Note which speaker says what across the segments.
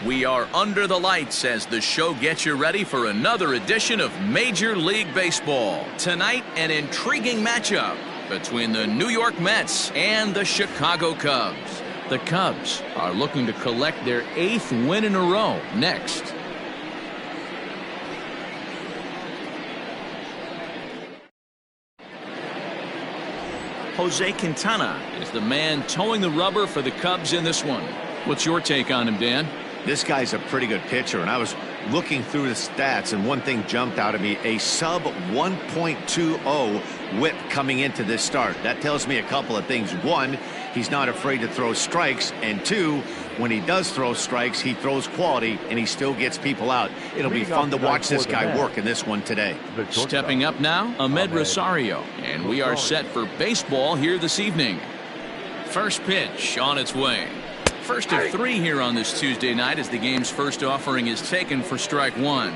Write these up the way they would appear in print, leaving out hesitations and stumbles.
Speaker 1: We are under the lights as the show gets you ready for another edition of Major League Baseball. Tonight, an intriguing matchup between the New York Mets and the Chicago Cubs. The Cubs are looking to collect their 8th win in a row next. Jose Quintana is the man towing the rubber for the Cubs in this one. What's your take on him, Dan?
Speaker 2: This guy's a pretty good pitcher, and I was looking through the stats, and one thing jumped out at me: a sub 1.20 whip coming into this start. That tells me a couple of things. One, he's not afraid to throw strikes, and two, when he does throw strikes, he throws quality, and he still gets people out. It'll be fun to watch this guy work in this one today.
Speaker 1: Stepping up now, Ahmed Rosario, and we are set for baseball here this evening. First pitch on its way. First of 3 here on this Tuesday night as the game's first offering is taken for strike 1.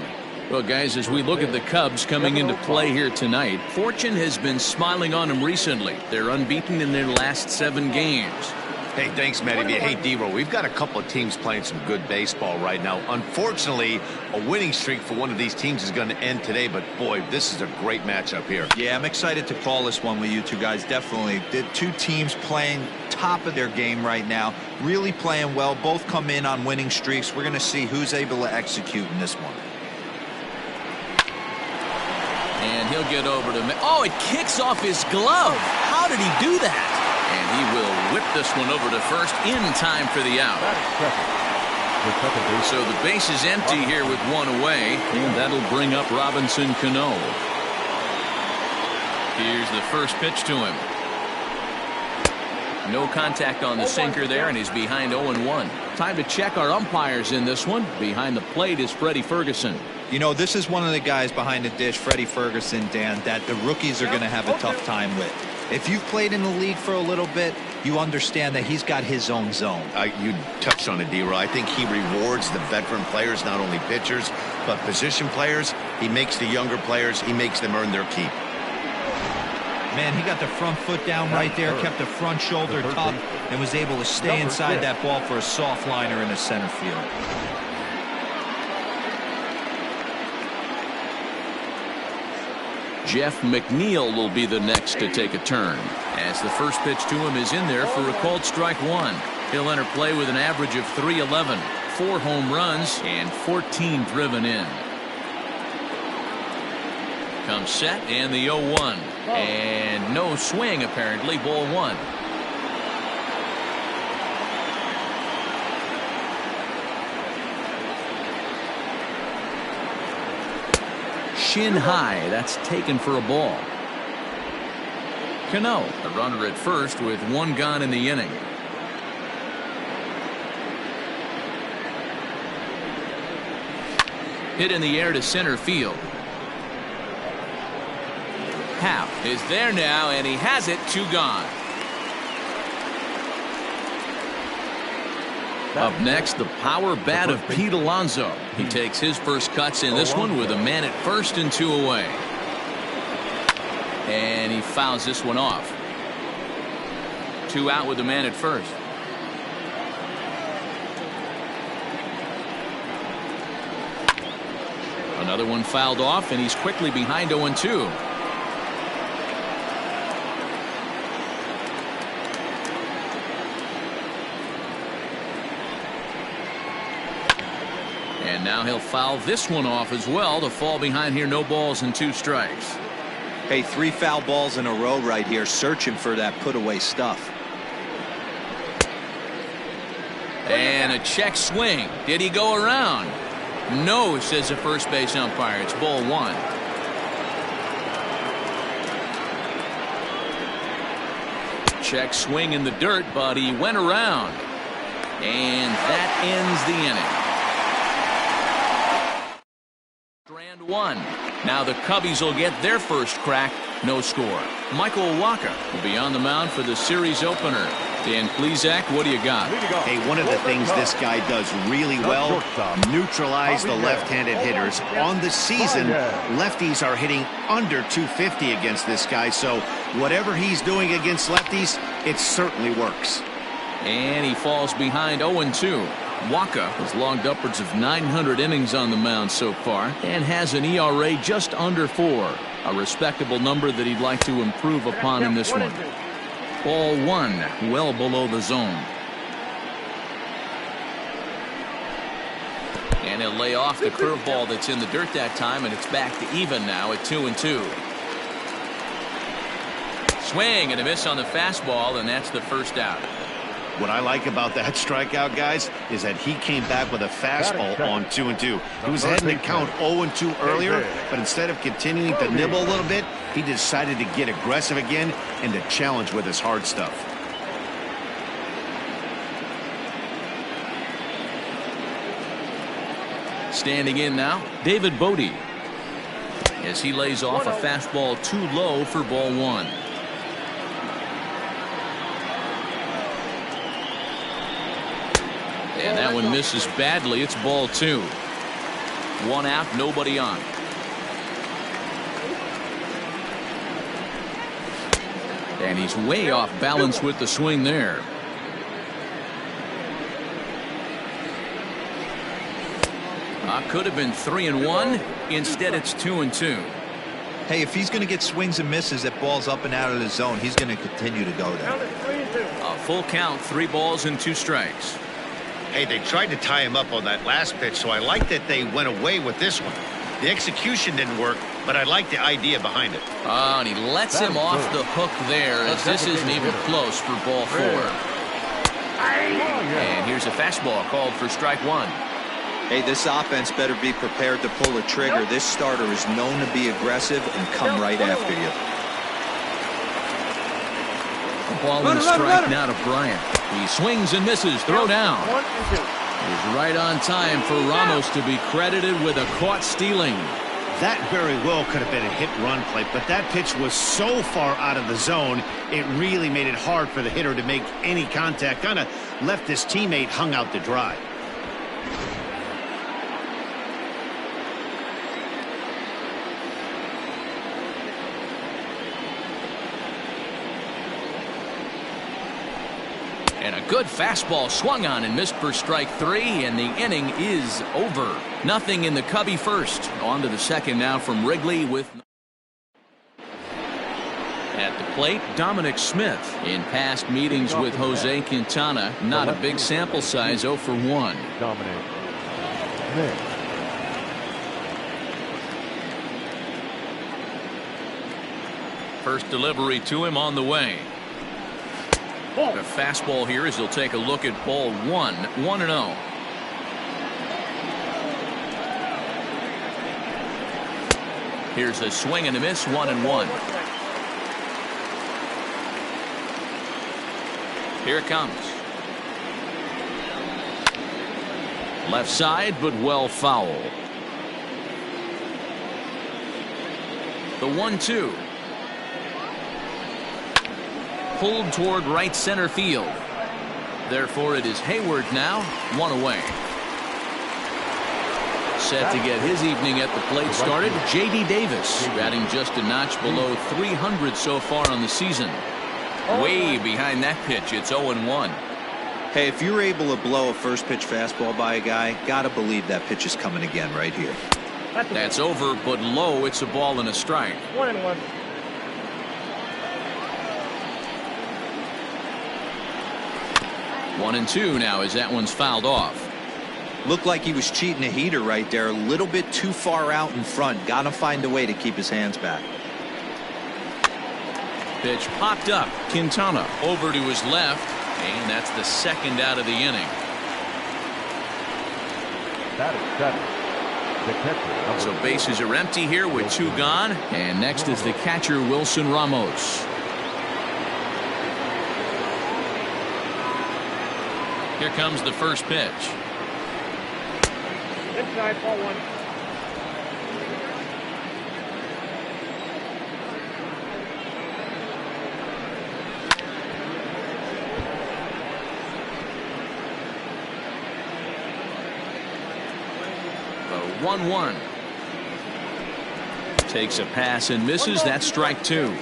Speaker 1: Well, guys, as we look at the Cubs coming into play here tonight, fortune has been smiling on them recently. They're unbeaten in their last 7 games.
Speaker 2: Hey, thanks, Matty. Hey, D-Row, we've got a couple of teams playing some good baseball right now. Unfortunately, a winning streak for one of these teams is going to end today, but boy, this is a great matchup here.
Speaker 3: Yeah, I'm excited to call this one with you two guys. Definitely. The two teams playing top of their game right now, really playing well. Both come in on winning streaks. We're going to see who's able to execute in this one.
Speaker 1: And he'll get over to... Oh, it kicks off his glove. How did he do that? And he will whip this one over to first in time for the out. So the base is empty here with 1 away, and that'll bring up Robinson Cano. Here's the first pitch to him. No contact on the sinker there, and he's behind 0-1. Time to check our umpires in this one. Behind the plate is Freddie Ferguson.
Speaker 3: You know, this is one of the guys behind the dish, Freddie Ferguson, Dan, that the rookies are going to have a tough time with. If you've played in the league for a little bit, you understand that he's got his own zone.
Speaker 2: You touched on it, D-Row. I think he rewards the veteran players, not only pitchers, but position players. He makes the younger players, he makes them earn their keep.
Speaker 3: Man, he got the front foot down right there, kept the front shoulder up, and was able to stay inside that ball for a soft liner in the center field.
Speaker 1: Jeff McNeil will be the next to take a turn, as the first pitch to him is in there for a called strike 1. He'll enter play with an average of .311, 4 home runs, and 14 driven in. Comes set, and the 0-1. And no swing, apparently, ball 1. Shin high, that's taken for a ball. Cano, the runner at first with 1 gone in the inning. Hit in the air to center field. Howe is there now, and he has it. 2 gone. Up next, the power bat of Pete Alonso. He takes his first cuts in this one with a man at first and 2 away. And he fouls this one off. 2 out with the man at first. Another one fouled off, and he's quickly behind 0-2. And now he'll foul this one off as well to fall behind here. No balls and 2 strikes.
Speaker 3: Hey, 3 foul balls in a row right here, searching for that put-away stuff.
Speaker 1: And a check swing. Did he go around? No, says the first base umpire. It's ball 1. Check swing in the dirt, but he went around. And that ends the inning. Strand 1. Now the Cubbies will get their first crack. No score. Michael Walker will be on the mound for the series opener. Dan Plesac, what do you got?
Speaker 2: Hey, one of the things this guy does really well, neutralize the left-handed hitters. On the season, lefties are hitting under 250 against this guy, so whatever he's doing against lefties, it certainly works.
Speaker 1: And he falls behind 0-2. Waka has logged upwards of 900 innings on the mound so far and has an ERA just under 4. A respectable number that he'd like to improve upon in this one. Ball 1, well below the zone. And he'll lay off the curveball that's in the dirt that time, and it's back to even now at 2-2. Swing and a miss on the fastball, and that's the first out.
Speaker 2: What I like about that strikeout, guys, is that he came back with a fastball on 2-2. He was heading to count 0-2 earlier, but instead of continuing to nibble a little bit, he decided to get aggressive again and to challenge with his hard stuff.
Speaker 1: Standing in now, David Bodie, as he lays off a fastball too low for ball 1. And that one misses badly. It's ball 2. 1 out, nobody on. And he's way off balance with the swing there. Could have been 3-1. Instead, it's 2-2.
Speaker 3: Hey, if he's going to get swings and misses at balls up and out of the zone, he's going to continue to go there.
Speaker 1: A full count, 3 balls and 2 strikes.
Speaker 2: Hey, they tried to tie him up on that last pitch, so I like that they went away with this one. The execution didn't work, but I like the idea behind it.
Speaker 1: And he lets him off the hook there, as this isn't even close for ball 4. And here's a fastball called for strike 1.
Speaker 3: Hey, this offense better be prepared to pull a trigger. This starter is known to be aggressive and come right after you.
Speaker 1: A ball and a strike now to Bryant. He swings and misses. Throw down. He's right on time for Ramos to be credited with a caught stealing.
Speaker 2: That very well could have been a hit-run play, but that pitch was so far out of the zone, it really made it hard for the hitter to make any contact. Kind of left his teammate hung out to dry.
Speaker 1: And a good fastball swung on and missed for strike 3, and the inning is over. Nothing in the Cubby first. On to the second now from Wrigley with... At the plate, Dominic Smith. In past meetings with Jose Quintana, not a big sample size, 0 for 1.
Speaker 4: Dominic Smith.
Speaker 1: First delivery to him on the way. A fastball here as he'll take a look at ball 1, 1-0. Here's a swing and a miss, 1-1. Here it comes. Left side, but well foul. The 1-2. Pulled toward right center field. Therefore, it is Hayward now, 1 away. Set to get his evening at the plate started, J.D. Davis, batting just a notch below 300 so far on the season. Way behind that pitch, it's 0-1.
Speaker 3: Hey, if you're able to blow a first pitch fastball by a guy, gotta believe that pitch is coming again right here.
Speaker 1: That's over, but low, it's a ball and a strike.
Speaker 4: 1-1.
Speaker 1: 1-2 now as that one's fouled off.
Speaker 3: Looked like he was cheating a heater right there, a little bit too far out in front. Gotta find a way to keep his hands back.
Speaker 1: Pitch popped up. Quintana over to his left, and that's the second out of the inning.
Speaker 4: That is 7. The catcher.
Speaker 1: So bases are empty here with 2 gone, and next is the catcher Wilson Ramos. Here comes the first pitch.
Speaker 4: Inside, ball 1.
Speaker 1: The 1-1. Takes a pass and misses. That's strike 2.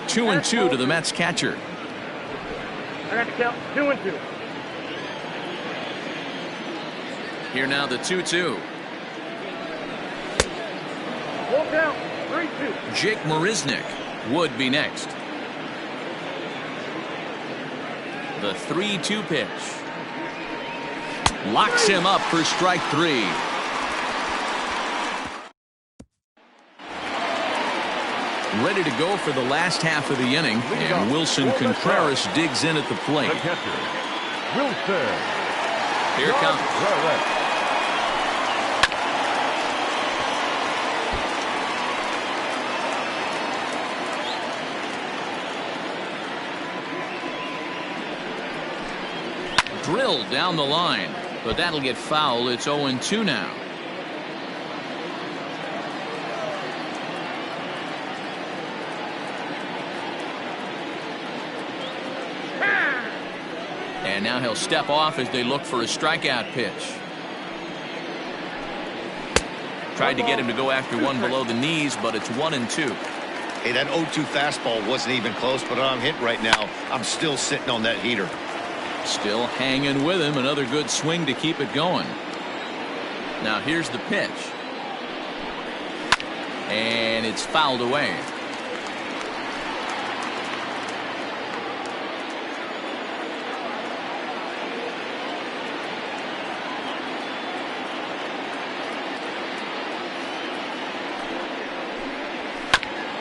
Speaker 1: 2-2 to the Mets catcher.
Speaker 5: I got to count 2-2.
Speaker 1: Here now the 2-2.
Speaker 5: Full count, 3-2.
Speaker 1: Jake Marisnick would be next. The 3-2 pitch. Locks him up for strike 3. Ready to go for the last half of the inning, and Wilson Contreras digs in at the plate.
Speaker 4: The catcher, Wilson.
Speaker 1: Here it comes. Drilled down the line, but that'll get foul. It's 0-2 now. And now he'll step off as they look for a strikeout pitch. Tried to get him to go after one below the knees, but it's 1-2.
Speaker 2: Hey, that 0-2 fastball wasn't even close, but I'm hit right now. I'm still sitting on that heater.
Speaker 1: Still hanging with him. Another good swing to keep it going. Now here's the pitch. And it's fouled away.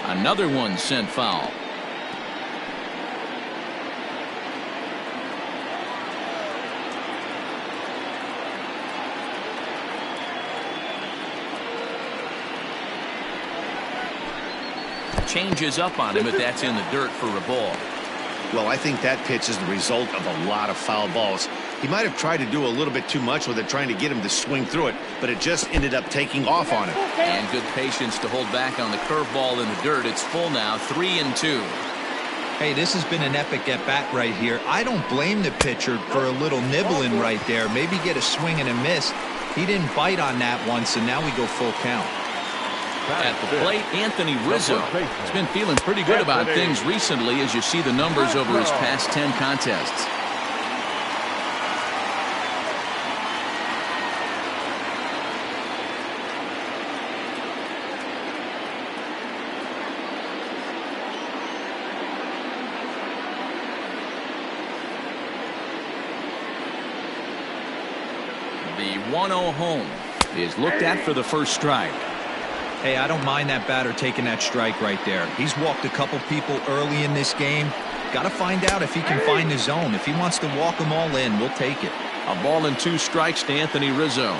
Speaker 1: Another one sent foul. Changes up on him, but that's in the dirt for a ball.
Speaker 2: Well, I think that pitch is the result of a lot of foul balls. He might have tried to do a little bit too much with it, trying to get him to swing through it, but it just ended up taking off on him.
Speaker 1: And good patience to hold back on the curveball in the dirt. It's full now, 3-2.
Speaker 3: Hey, this has been an epic at-bat right here. I don't blame the pitcher for a little nibbling right there. Maybe get a swing and a miss. He didn't bite on that once, and now we go full count.
Speaker 1: At the plate, Anthony Rizzo. He's been feeling pretty good about things recently as you see the numbers over his past 10 contests. The 1-0 home is looked at for the first strike.
Speaker 3: Hey, I don't mind that batter taking that strike right there. He's walked a couple people early in this game. Got to find out if he can find the zone. If he wants to walk them all in, we'll take it.
Speaker 1: A ball and 2 strikes to Anthony Rizzo.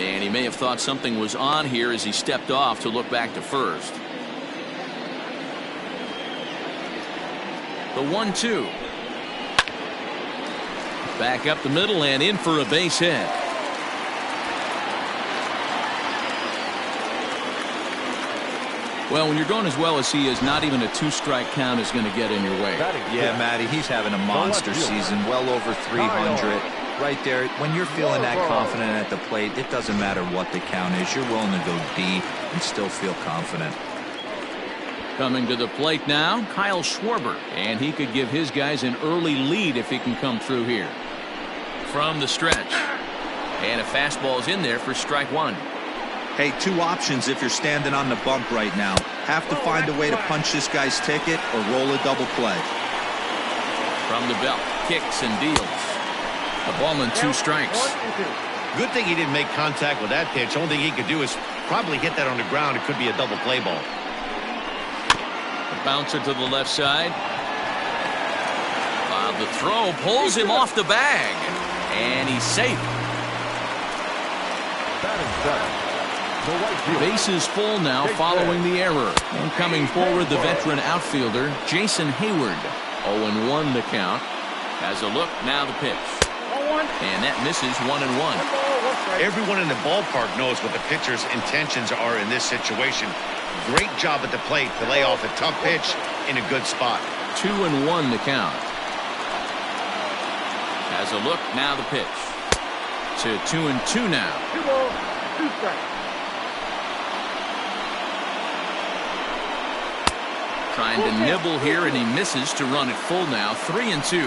Speaker 1: And he may have thought something was on here as he stepped off to look back to first. The 1-2. Back up the middle and in for a base hit. Well, when you're going as well as he is, not even a 2-strike count is going to get in your way.
Speaker 3: Yeah, Matty, he's having a monster season, well over 300. Right there, when you're feeling that confident at the plate, it doesn't matter what the count is. You're willing to go deep and still feel confident.
Speaker 1: Coming to the plate now, Kyle Schwarber, and he could give his guys an early lead if he can come through here. From the stretch, and a fastball is in there for strike 1.
Speaker 3: Hey, 2 options if you're standing on the bump right now. Have to find a way to punch this guy's ticket or roll a double play.
Speaker 1: From the belt, kicks and deals. A ball and 2 strikes.
Speaker 2: Good thing he didn't make contact with that pitch. Only thing he could do is probably hit that on the ground. It could be a double play ball.
Speaker 1: A bouncer to the left side. The throw pulls him off the bag. And he's safe. Bases full now following the error. And coming forward, the veteran outfielder, Jason Hayward. 0-1 the count. Has a look, now the pitch. And that misses 1-1.
Speaker 5: 1 ball, 1 strike.
Speaker 2: Everyone in the ballpark knows what the pitcher's intentions are in this situation. Great job at the plate to lay off a tough pitch in a good spot.
Speaker 1: 2-1 to count. Has a look, now the pitch. To 2-2 now.
Speaker 5: 2 balls, 2 strikes.
Speaker 1: Trying to nibble here, and he misses to run it full now. 3-2.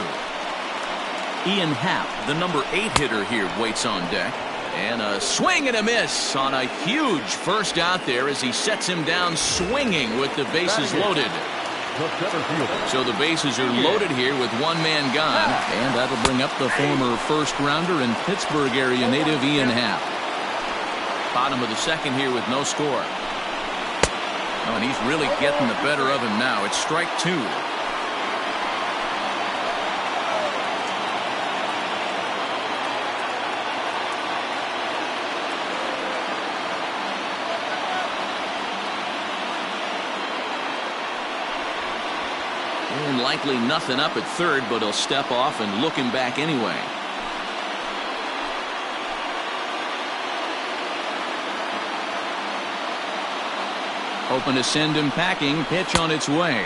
Speaker 1: Ian Happ, the number 8 hitter here, waits on deck. And a swing and a miss on a huge first out there as he sets him down swinging with the bases loaded. So the bases are loaded here with one man gone, and that'll bring up the former first rounder and Pittsburgh area native Ian Happ. Bottom of the second here with no score. Oh, and he's really getting the better of him now. It's strike 2. And likely nothing up at third, but he'll step off and look him back anyway. Hoping to send him packing. Pitch on its way.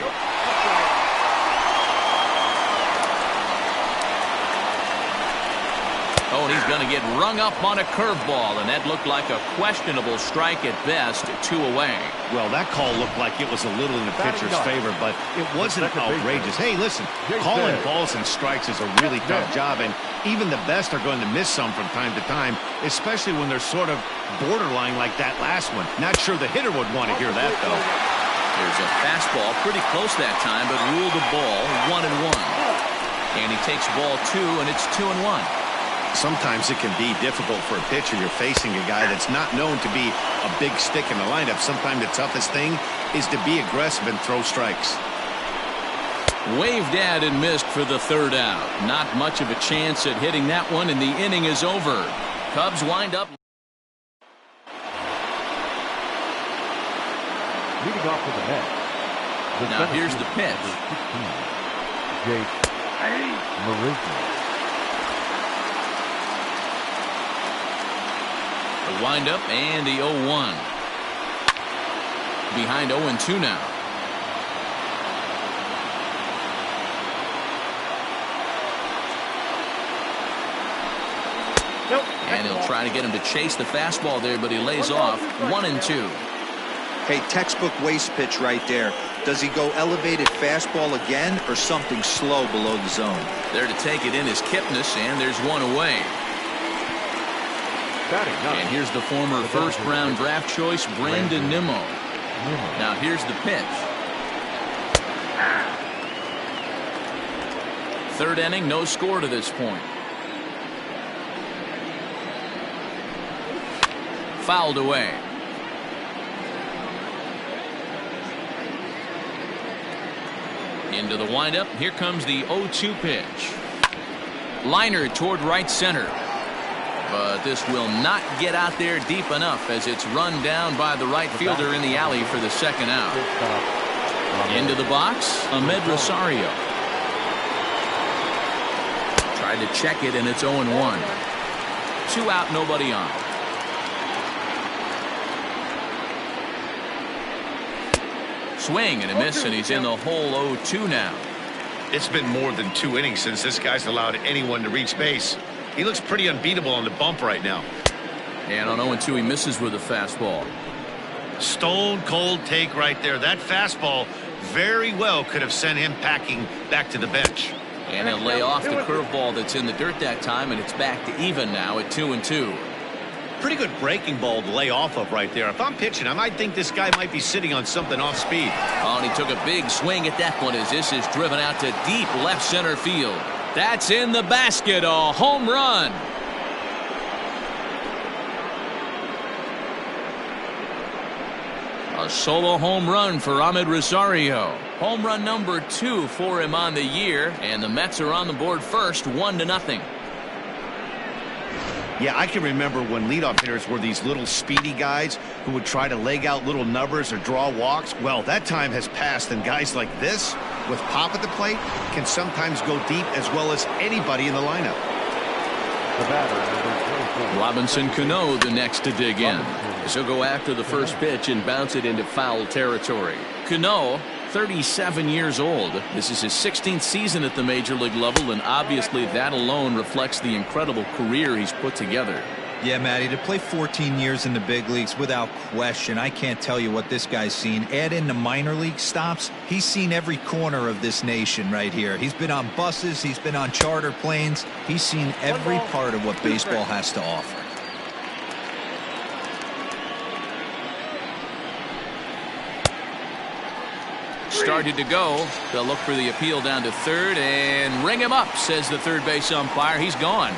Speaker 1: Oh, and he's going to get rung up on a curveball, and that looked like a questionable strike at best. 2 away.
Speaker 2: Well, that call looked like it was a little in the pitcher's favor, but it wasn't outrageous. Hey, listen, calling balls and strikes is a really tough job, and even the best are going to miss some from time to time, especially when they're sort of borderline like that last one. Not sure the hitter would want to hear that, though.
Speaker 1: There's a fastball pretty close that time, but ruled the ball 1-1. And he takes ball 2, and it's 2-1.
Speaker 2: Sometimes it can be difficult for a pitcher. You're facing a guy that's not known to be a big stick in the lineup. Sometimes the toughest thing is to be aggressive and throw strikes.
Speaker 1: Waved at and missed for the third out. Not much of a chance at hitting that one, and the inning is over. Cubs wind up.
Speaker 4: Leading off to the net.
Speaker 1: Now here's the pitch.
Speaker 4: Jake Marisma.
Speaker 1: The windup and the 0-1. Behind 0-2 now.
Speaker 5: Nope.
Speaker 1: And he'll try to get him to chase the fastball there, but he lays off. 1-2.
Speaker 3: Hey, textbook waste pitch right there. Does he go elevated fastball again or something slow below the zone?
Speaker 1: There to take it in is Kipnis, and there's one away. And here's the former first-round draft choice, Brandon Nimmo. Now here's the pitch. Third inning, no score to this point. Fouled away. Into the windup. Here comes the 0-2 pitch. Liner toward right center. But this will not get out there deep enough as it's run down by the right fielder in the alley for the second out. Into the box, Ahmed Rosario. Tried to check it, and it's 0-1. 2 out, nobody on. Swing and a miss, and he's in the hole 0-2 now.
Speaker 2: It's been more than 2 innings since this guy's allowed anyone to reach base. He looks pretty unbeatable on the bump right now.
Speaker 1: And on 0-2, he misses with a fastball.
Speaker 2: Stone cold take right there. That fastball very well could have sent him packing back to the bench.
Speaker 1: And he'll lay off the curveball that's in the dirt that time, and it's back to even now at 2-2.
Speaker 2: Pretty good breaking ball to lay off of right there. If I'm pitching, I might think this guy might be sitting on something off speed.
Speaker 1: Oh, and he took a big swing at that one as this is driven out to deep left center field. That's in the basket, a home run. A solo home run for Ahmed Rosario. Home run number 2 for him on the year, and the Mets are on the board first, 1-0.
Speaker 2: Yeah, I can remember when leadoff hitters were these little speedy guys who would try to leg out little numbers or draw walks. Well, that time has passed, and guys like this, with pop at the plate, can sometimes go deep as well as anybody in the lineup.
Speaker 4: The batter, number 24.
Speaker 1: Robinson Cano, the next to dig in. So go after the first pitch and bounce it into foul territory. Cano, 37 years old. This is his 16th season at the major league level, and obviously that alone reflects the incredible career he's put together.
Speaker 3: Yeah, Matty, to play 14 years in the big leagues, without question, I can't tell you what this guy's seen. Add in the minor league stops, he's seen every corner of this nation right here. He's been on buses, he's been on charter planes, he's seen every part of what baseball has to offer.
Speaker 1: Started to go. They'll look for the appeal down to third and ring him up, says the third base umpire. He's gone.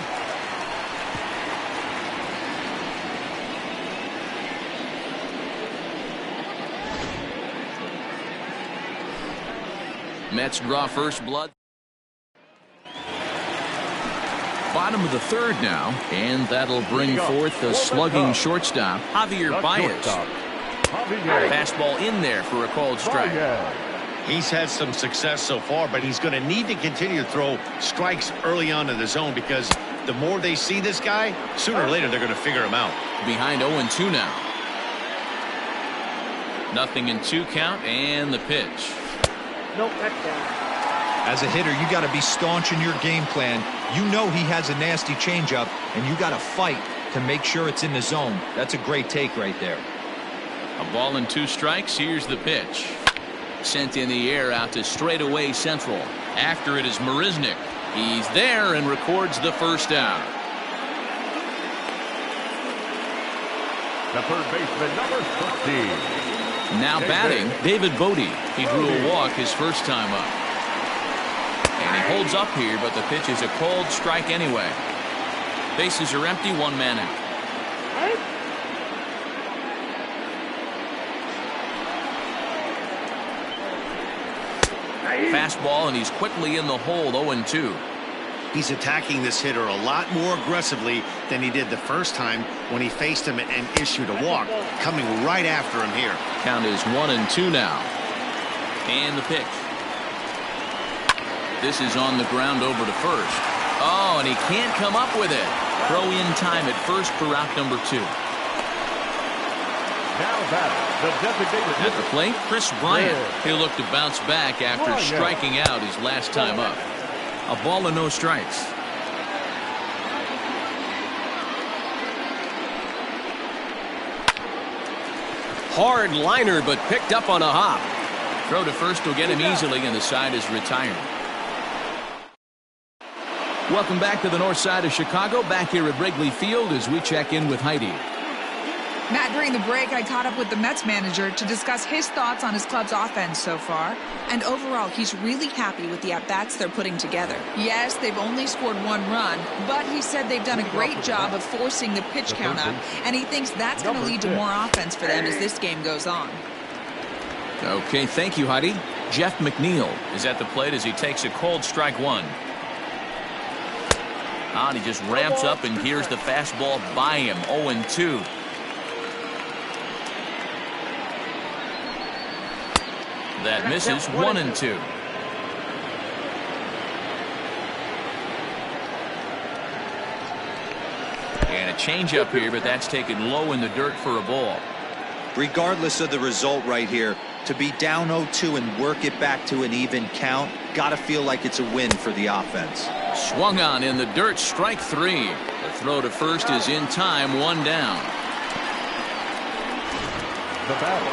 Speaker 1: Mets draw first blood. Bottom of the third now, and that'll bring forth the slugging shortstop, Javier Baez. Fastball in there for a called strike.
Speaker 2: He's had some success so far, but he's going to need to continue to throw strikes early on in the zone, because the more they see this guy, sooner or later they're going to figure him out.
Speaker 1: Behind 0-2 now. 0-2 count, and the pitch.
Speaker 5: Nope, that's down.
Speaker 3: As a hitter, you got to be staunch in your game plan. You know he has a nasty changeup, and you got to fight to make sure it's in the zone. That's a great take right there.
Speaker 1: A ball and 2 strikes. Here's the pitch. Sent in the air out to straightaway central. After it is Marisnick. He's there and records the first down.
Speaker 4: The third baseman, number 15.
Speaker 1: Now batting, David Bodie. He drew a walk his first time up. And he holds up here, but the pitch is a called strike anyway. Bases are empty, 1 man out. Fastball, and he's quickly in the hole, 0-2.
Speaker 2: He's attacking this hitter a lot more aggressively than he did the first time when he faced him and issued a walk. Coming right after him here.
Speaker 1: Count is 1-2 now. And the pitch. This is on the ground over to first. Oh, and he can't come up with it. Throw in time at first for out number 2.
Speaker 4: Now batting, the designated
Speaker 1: At the plate, Chris Bryant. He'll look to bounce back after striking out his last time up. A ball and no strikes.
Speaker 6: Hard liner, but picked up on a hop.
Speaker 1: Throw to first will get him easily, and the side is retired. Welcome back to the north side of Chicago, back here at Wrigley Field as we check in with Heidi.
Speaker 7: Matt, during the break, I caught up with the Mets manager to discuss his thoughts on his club's offense so far. And overall, he's really happy with the at-bats they're putting together. Yes, they've only scored 1 run, but he said they've done a great job of forcing the pitch count up, and he thinks that's going to lead to more offense for them as this game goes on.
Speaker 1: Okay, thank you, Heidi. Jeff McNeil is at the plate as he takes a called strike 1. And he just ramps up, and here's the fastball by him, 0-2. That misses, 1-2. And a changeup here, but that's taken low in the dirt for a ball.
Speaker 3: Regardless of the result right here, to be down 0-2 and work it back to an even count, gotta feel like it's a win for the offense.
Speaker 1: Swung on in the dirt, strike 3. The throw to first is in time, 1 down.
Speaker 4: The battle.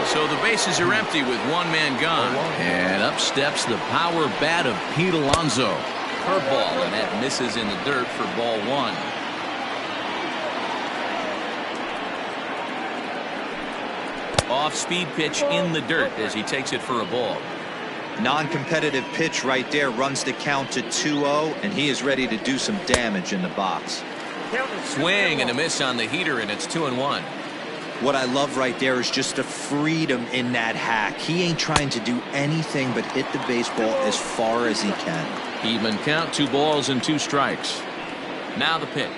Speaker 1: So the bases are empty with 1 man gone. And up steps the power bat of Pete Alonso. Curveball, and that misses in the dirt for ball 1. Off-speed pitch in the dirt as he takes it for a ball.
Speaker 3: Non-competitive pitch right there, runs the count to 2-0, and he is ready to do some damage in the box.
Speaker 1: Swing and a miss on the heater, and it's 2-1.
Speaker 3: What I love right there is just the freedom in that hack. He ain't trying to do anything but hit the baseball as far as he can.
Speaker 1: Even count, 2 balls and 2 strikes. Now the pitch.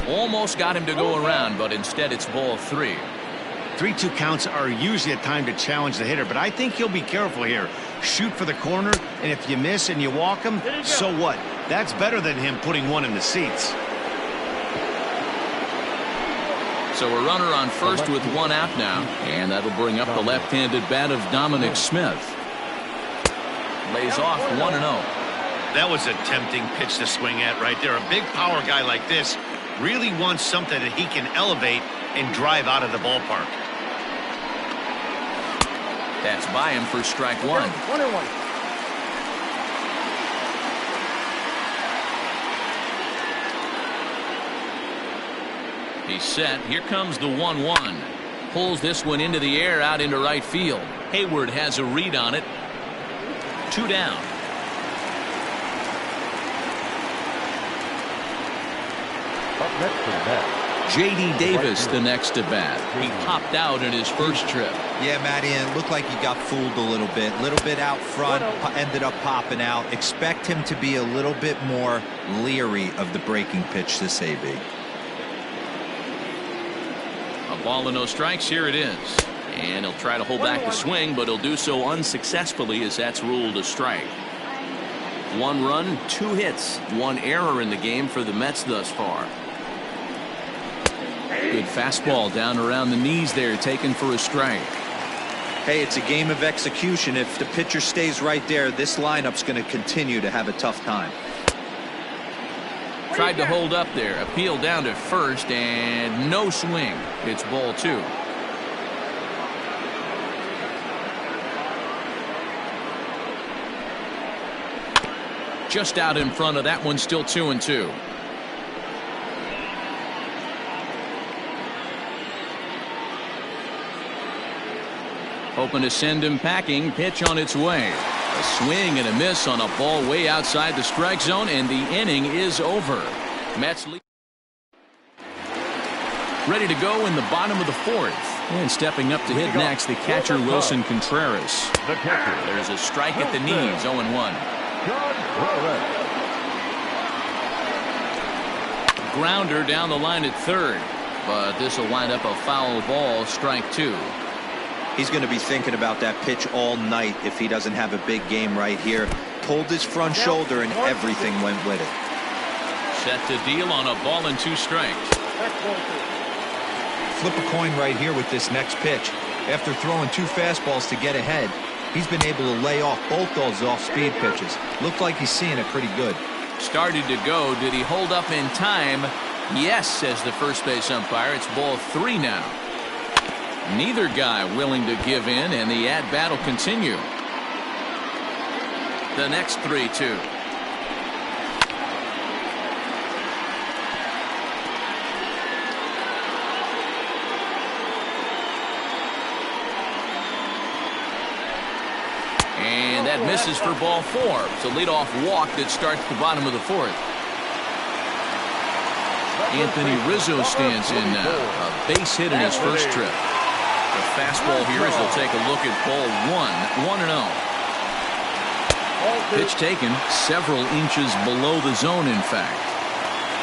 Speaker 1: Almost got him to go around, but instead it's ball 3.
Speaker 2: 3-2 counts are usually a time to challenge the hitter, but I think he'll be careful here. Shoot for the corner, and if you miss and you walk him, so what? That's better than him putting one in the seats.
Speaker 1: So a runner on first with one out now, and that'll bring up the left-handed bat of Dominic Smith. Lays off 1-0.
Speaker 2: That was a tempting pitch to swing at right there. A big power guy like this really wants something that he can elevate and drive out of the ballpark.
Speaker 1: That's by him for strike one.
Speaker 5: 1-1.
Speaker 1: He's set. Here comes the 1-1. Pulls this one into the air out into right field. Hayward has a read on it. 2 down.
Speaker 4: Up next to the bat.
Speaker 1: J.D. Davis the next to bat. He popped out in his first trip.
Speaker 3: Yeah, Matty, and it looked like he got fooled a little bit out front, ended up popping out. Expect him to be a little bit more leery of the breaking pitch this AB.
Speaker 1: A ball and no strikes. Here it is. And he'll try to hold back the swing, but he'll do so unsuccessfully as that's ruled a strike. 1 run, 2 hits, 1 error in the game for the Mets thus far. Good fastball down around the knees there, taken for a strike.
Speaker 3: Hey, it's a game of execution. If the pitcher stays right there, this lineup's going to continue to have a tough time.
Speaker 1: Tried to hold up there, appeal down to first, and no swing. It's ball 2. Just out in front of that one, still 2-2. Hoping to send him packing. Pitch on its way. A swing and a miss on a ball way outside the strike zone, and the inning is over. Mets lead. Ready to go in the bottom of the 4th. And stepping up to hit next, the catcher Wilson Contreras.
Speaker 4: The catcher.
Speaker 1: There's a strike at the knees, 0-1. Grounder down the line at third, but this will wind up a foul ball, strike 2.
Speaker 3: He's going to be thinking about that pitch all night if he doesn't have a big game right here. Pulled his front shoulder and everything went with it.
Speaker 1: Set to deal on a ball and 2 strikes.
Speaker 3: Flip a coin right here with this next pitch. After throwing 2 fastballs to get ahead, he's been able to lay off both those off-speed pitches. Looked like he's seeing it pretty good.
Speaker 1: Started to go. Did he hold up in time? Yes, says the first base umpire. It's ball 3 now. Neither guy willing to give in, and the at-bat will continue. The next 3-2. And that misses for ball 4. It's a leadoff walk that starts the bottom of the 4th. Anthony Rizzo stands in now. A base hit in his first trip. The fastball here as they'll take a look at ball 1. 1-0. Pitch taken several inches below the zone, in fact.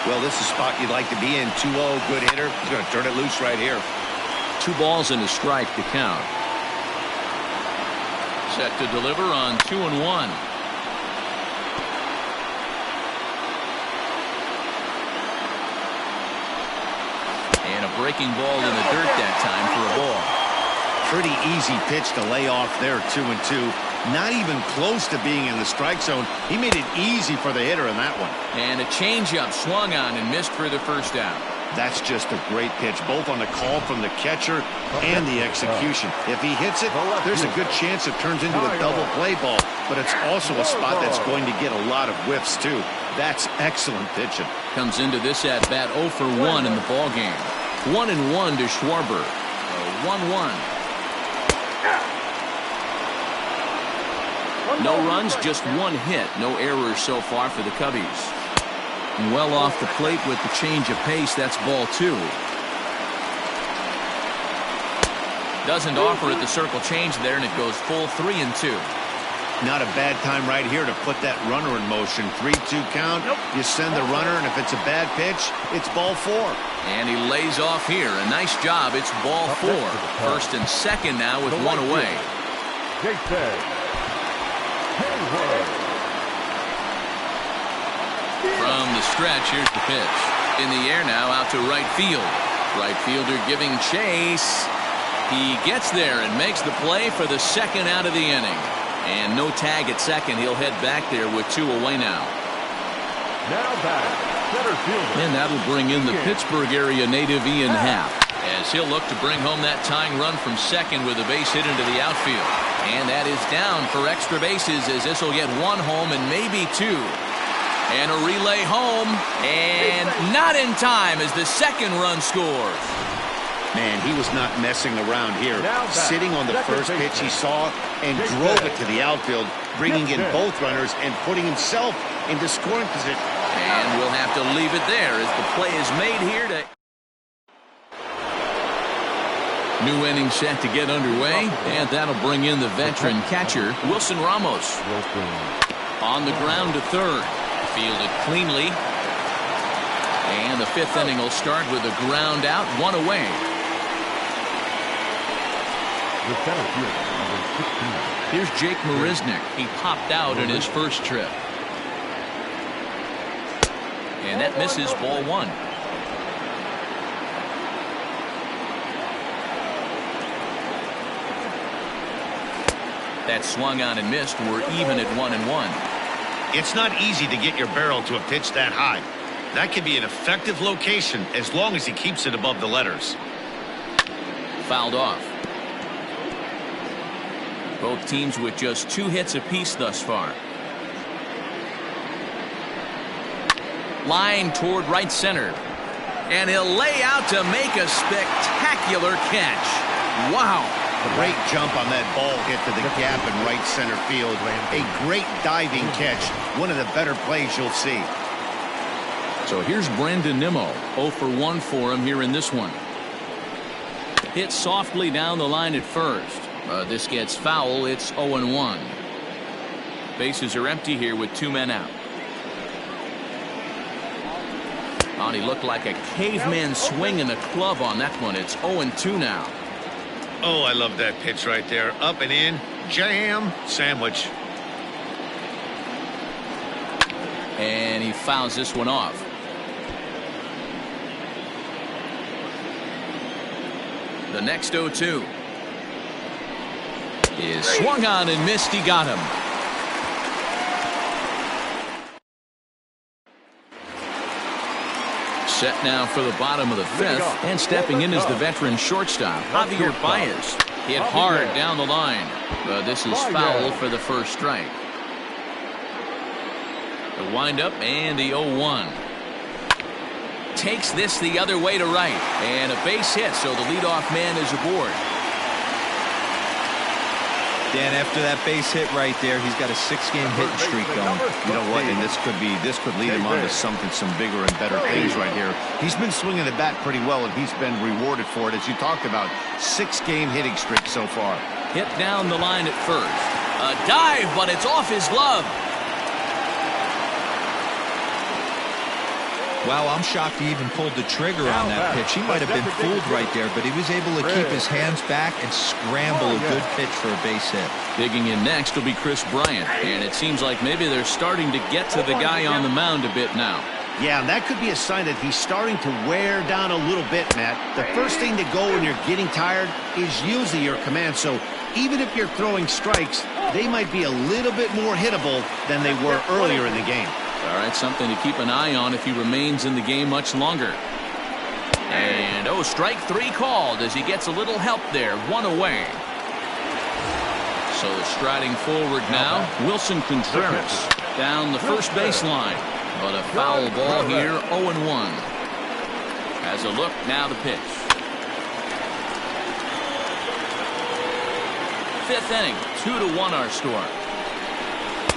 Speaker 2: Well, this is a spot you'd like to be in. 2-0, good hitter. He's going to turn it loose right here.
Speaker 1: 2 balls and a strike to count. Set to deliver on 2-1. And a breaking ball in the dirt that time for a ball.
Speaker 2: Pretty easy pitch to lay off there, 2-2. Not even close to being in the strike zone. He made it easy for the hitter in that one.
Speaker 1: And a changeup swung on and missed for the first out.
Speaker 2: That's just a great pitch, both on the call from the catcher and the execution. If he hits it, there's a good chance it turns into a double play ball, but it's also a spot that's going to get a lot of whiffs, too. That's excellent pitching.
Speaker 1: Comes into this at-bat 0 for 1 in the ballgame. 1-1 to Schwarber. 1-1. No runs, just 1 hit. No errors so far for the Cubbies. Well off the plate with the change of pace. That's ball 2. Doesn't offer it the circle change there, and it goes full 3-2.
Speaker 2: Not a bad time right here to put that runner in motion. 3-2 count. You send the runner, and if it's a bad pitch, it's ball 4.
Speaker 1: And he lays off here. A nice job. It's ball 4. First and second now with 1 away. From the stretch, here's the pitch. In the air now, out to right field. Right fielder giving chase. He gets there and makes the play for the second out of the inning. And no tag at second. He'll head back there with 2 away now.
Speaker 4: Now back, center fielder.
Speaker 1: And that'll bring in the Pittsburgh area native Ian Happ, as he'll look to bring home that tying run from second with a base hit into the outfield. And that is down for extra bases, as this will get 1 home and maybe 2. And a relay home, and not in time as the second run scores.
Speaker 2: Man, he was not messing around here. Sitting on the first pitch he saw and drove it to the outfield, bringing in both runners and putting himself into scoring position.
Speaker 1: And we'll have to leave it there as the play is made here to... New inning set to get underway, and that'll bring in the veteran catcher, Wilson Ramos. On the ground to third. Fielded cleanly. And the 5th inning will start with a ground out, 1 away. Here's Jake Marisnick. He popped out in his first trip. And that misses, ball 1. That swung on and missed. We're even at 1-1.
Speaker 2: It's not easy to get your barrel to a pitch that high. That can be an effective location as long as he keeps it above the letters.
Speaker 1: Fouled off. Both teams with just 2 hits apiece thus far. Line toward right center. And he'll lay out to make a spectacular catch. Wow.
Speaker 2: Great jump on that ball hit to the gap in right center field. A great diving catch. One of the better plays you'll see.
Speaker 1: So here's Brandon Nimmo. 0 for 1 for him here in this one. Hit softly down the line at first. This gets foul. It's 0-1. Bases are empty here with 2 men out. Oh, he looked like a caveman swinging the club on that one. It's 0-2 now.
Speaker 2: Oh, I love that pitch right there. Up and in. Jam. Sandwich.
Speaker 1: And he fouls this one off. The next 0-2 is swung on and missed. He got him. Set now for the bottom of the 5th, and stepping in is the veteran shortstop, Javier Baez. Hit hard down the line. This is foul for the first strike. The windup and the 0-1. Takes this the other way to right, and a base hit, so the leadoff man is aboard.
Speaker 3: Dan, after that base hit right there, he's got a 6-game hitting streak going.
Speaker 2: You know what? And this could lead him on to some bigger and better things right here. He's been swinging the bat pretty well, and he's been rewarded for it, as you talked about. 6-game hitting streak so far.
Speaker 1: Hit down the line at first. A dive, but it's off his glove.
Speaker 3: Wow, I'm shocked he even pulled the trigger on that pitch. He might have been fooled right there, but he was able to keep his hands back and scramble a good pitch for a base hit.
Speaker 1: Digging in next will be Chris Bryant, and it seems like maybe they're starting to get to the guy on the mound a bit now.
Speaker 2: Yeah, and that could be a sign that he's starting to wear down a little bit, Matt. The first thing to go when you're getting tired is usually your command, so even if you're throwing strikes, they might be a little bit more hittable than they were earlier in the game.
Speaker 1: All right, something to keep an eye on if he remains in the game much longer. And, strike 3 called as he gets a little help there. 1 away. So striding forward now, Wilson Contreras down the first baseline. But a foul ball here, 0-1. As a look, now the pitch. 5th inning, 2-1 our score.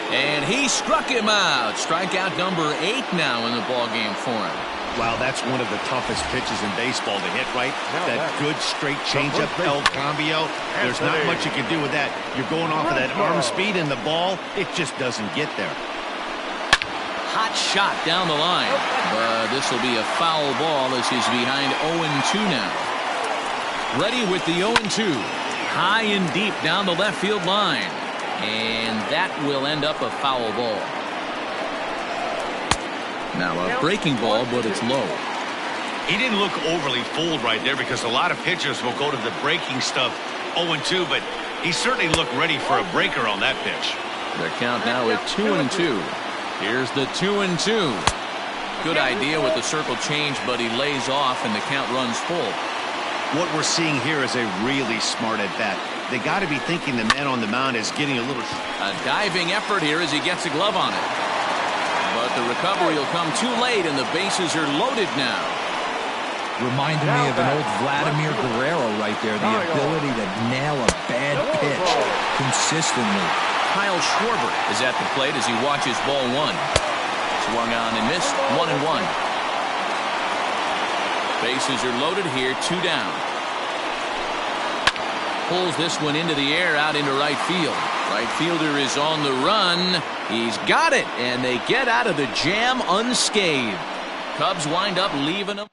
Speaker 1: And he struck him out. Strikeout number 8 now in the ballgame for him.
Speaker 2: Wow, that's one of the toughest pitches in baseball to hit, right? That good straight changeup, El Cambio. There's not much you can do with that. You're going off of that arm speed, and the ball, it just doesn't get there.
Speaker 1: Hot shot down the line. But this will be a foul ball as he's behind 0-2 now. Ready with the 0-2. High and deep down the left field line. And that will end up a foul ball. Now a breaking ball, but it's low.
Speaker 2: He didn't look overly fooled right there because a lot of pitchers will go to the breaking stuff 0-2, but he certainly looked ready for a breaker on that pitch.
Speaker 1: The count now at 2-2. Here's the 2-2. Good idea with the circle change, but he lays off and the count runs full.
Speaker 2: What we're seeing here is a really smart at bat. They got to be thinking the man on the mound is getting a little...
Speaker 1: A diving effort here as he gets a glove on it. But the recovery will come too late and the bases are loaded now.
Speaker 3: Reminded me of an old Vladimir Guerrero right there. The ability to nail a bad pitch consistently.
Speaker 1: Kyle Schwarber is at the plate as he watches ball one. Swung on and missed, 1-1. Bases are loaded here, 2 down. Pulls this one into the air out into right field. Right fielder is on the run. He's got it, and they get out of the jam unscathed. Cubs wind up leaving him.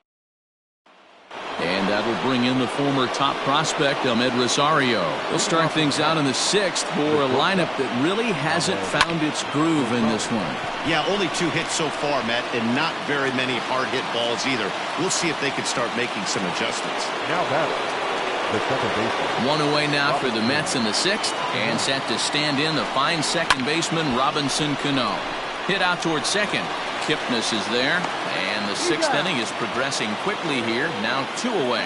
Speaker 1: And that will bring in the former top prospect, Ahmed Rosario. He'll start things out in the 6th for a lineup that really hasn't found its groove in this one.
Speaker 2: Yeah, only 2 hits so far, Matt, and not very many hard-hit balls either. We'll see if they can start making some adjustments.
Speaker 4: Now batting, the second baseman.
Speaker 1: One away now for the Mets in the 6th, and set to stand in the fine second baseman, Robinson Cano. Hit out towards second. Kipnis is there, and the 6th inning is progressing quickly here. Now 2 away.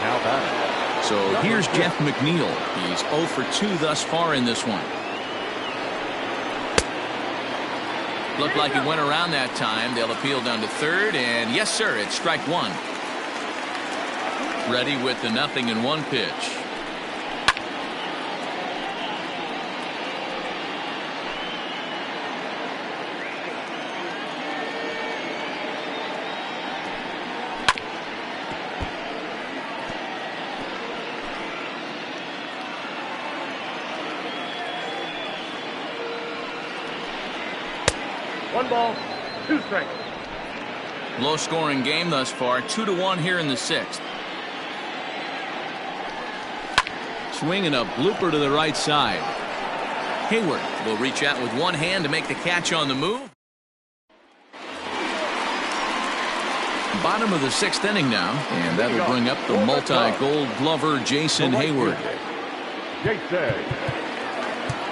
Speaker 4: Now batting.
Speaker 1: So here's Jeff McNeil. He's 0 for 2 thus far in this one. Looked like he went around that time. They'll appeal down to third, and yes, sir, it's strike 1. Ready with the 0-1 pitch.
Speaker 5: One ball, 2 strikes.
Speaker 1: Low scoring game thus far, 2-1 here in the 6th. Swinging a blooper to the right side. Hayward will reach out with one hand to make the catch on the move. Bottom of the 6th inning now, and that'll bring up the multi-gold glover Jason Hayward.
Speaker 4: Jason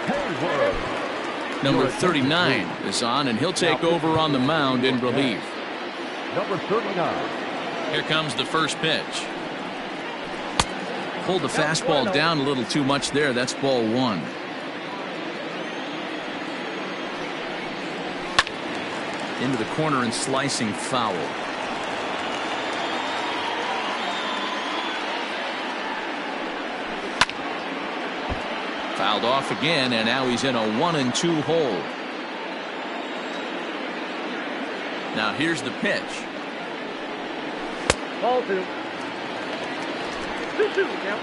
Speaker 4: Hayward.
Speaker 1: Number 39 is on, and he'll take over on the mound in relief.
Speaker 4: Number 39.
Speaker 1: Here comes the first pitch. Pulled the fastball down a little too much there. That's ball 1. Into the corner and slicing foul. Fouled off again, and now he's in a 1-2 hole. Now here's the pitch.
Speaker 5: Ball 2. 2-2 now.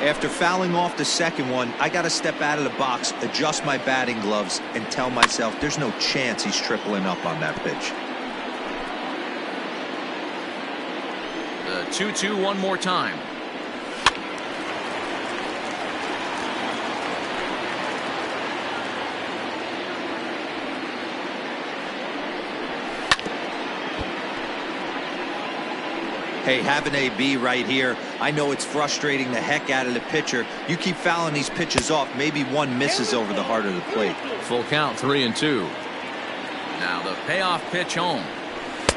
Speaker 3: After fouling off the second one, I got to step out of the box, adjust my batting gloves, and tell myself there's no chance he's tripling up on that pitch.
Speaker 1: The 2-2 one more time.
Speaker 3: Hey, have an AB right here. I know it's frustrating the heck out of the pitcher. You keep fouling these pitches off, maybe one misses over the heart of the plate.
Speaker 1: Full count, 3-2. Now the payoff pitch home.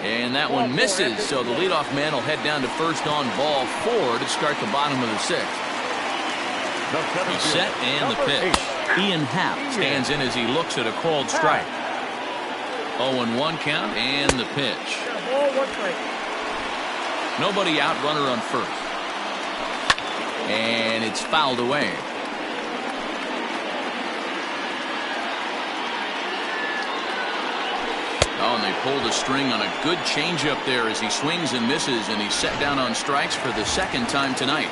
Speaker 1: And that one misses, so the leadoff man will head down to first on ball 4 to start the bottom of the 6th. He's set and the pitch. Ian Happ stands in as he looks at a called strike. 0-1 count and the pitch.
Speaker 5: Ball 1 strike.
Speaker 1: Nobody out, runner on first. And it's fouled away. Oh, and they pulled a string on a good changeup there as he swings and misses, and he's set down on strikes for the 2nd time tonight.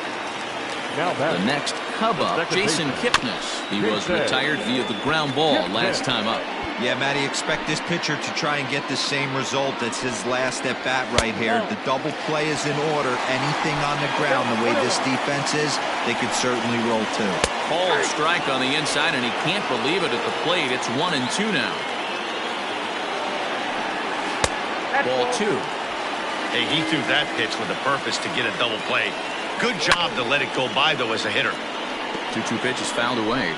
Speaker 1: The next Cub up, Jason Kipnis. He was retired via the ground ball last time up.
Speaker 3: Yeah, Matty, expect this pitcher to try and get the same result as his last at bat right here. The double play is in order. Anything on the ground, the way this defense is, they could certainly roll too.
Speaker 1: Called strike on the inside, and he can't believe it at the plate. It's 1-2 now. Ball 2.
Speaker 2: Hey, he threw that pitch with a purpose to get a double play. Good job to let it go by, though, as a hitter.
Speaker 1: 2-2 pitch is fouled away.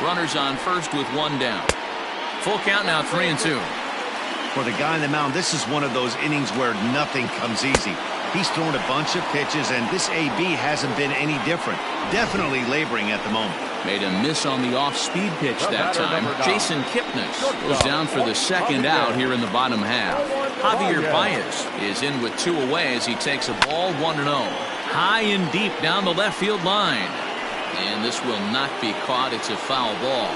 Speaker 1: Runners on first with one down. Full count now, 3-2.
Speaker 2: For the guy on the mound, this is one of those innings where nothing comes easy. He's thrown a bunch of pitches, and this AB hasn't been any different. Definitely laboring at the moment.
Speaker 1: Made a miss on the off-speed pitch that time. Jason Kipnis goes down for the second out here in the bottom half. Javier Baez is in with 2 away as he takes a ball 1-0. High and deep down the left field line. And this will not be caught. It's a foul ball.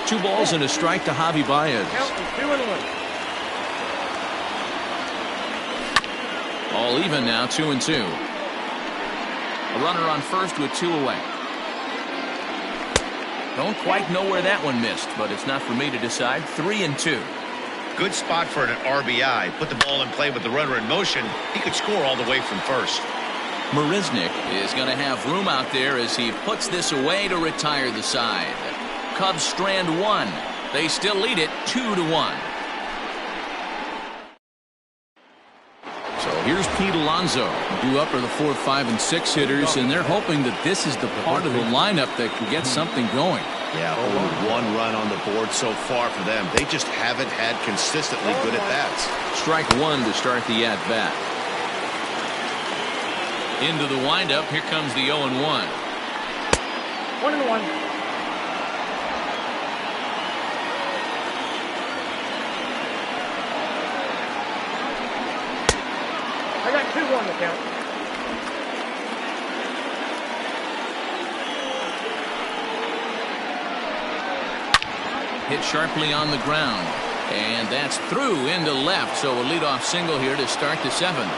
Speaker 1: 2 balls and a strike to Javi Baez. All even now, 2-2. A runner on first with 2 away. Don't quite know where that one missed, but it's not for me to decide. 3-2.
Speaker 2: Good spot for an RBI. Put the ball in play with the runner in motion. He could score all the way from first.
Speaker 1: Marisnick is going to have room out there as he puts this away to retire the side. Cubs strand 1. They still lead it 2-1. So here's Pete Alonso. Due up are the 4, 5, and 6 hitters, and they're hoping that this is the part of the lineup that can get something going.
Speaker 2: Yeah, only 1 run on the board so far for them. They just haven't had consistently good at-bats.
Speaker 1: Strike 1 to start the at-bat. Into the windup. Here comes the 0-1.
Speaker 5: 1-1. I got 2-1 to count.
Speaker 1: Hit sharply on the ground, and that's through into left. So a leadoff single here to start the 7th.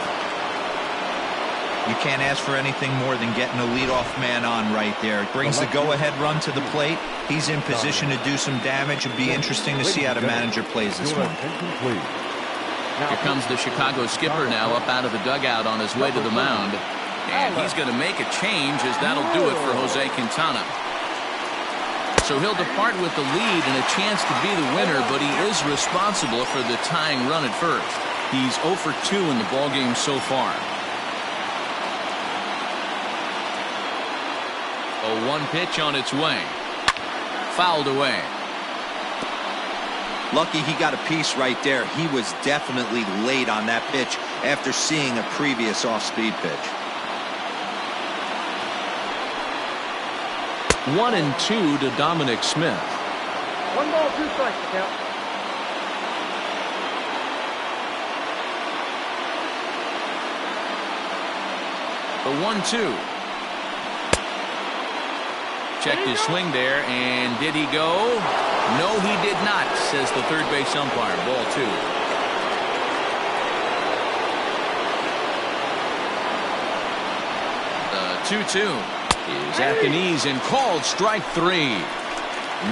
Speaker 3: You can't ask for anything more than getting a leadoff man on right there. Brings the go-ahead run to the plate. He's in position to do some damage. It'll be interesting to see how the manager plays this one.
Speaker 1: Here comes the Chicago skipper now up out of the dugout on his way to the mound. And he's going to make a change as that'll do it for Jose Quintana. So he'll depart with the lead and a chance to be the winner, but he is responsible for the tying run at first. He's 0 for 2 in the ballgame so far. A 1 pitch on its way. Fouled away.
Speaker 3: Lucky he got a piece right there. He was definitely late on that pitch after seeing a previous off-speed pitch.
Speaker 1: 1-2 to Dominic Smith.
Speaker 5: 1 ball, 2 strikes to count.
Speaker 1: The 1-2. Checked his swing there, and did he go? No, he did not, says the third base umpire. Ball 2. The 2-2 is at the knees and called strike 3.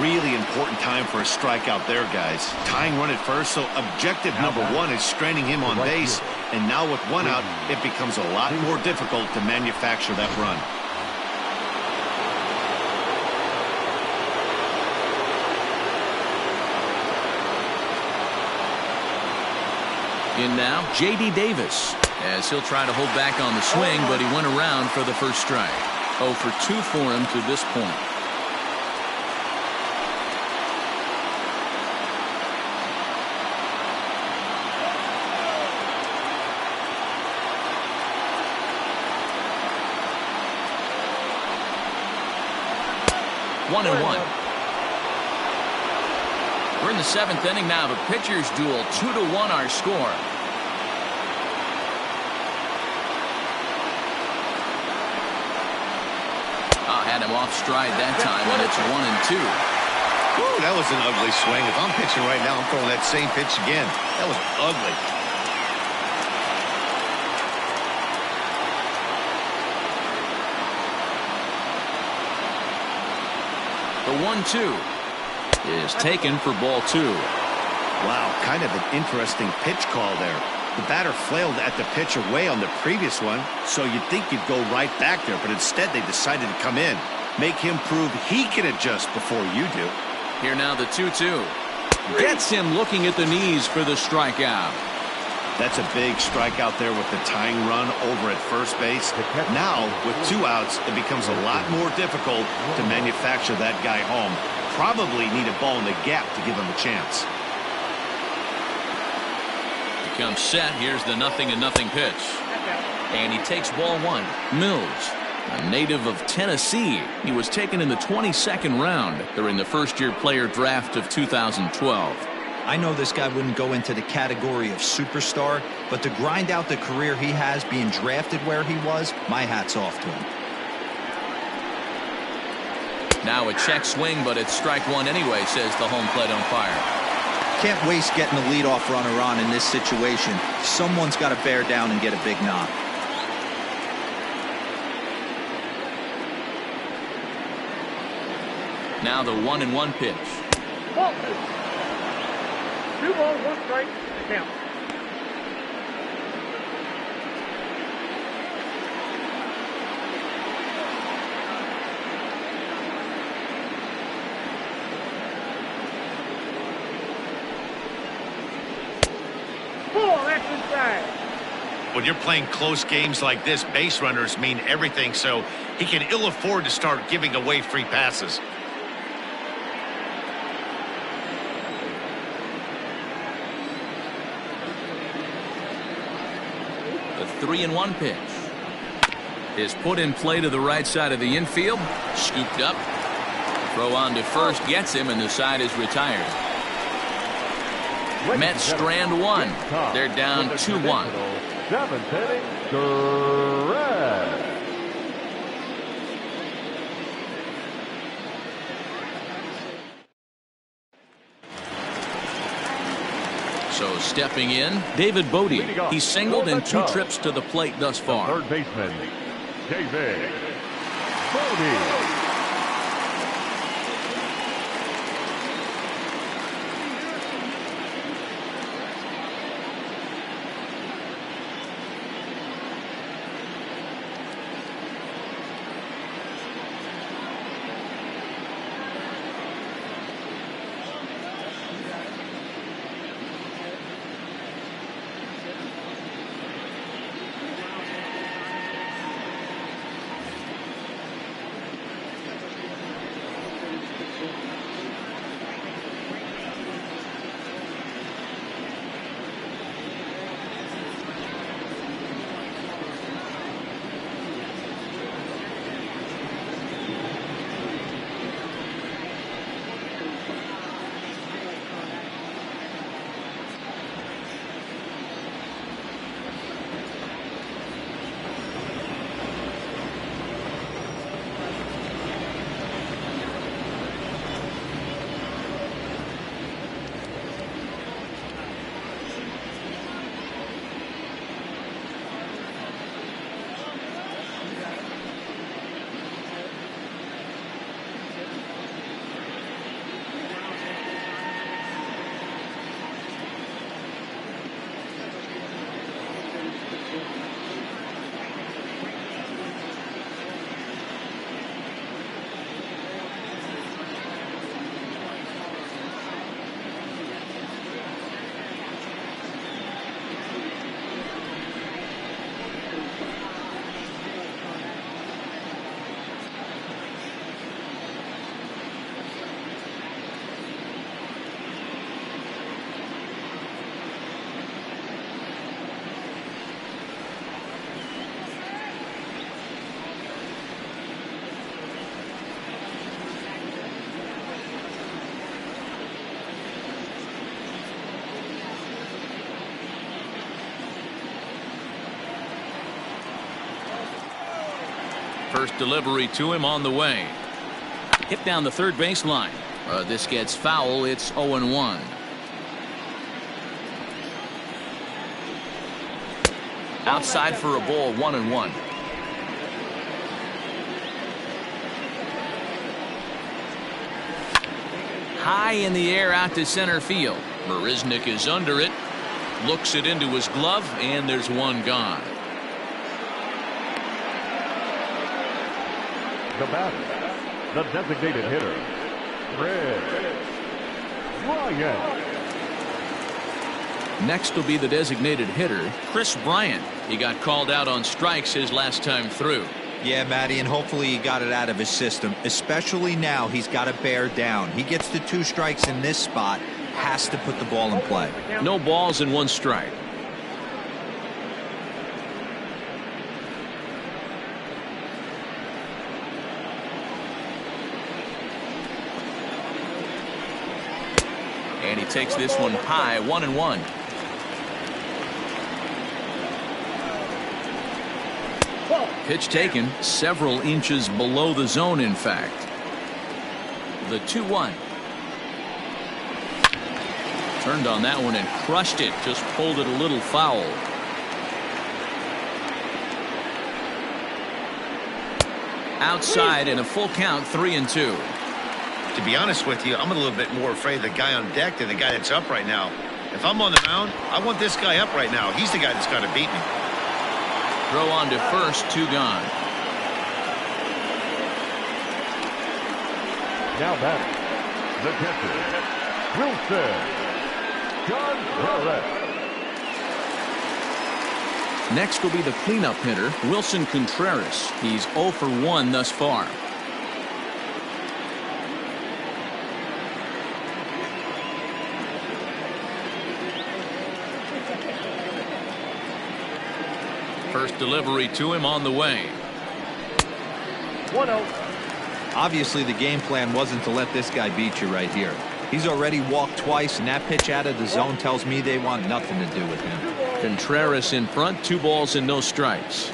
Speaker 2: Really important time for a strikeout there, guys. Tying run at first, so objective number 1 is straining him on base. And now with 1 out, it becomes a lot more difficult to manufacture that run.
Speaker 1: In now, J.D. Davis, as he'll try to hold back on the swing, but he went around for the first strike. 0 for 2 for him to this point. One and one. We're in the 7th inning now of a pitcher's duel. 2-1 our score. Had him off stride that time, and it's 1-2.
Speaker 2: Ooh, that was an ugly swing. If I'm pitching right now, I'm throwing that same pitch again. That was ugly. The 1-2
Speaker 1: is taken for ball 2.
Speaker 2: Wow, kind of an interesting pitch call there. The batter flailed at the pitch away on the previous one, so you'd think you'd go right back there, but instead they decided to come in. Make him prove he can adjust before you do.
Speaker 1: Here now the 2-2. Gets him looking at the knees for the strikeout.
Speaker 2: That's a big strikeout there with the tying run over at first base. Now, with 2 outs, it becomes a lot more difficult to manufacture that guy home. Probably need a ball in the gap to give him a chance.
Speaker 1: Becomes set. Here's the 0-0 pitch. And he takes ball 1. Mills, a native of Tennessee. He was taken in the 22nd round during the first-year player draft of 2012.
Speaker 3: I know this guy wouldn't go into the category of superstar, but to grind out the career he has being drafted where he was, my hat's off to him.
Speaker 1: Now a check swing, but it's strike 1 anyway, says the home plate umpire.
Speaker 3: Can't waste getting the leadoff runner on in this situation. Someone's got to bear down and get a big knock.
Speaker 1: Now the 1-1 pitch.
Speaker 5: Ball 2 balls, 1 strike, the count. That's inside.
Speaker 2: When you're playing close games like this, base runners mean everything, so he can ill afford to start giving away free passes.
Speaker 1: The 3-1 pitch is put in play to the right side of the infield. Scooped up. Throw on to first gets him, and the side is retired. Mets strand 1. They're down 2-1.
Speaker 4: 7th inning, Durant.
Speaker 1: So stepping in, David Bodie. He's singled in 2 trips to the plate thus far.
Speaker 4: Third baseman, David Bodie.
Speaker 1: First delivery to him on the way. Hit down the third baseline. This gets foul. It's 0-1. Outside for a ball, 1-1. high in the air out to center field. Marisnik is under it, looks it into his glove, and there's one gone.
Speaker 4: The batter, the designated hitter, Chris Bryant.
Speaker 1: Next will be the designated hitter, Chris Bryant. He got called out on strikes his last time through.
Speaker 3: Yeah, Matty, and hopefully he got it out of his system. Especially now, he's got to bear down. He gets the 2 strikes in this spot, has to put the ball in play.
Speaker 1: No balls and 1 strike. And he takes this one high, 1-1. Pitch taken several inches below the zone, in fact. The 2-1. Turned on that one and crushed it. Just pulled it a little foul. Outside and a full count, 3-2.
Speaker 2: To be honest with you, I'm a little bit more afraid of the guy on deck than the guy that's up right now. If I'm on the mound, I want this guy up right now. He's the guy that's got to beat me.
Speaker 1: Throw on to first, 2 gone.
Speaker 4: Now batting, the catcher, Wilson Contreras.
Speaker 1: Next will be the cleanup hitter, Wilson Contreras. He's 0 for 1 thus far. First delivery to him on the way.
Speaker 4: 1-0.
Speaker 3: Obviously, the game plan wasn't to let this guy beat you right here. He's already walked twice, and that pitch out of the zone tells me they want nothing to do with him.
Speaker 1: Contreras in front, 2 balls and no strikes.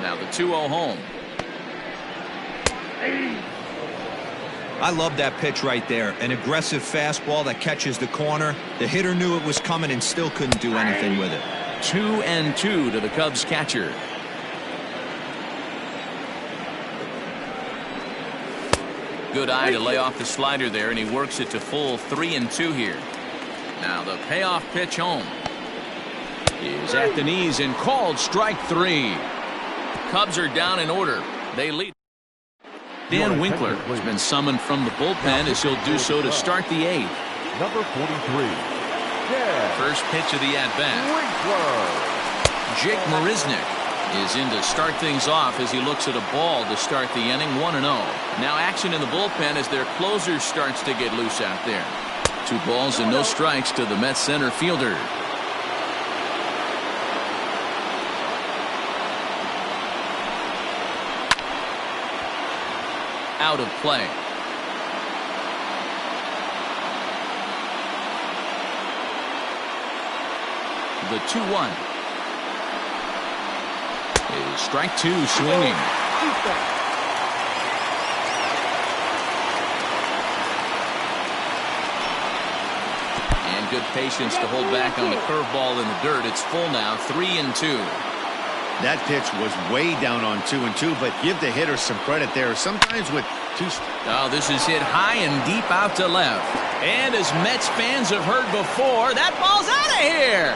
Speaker 1: Now the 2-0 home.
Speaker 3: I love that pitch right there. An aggressive fastball that catches the corner. The hitter knew it was coming and still couldn't do anything with it.
Speaker 1: 2-2 to the Cubs catcher. Good eye to lay off the slider there, and he works it to full 3-2 here. Now the payoff pitch home is at the knees and called strike 3. Cubs are down in order. They lead. Dan Winkler has been summoned from the bullpen as he'll do so to start the 8th.
Speaker 4: Number 43.
Speaker 1: First pitch of the at-bat. Jake Marisnick is in to start things off as he looks at a ball to start the inning. 1-0. Now action in the bullpen as their closer starts to get loose out there. 2 balls and no strikes to the Mets center fielder. Out of play. The 2-1 is strike 2 swinging. And good patience to hold back on the curveball in the dirt. It's full now, 3-2.
Speaker 2: That pitch was way down on 2-2, but give the hitter some credit there. Sometimes with 2.
Speaker 1: Oh, this is hit high and deep out to left. And as Mets fans have heard before, that ball's out of here.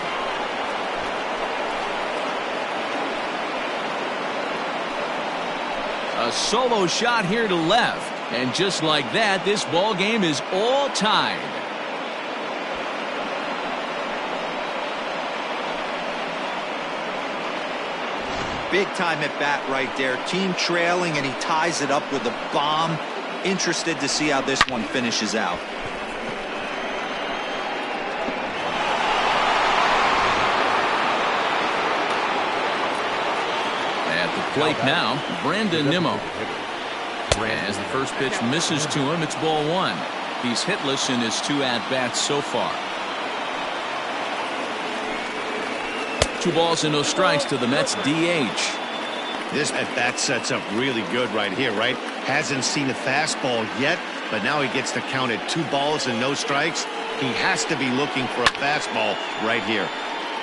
Speaker 1: A solo shot here to left. And just like that, this ball game is all tied.
Speaker 3: Big time at bat right there. Team trailing, and he ties it up with a bomb. Interested to see how this one finishes out.
Speaker 1: At the plate now, Brandon Nimmo. As the first pitch misses to him, it's ball 1. He's hitless in his 2 at-bats so far. 2 balls and no strikes to the Mets DH.
Speaker 2: This at-bat sets up really good right here, right? Hasn't seen a fastball yet, but now he gets to count at 2 balls and no strikes. He has to be looking for a fastball right here.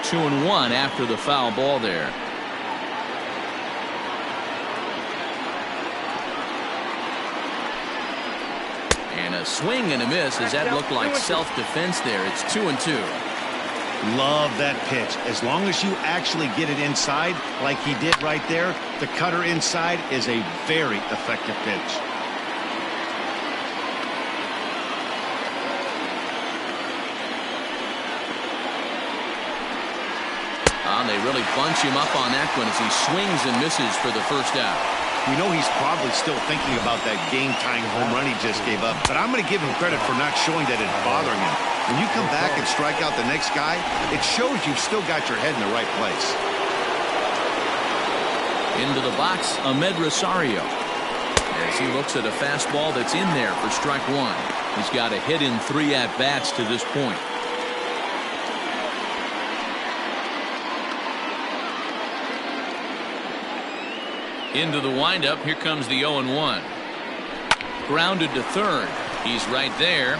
Speaker 1: 2-1 after the foul ball there. And a swing and a miss. Does that look like self-defense there? It's 2-2.
Speaker 2: Love that pitch. As long as you actually get it inside like he did right there, the cutter inside is a very effective pitch.
Speaker 1: They really bunch him up on that one as he swings and misses for the first out.
Speaker 2: We know he's probably still thinking about that game-tying home run he just gave up, but I'm going to give him credit for not showing that it's bothering him. When you come back and strike out the next guy, it shows you've still got your head in the right place.
Speaker 1: Into the box, Ahmed Rosario. As he looks at a fastball that's in there for strike 1. He's got a hit in 3 at-bats to this point. Into the windup, here comes the 0-1. Grounded to third. He's right there.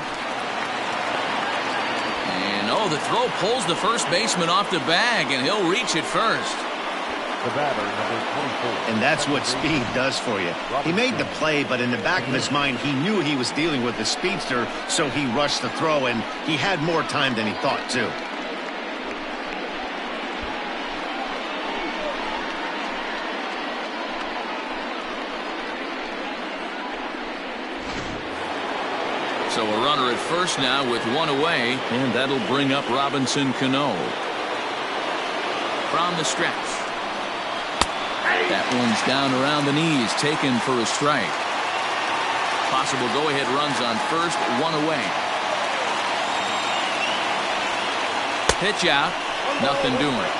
Speaker 1: And oh, the throw pulls the first baseman off the bag, and he'll reach it first.
Speaker 4: The batter, number 24.
Speaker 2: And that's what speed does for you. He made the play, but in the back of his mind, he knew he was dealing with the speedster, so he rushed the throw, and he had more time than he thought, too.
Speaker 1: So a runner at first now with 1 away, and that'll bring up Robinson Cano. From the stretch. That one's down around the knees, taken for a strike. Possible go-ahead runs on first, 1 away. Pitch out, nothing doing.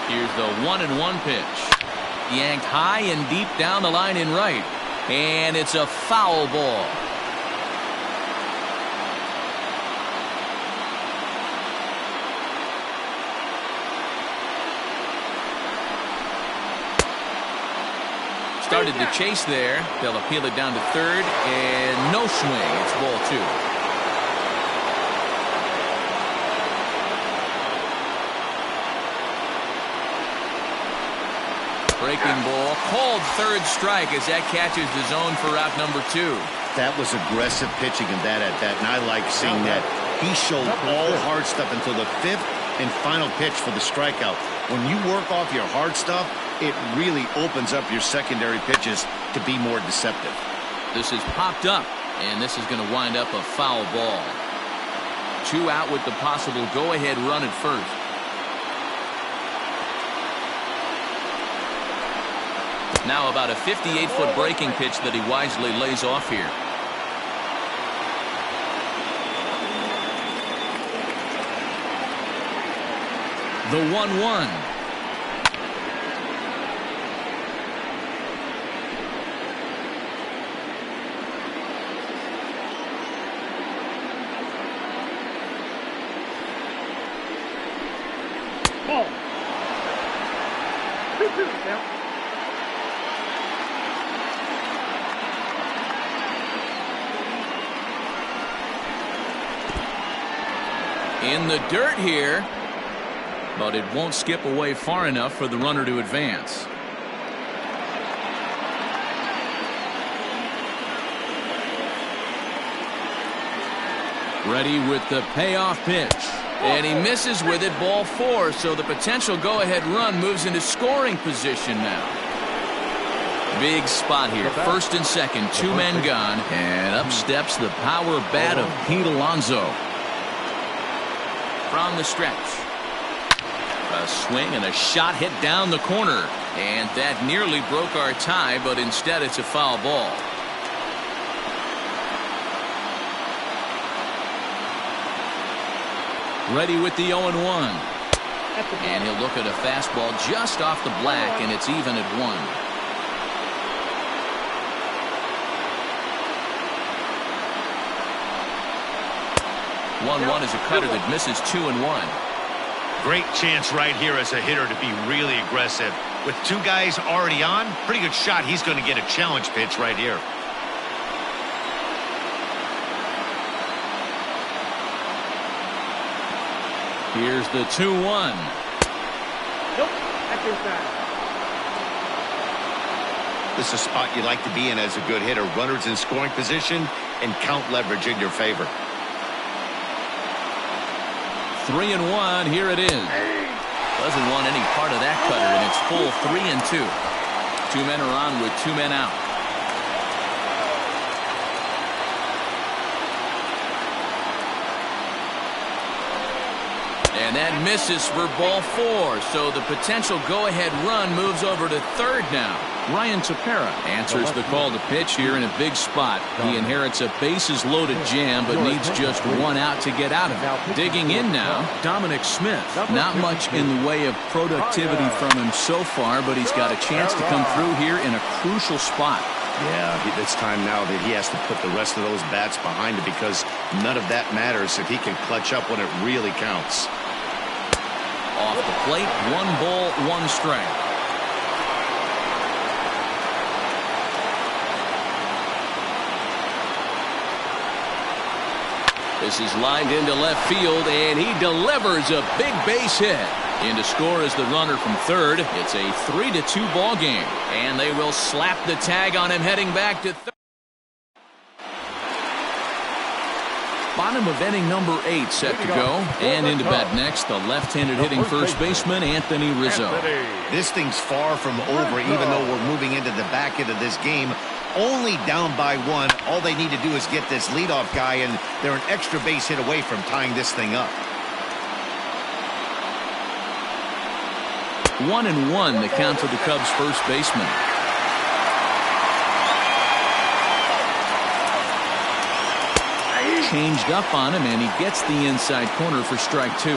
Speaker 1: Here's the 1-1 pitch. Yanked high and deep down the line in right. And it's a foul ball. started to chase there. They'll appeal it down to third, and no swing. It's ball 2. Breaking ball, called third strike as that catches the zone for out number 2.
Speaker 2: That was aggressive pitching in that at-bat, and I like seeing that. He showed all hard stuff until the 5th and final pitch for the strikeout. When you work off your hard stuff, it really opens up your secondary pitches to be more deceptive.
Speaker 1: This is popped up, and this is going to wind up a foul ball. 2 out with the possible go-ahead run at first. Now about a 58-foot breaking pitch that he wisely lays off here. The 1-1.
Speaker 5: Ball. 2-2 now.
Speaker 1: In the dirt here, but it won't skip away far enough for the runner to advance. Ready with the payoff pitch. And he misses with it, ball 4, so the potential go-ahead run moves into scoring position now. Big spot here, first and second, 2 men gone, and up steps the power bat of Pete Alonso. From the stretch. A swing and a shot hit down the corner. And that nearly broke our tie, but instead it's a foul ball. Ready with the 0-1. And he'll look at a fastball just off the black, and it's even at 1. 1-1 is a cutter that misses 2-1.
Speaker 2: Great chance right here as a hitter to be really aggressive. With 2 guys already on, pretty good shot. He's going to get a challenge pitch right here.
Speaker 1: Here's the 2-1.
Speaker 5: Nope, that's inside.
Speaker 2: This is a spot you like to be in as a good hitter. Runners in scoring position and count leverage in your favor.
Speaker 1: 3-1, here it is. Doesn't want any part of that cutter, and it's full 3-2. 2 men are on with 2 men out. And that misses for ball 4, so the potential go-ahead run moves over to third now. Ryan Tepera answers the call to pitch here in a big spot. He inherits a bases-loaded jam, but needs just 1 out to get out of it. Digging in now, Dominic Smith. Not much in the way of productivity from him so far, but he's got a chance to come through here in a crucial spot.
Speaker 2: Yeah, it's time now that he has to put the rest of those bats behind it, because none of that matters if he can clutch up when it really counts.
Speaker 1: Off the plate, 1 ball, 1 strike. This is lined into left field, and he delivers a big base hit. In to score is the runner from third. It's a 3-2 ball game, and they will slap the tag on him heading back to third. Bottom of inning number 8 set to go, and into bat next, the left-handed hitting first baseman Anthony Rizzo.
Speaker 2: This thing's far from over, even though we're moving into the back end of this game. Only down by 1. All they need to do is get this leadoff guy, and they're an extra base hit away from tying this thing up.
Speaker 1: 1-1 the count to the Cubs first baseman. Changed up on him, and he gets the inside corner for strike 2.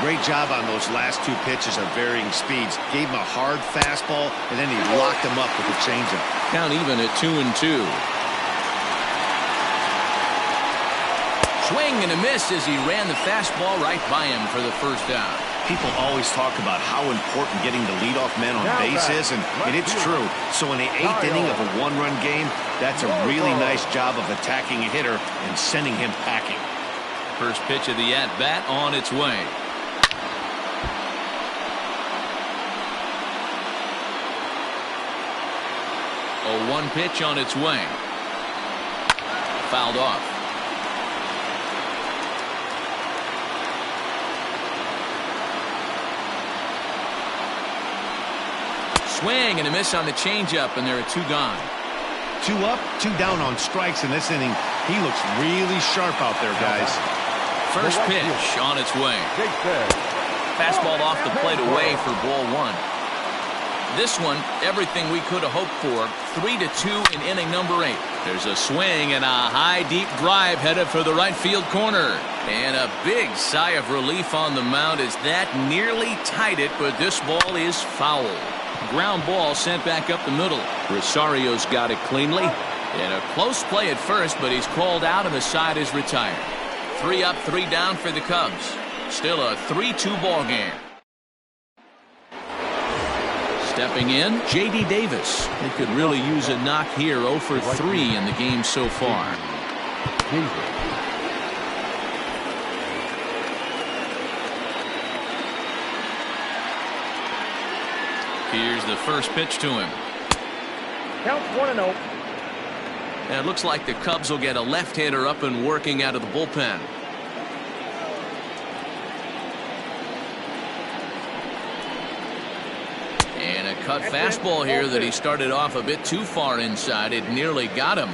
Speaker 2: Great job on those last 2 pitches of varying speeds. Gave him a hard fastball, and then he locked him up with a changeup.
Speaker 1: Count even at 2-2. Swing and a miss as he ran the fastball right by him for the first out.
Speaker 2: People always talk about how important getting the leadoff man on base is, and it's true. So in the 8th inning of a one-run game, that's a really nice job of attacking a hitter and sending him packing.
Speaker 1: First pitch of the at-bat on its way. A 1 pitch on its way. Fouled off. Swing and a miss on the changeup, and there are 2 gone.
Speaker 2: 2 up, 2 down on strikes in this inning. He looks really sharp out there, guys.
Speaker 1: First pitch on its way. Fastball off the plate away for ball 1. This one, everything we could have hoped for. 3-2 in inning number 8. There's a swing and a high, deep drive headed for the right field corner. And a big sigh of relief on the mound as that nearly tied it, but this ball is foul. Ground ball sent back up the middle. Rosario's got it cleanly. And a close play at first, but he's called out and the side is retired. 3 up, 3 down for the Cubs. Still a 3-2 ball game. Stepping in, J.D. Davis. They could really use a knock here. 0 for 3 in the game so far. Here's the first pitch to him.
Speaker 5: Counts 1-0.
Speaker 1: And it looks like the Cubs will get a left-hander up and working out of the bullpen. And a cut fastball here that he started off a bit too far inside. It nearly got him.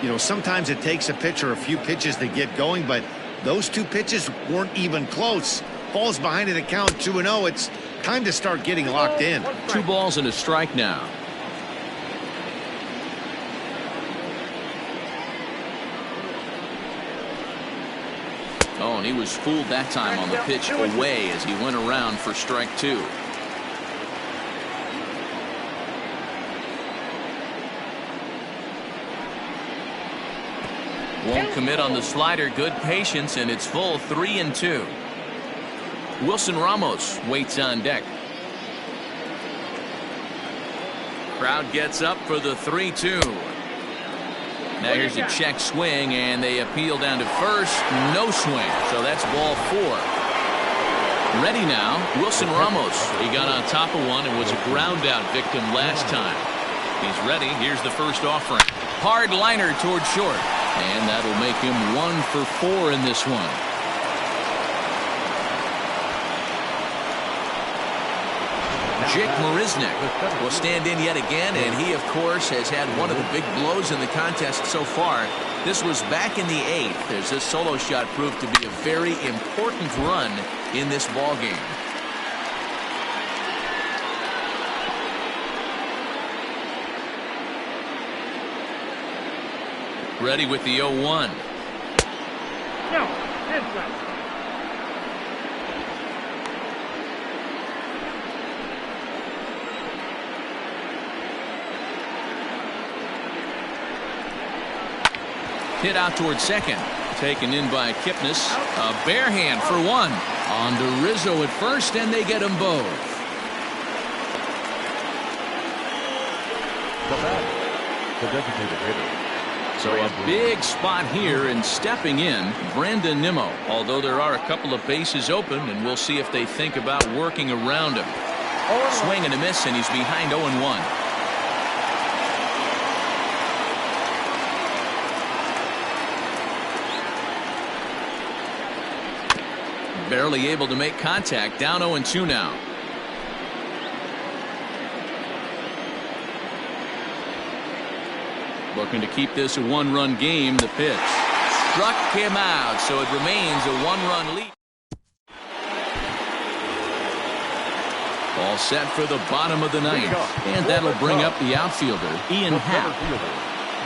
Speaker 2: You know, sometimes it takes a pitcher a few pitches to get going, but those 2 pitches weren't even close. Falls behind in the count 2-0. It's time to start getting locked in.
Speaker 1: 2 balls and a strike now. Oh, and he was fooled that time on the pitch away as he went around for strike 2. Won't commit on the slider. Good patience, and it's full 3-2. Wilson Ramos waits on deck. Crowd gets up for the 3-2. Now here's a check swing, and they appeal down to first. No swing, so that's ball 4. Ready now, Wilson Ramos. He got on top of one and was a ground out victim last time. He's ready. Here's the first offering. Hard liner toward short, and that'll make him 1 for 4 in this one. Jake Marisnick will stand in yet again, and he, of course, has had one of the big blows in the contest so far. This was back in the 8th as this solo shot proved to be a very important run in this ball game. Ready with the 0-1.
Speaker 5: No, inside.
Speaker 1: Hit out towards second. Taken in by Kipnis. A bare hand for 1. On to Rizzo at first, and they get them both.
Speaker 4: The bat, the designated hitter.
Speaker 1: So a big spot here, and stepping in, Brandon Nimmo. Although there are a couple of bases open, and we'll see if they think about working around him. Swing and a miss, and he's behind 0-1. Barely able to make contact. Down 0-2 now. Looking to keep this a 1-run game. The pitch struck him out, so it remains a 1-run lead. All set for the bottom of the 9th, and that'll bring up the outfielder, Ian Happ.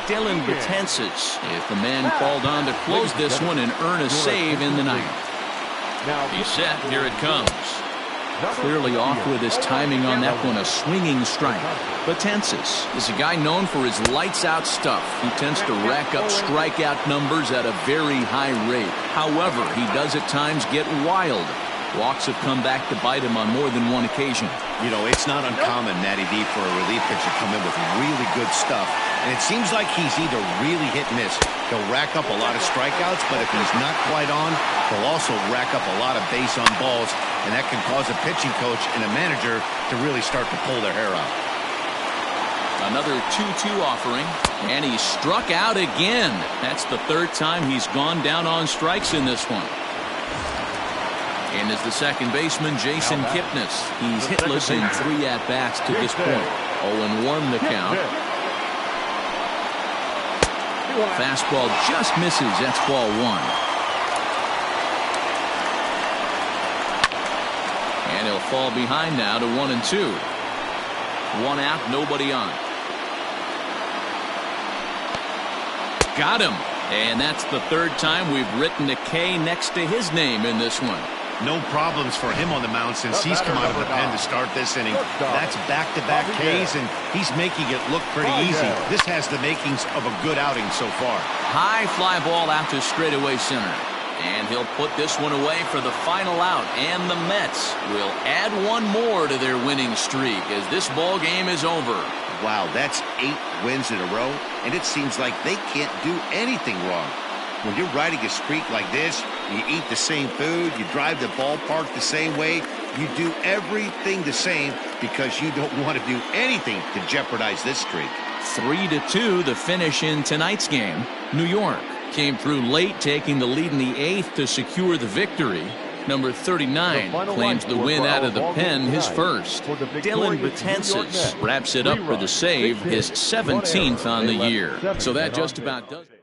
Speaker 1: Dylan Betances is the man called on to close this one and earn a save in the 9th. He's set. Here it comes. Clearly off with his timing on that one. A swinging strike. Betances is a guy known for his lights-out stuff. He tends to rack up strikeout numbers at a very high rate. However, he does at times get wild. Walks have come back to bite him on more than one occasion.
Speaker 2: You know, it's not uncommon, Matty D, for a relief pitcher to come in with really good stuff. And it seems like he's either really hit and miss. He'll rack up a lot of strikeouts, but if he's not quite on, he'll also rack up a lot of base on balls, and that can cause a pitching coach and a manager to really start to pull their hair out.
Speaker 1: Another 2-2 offering, and he struck out again. That's the third time he's gone down on strikes in this one. And is the second baseman, Jason Kipnis. He's hitless in 3 at-bats to this point. 0-1 the count. Fastball just misses. That's ball 1. And he'll fall behind now to 1-2. 1 out, nobody on. Got him. And that's the third time we've written a K next to his name in this one.
Speaker 2: No problems for him on the mound since he's come out of the pen to start this inning. That's back-to-back Ks, and he's making it look pretty easy. This has the makings of a good outing so far.
Speaker 1: High fly ball out to straightaway center. And he'll put this one away for the final out. And the Mets will add one more to their winning streak as this ball game is over.
Speaker 2: Wow, that's 8 wins in a row, and it seems like they can't do anything wrong. When you're riding a streak like this, you eat the same food, you drive the ballpark the same way, you do everything the same because you don't want to do anything to jeopardize this streak.
Speaker 1: 3-2 the finish in tonight's game. New York came through late, taking the lead in the 8th to secure the victory. Number 39 claims the win out of the pen, his first. Dylan Betances wraps it up for the save, his 17th on the year. So that just about does it.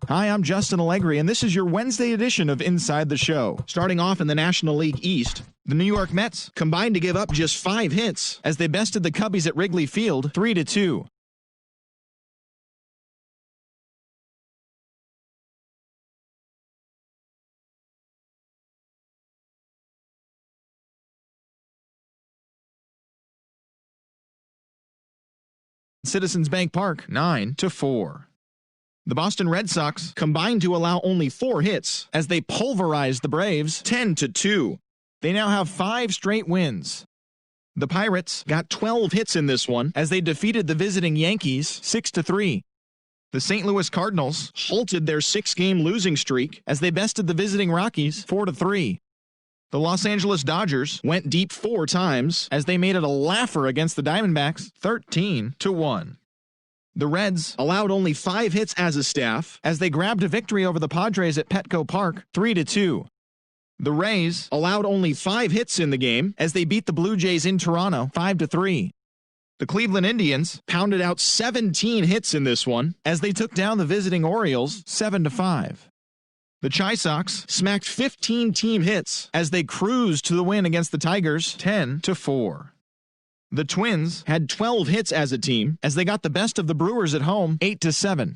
Speaker 8: Hi, I'm Justin Allegri, and this is your Wednesday edition of Inside the Show. Starting off in the National League East, the New York Mets combined to give up just 5 hits as they bested the Cubbies at Wrigley Field 3-2. Citizens Bank Park 9-4. The Boston Red Sox combined to allow only 4 hits as they pulverized the Braves 10-2. They now have 5 straight wins. The Pirates got 12 hits in this one as they defeated the visiting Yankees 6-3. The St. Louis Cardinals halted their 6-game losing streak as they bested the visiting Rockies 4-3. The Los Angeles Dodgers went deep 4 times as they made it a laugher against the Diamondbacks 13-1. The Reds allowed only 5 hits as a staff as they grabbed a victory over the Padres at Petco Park 3-2. The Rays allowed only 5 hits in the game as they beat the Blue Jays in Toronto 5-3. The Cleveland Indians pounded out 17 hits in this one as they took down the visiting Orioles 7-5. The Chi Sox smacked 15 team hits as they cruised to the win against the Tigers 10-4. The Twins had 12 hits as a team as they got the best of the Brewers at home 8-7.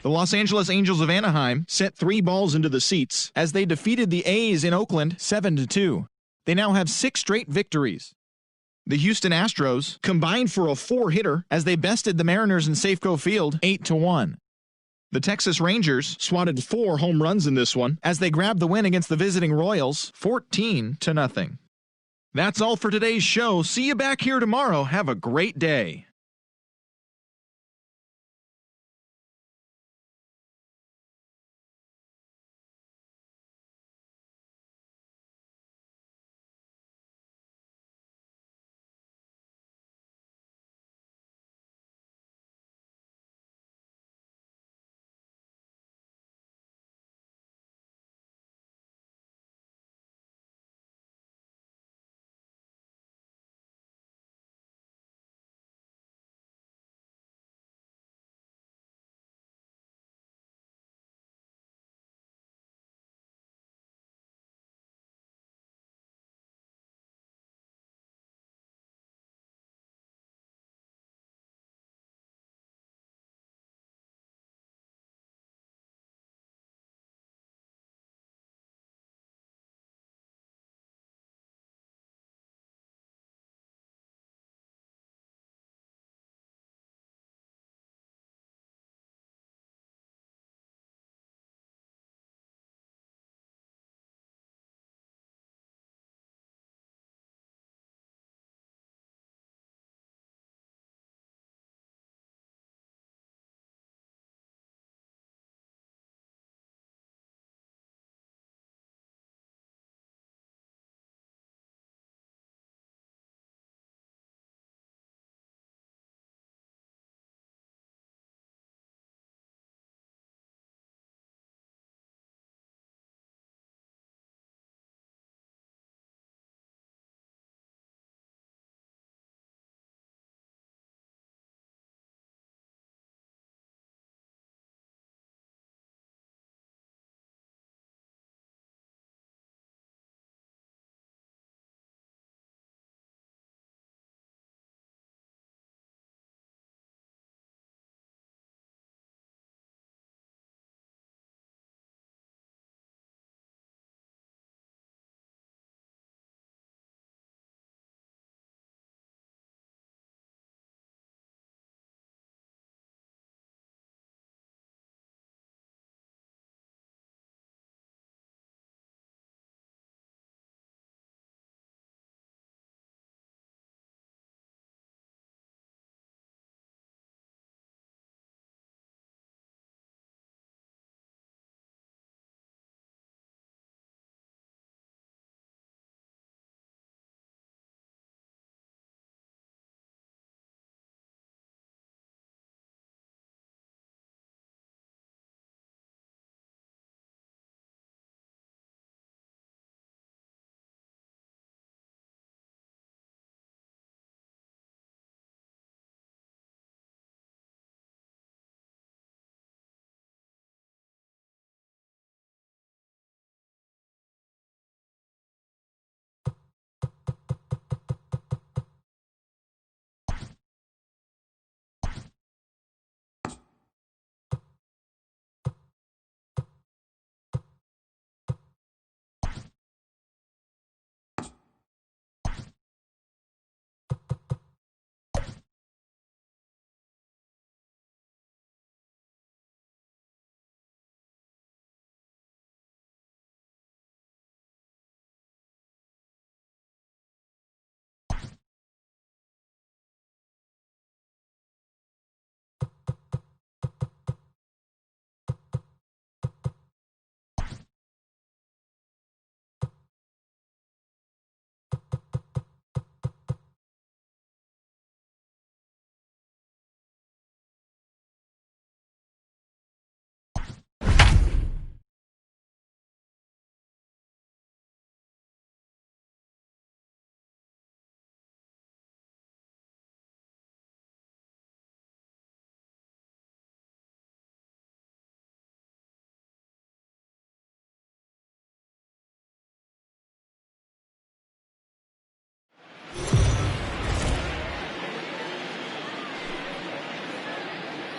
Speaker 8: The Los Angeles Angels of Anaheim sent 3 balls into the seats as they defeated the A's in Oakland 7-2. They now have 6 straight victories. The Houston Astros combined for a 4-hitter as they bested the Mariners in Safeco Field 8-1. The Texas Rangers swatted 4 home runs in this one as they grabbed the win against the visiting Royals 14-0. That's all for today's show. See you back here tomorrow. Have a great day.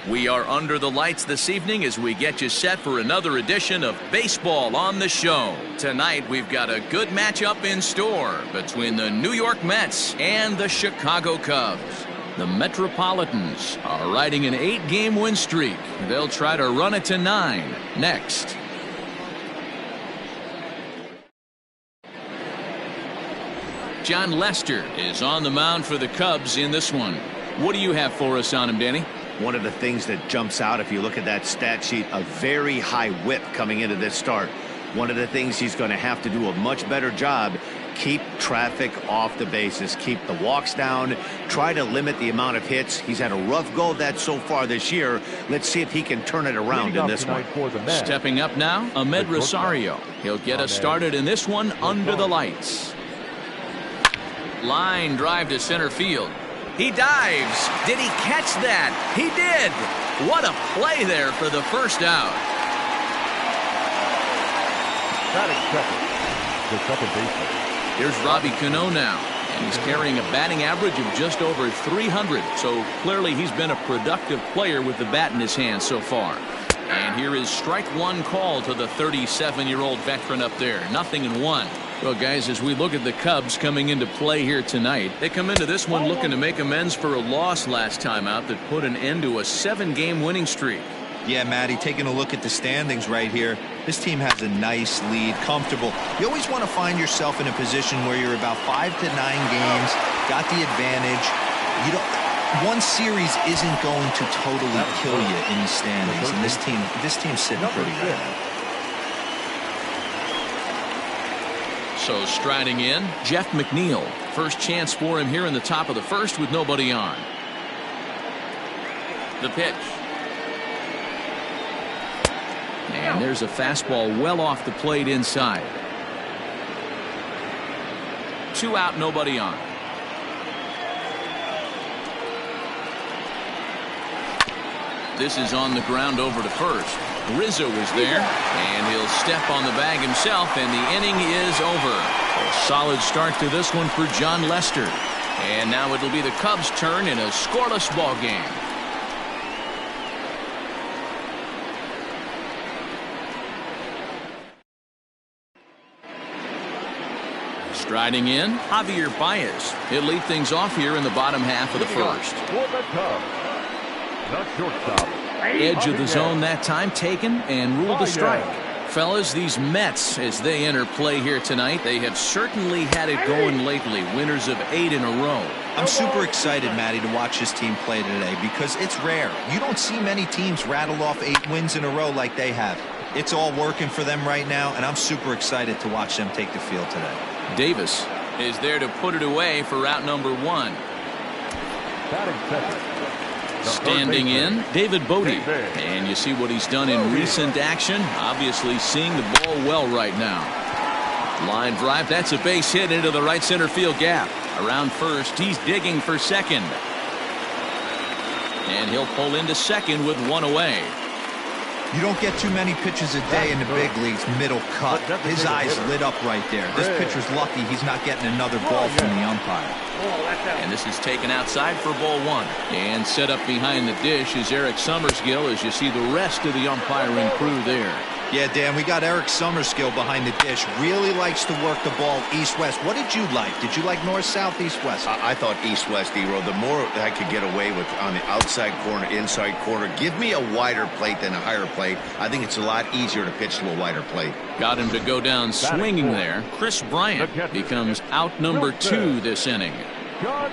Speaker 1: We are under the lights this evening as we get you set for another edition of Baseball on the Show. Tonight, we've got a good matchup in store between the New York Mets and the Chicago Cubs. The Metropolitans are riding an 8-game win streak. They'll try to run it to 9 next. John Lester is on the mound for the Cubs in this one. What do you have for us on him, Danny?
Speaker 2: One of the things that jumps out, if you look at that stat sheet, a very high whip coming into this start. One of the things he's going to have to do a much better job, keep traffic off the bases, keep the walks down, try to limit the amount of hits. He's had a rough go of that so far this year. Let's see if he can turn it around in this one.
Speaker 1: Stepping up now, Ahmed Rosario. He'll get us started in this one under the lights. Line drive to center field. He dives. Did he catch that? He did. What a play there for the first out.
Speaker 4: The second baseman.
Speaker 1: Here's Robbie Cano now, and he's carrying a batting average of just over 300. So clearly he's been a productive player with the bat in his hand so far. And here is strike one call to the 37-year-old veteran up there. 0-1. Well, guys, as we look at the Cubs coming into play here tonight, they come into this one looking to make amends for a loss last time out that put an end to a 7-game winning streak.
Speaker 3: Yeah, Matty, taking a look at the standings right here, this team has a nice lead, comfortable. You always want to find yourself in a position where you're about 5 to 9 games, got the advantage. One series isn't going to totally kill you in the standings, and this team's sitting pretty right now.
Speaker 1: So striding in, Jeff McNeil. First chance for him here in the top of the first with nobody on. The pitch. And there's a fastball well off the plate inside. 2 out, nobody on. This is on the ground over to first. Rizzo is there, and he'll step on the bag himself, and the inning is over. A solid start to this one for John Lester. And now it'll be the Cubs' turn in a scoreless ball game. Striding in, Javier Baez. He'll lead things off here in the bottom half of the first.
Speaker 4: For the Cubs, the shortstop.
Speaker 1: Edge of the zone that time taken and ruled a strike. Fellas, these Mets, as they enter play here tonight, they have certainly had it going lately. Winners of 8 in a row.
Speaker 3: I'm super excited, Matty, to watch this team play today because it's rare. You don't see many teams rattle off 8 wins in a row like they have. It's all working for them right now, and I'm super excited to watch them take the field today.
Speaker 1: Davis is there to put it away for out number 1.
Speaker 4: Batting second.
Speaker 1: Standing in, David Bodie. And you see what he's done in recent action. Obviously seeing the ball well right now. Line drive, that's a base hit into the right center field gap. Around first, he's digging for second. And he'll pull into second with 1 away.
Speaker 3: You don't get too many pitches a day in the big leagues, middle cut. His eyes lit up right there. This pitcher's lucky he's not getting another ball from the umpire.
Speaker 1: And this is taken outside for ball 1. And set up behind the dish is Eric Summerskill as you see the rest of the umpiring crew there.
Speaker 3: Yeah, Dan, we got Eric Summerskill behind the dish. Really likes to work the ball east-west. What did you like? Did you like north-south, east-west?
Speaker 2: I thought east-west, D-Row. The more I could get away with on the outside corner, inside corner, give me a wider plate than a higher plate. I think it's a lot easier to pitch to a wider plate.
Speaker 1: Got him to go down swinging there. Chris Bryant becomes out number 2 this inning.
Speaker 4: John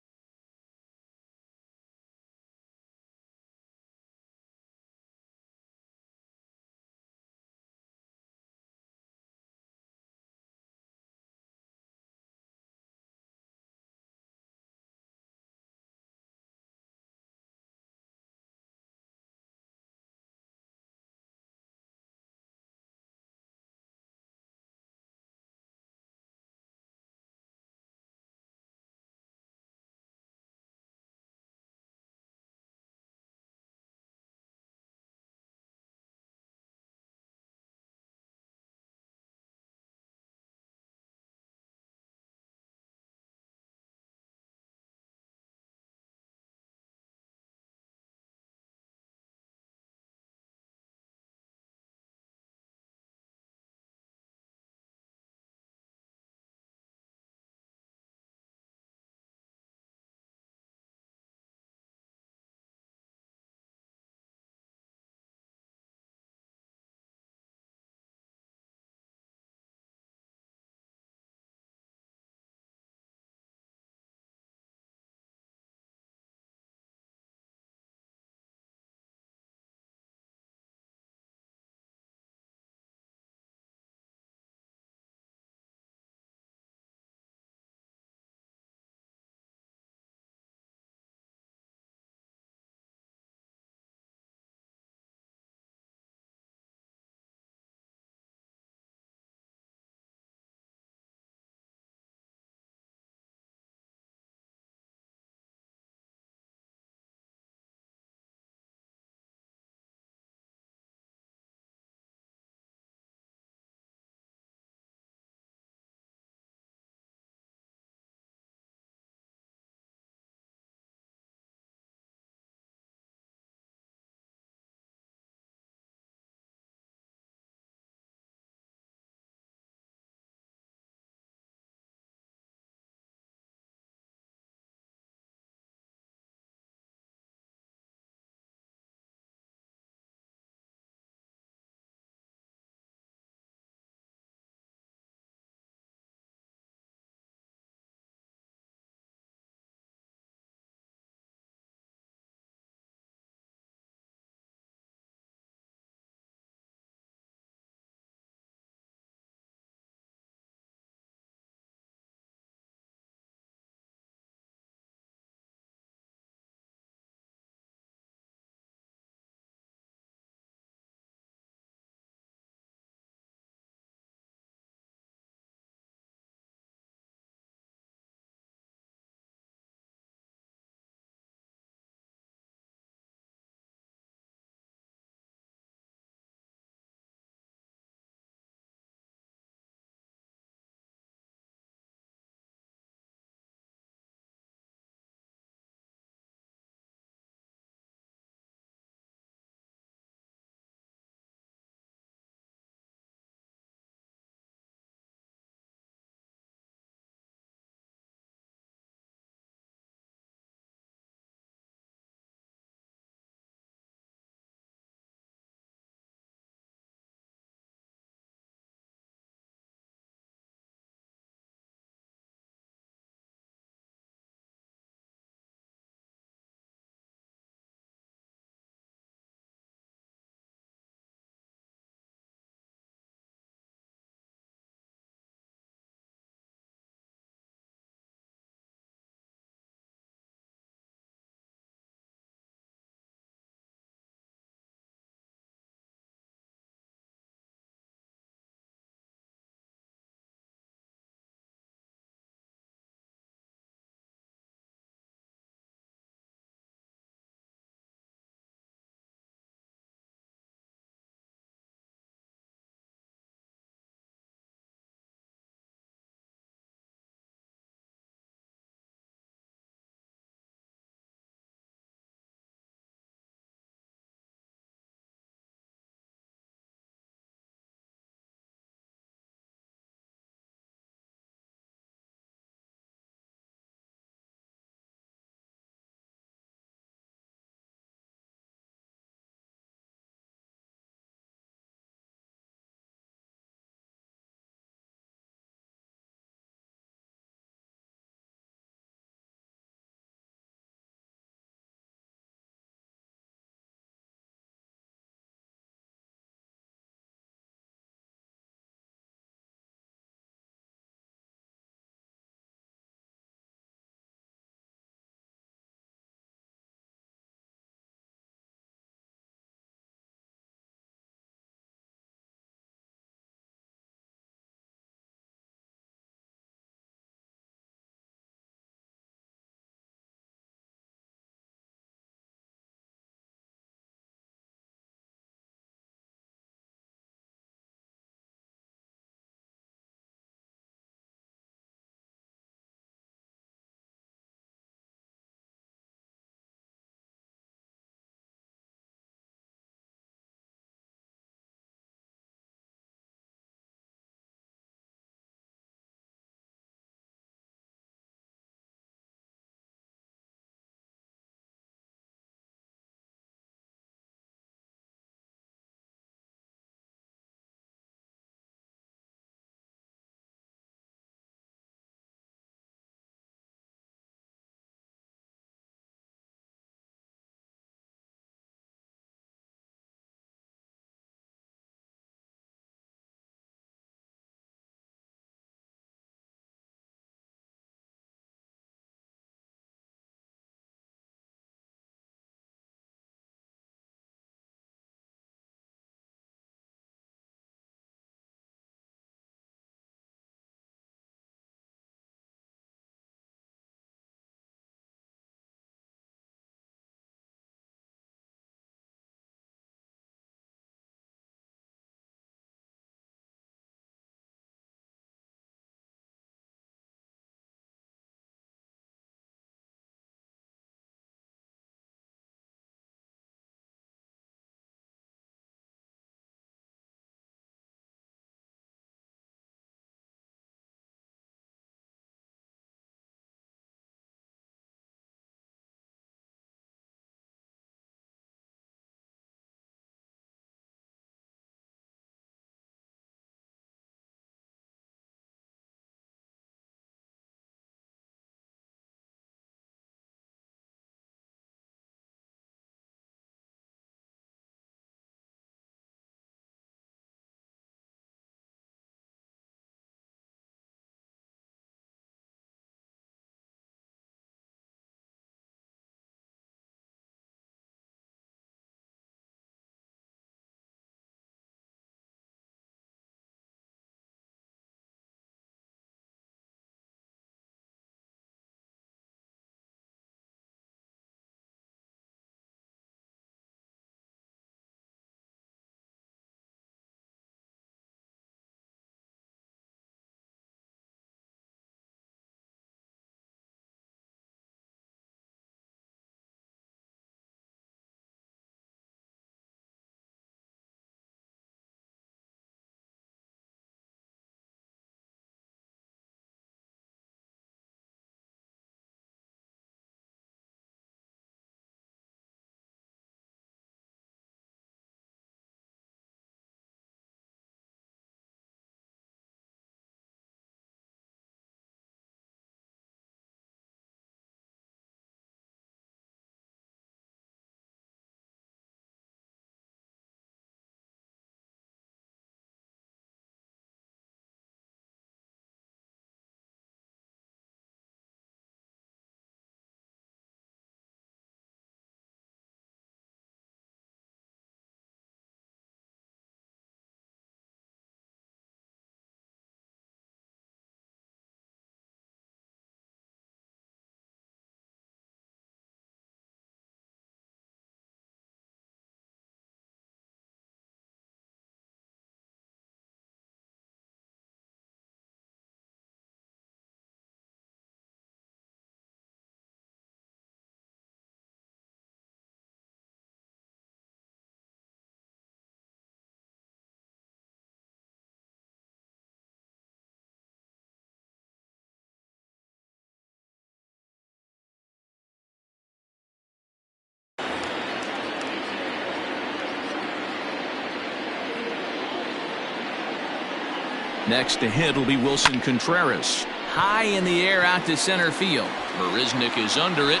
Speaker 1: Next to hit will be Wilson Contreras. High in the air out to center field. Marisnik is under it.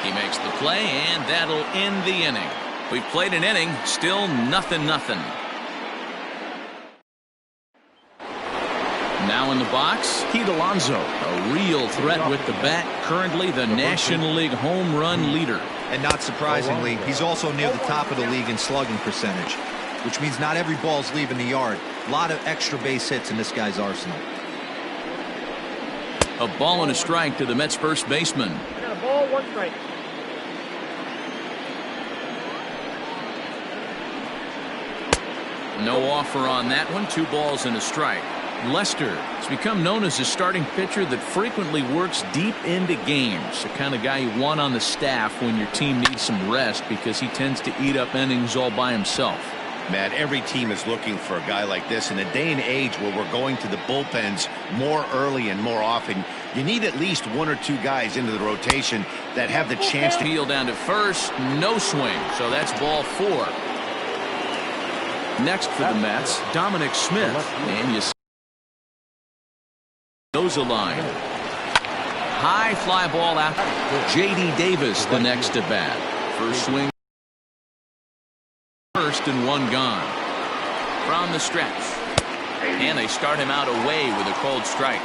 Speaker 1: He makes the play, and that'll end the inning. We've played an inning, still 0-0. Now in the box, Pete Alonso, a real threat with the bat, currently the National League home run leader.
Speaker 3: And not surprisingly, he's also near the top of the league in slugging percentage, which means not every ball's leaving the yard. A lot of extra base hits in this guy's arsenal.
Speaker 1: A ball and a strike to the Mets first baseman.
Speaker 5: Got a ball, 1 strike.
Speaker 1: No offer on that one. 2 balls and a strike. Lester has become known as a starting pitcher that frequently works deep into games. The kind of guy you want on the staff when your team needs some rest because he tends to eat up innings all by himself.
Speaker 2: Matt, every team is looking for a guy like this. In a day and age where we're going to the bullpens more early and more often, you need at least 1 or 2 guys into the rotation that have the chance to
Speaker 1: Field down to first, no swing, so that's ball 4. Next for the Mets, Dominic Smith, and you see goes a line. High fly ball out. J.D. Davis the next to bat. First swing. First and 1 gone. From the stretch. And they start him out away with a cold strike.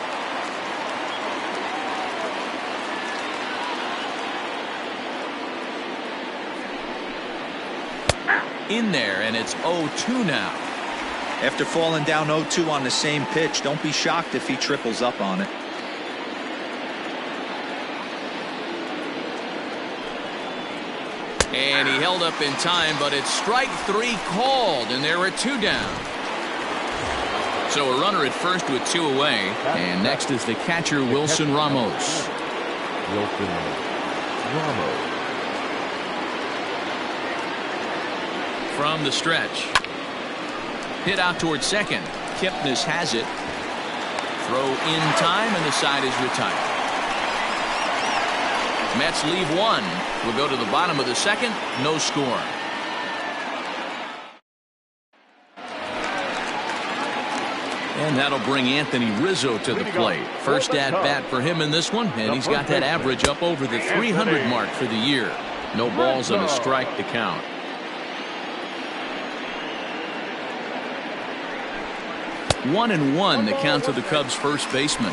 Speaker 1: In there, and it's 0-2 now.
Speaker 3: After falling down 0-2 on the same pitch, don't be shocked if he triples up on it.
Speaker 1: And he held up in time, but it's strike 3 called, and there are 2 down. So a runner at first with 2 away, and next is the catcher Wilson Ramos.
Speaker 4: Wilson Ramos.
Speaker 1: From the stretch. Hit out towards second. Kipnis has it. Throw in time, and the side is retired. Mets leave 1. We'll go to the bottom of the second. No score. And that'll bring Anthony Rizzo to the plate. First at bat for him in this one, and he's got that average up over the 300 mark for the year. No balls and a strike to count. One and one, the count to the Cubs first baseman.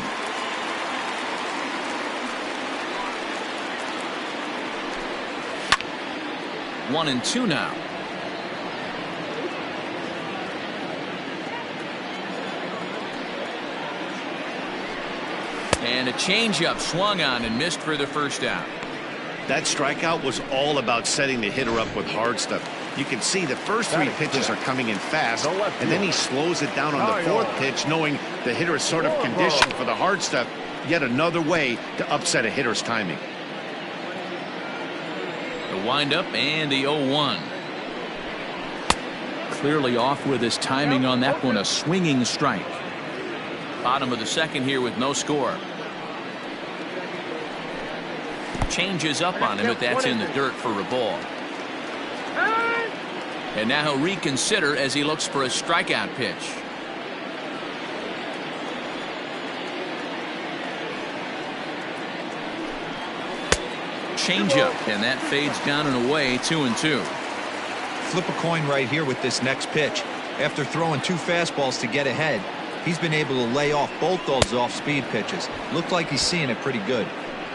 Speaker 1: One and two now. And a changeup swung on and missed for the first out.
Speaker 2: That strikeout was all about setting the hitter up with hard stuff. You can see the first 3 pitches are coming in fast, and then he slows it down on the 4th pitch, knowing the hitter is sort of conditioned for the hard stuff. Yet another way to upset a hitter's timing.
Speaker 1: The windup and the 0-1. Clearly off with his timing on that one. A swinging strike. Bottom of the second here with no score. Changes up on him, but that's in the dirt for a ball. And now he'll reconsider as he looks for a strikeout pitch. Changeup, and that fades down and away. 2-2.
Speaker 3: Flip a coin right here with this next pitch. After throwing 2 fastballs to get ahead, he's been able to lay off both those off-speed pitches. Looked like he's seeing it pretty good.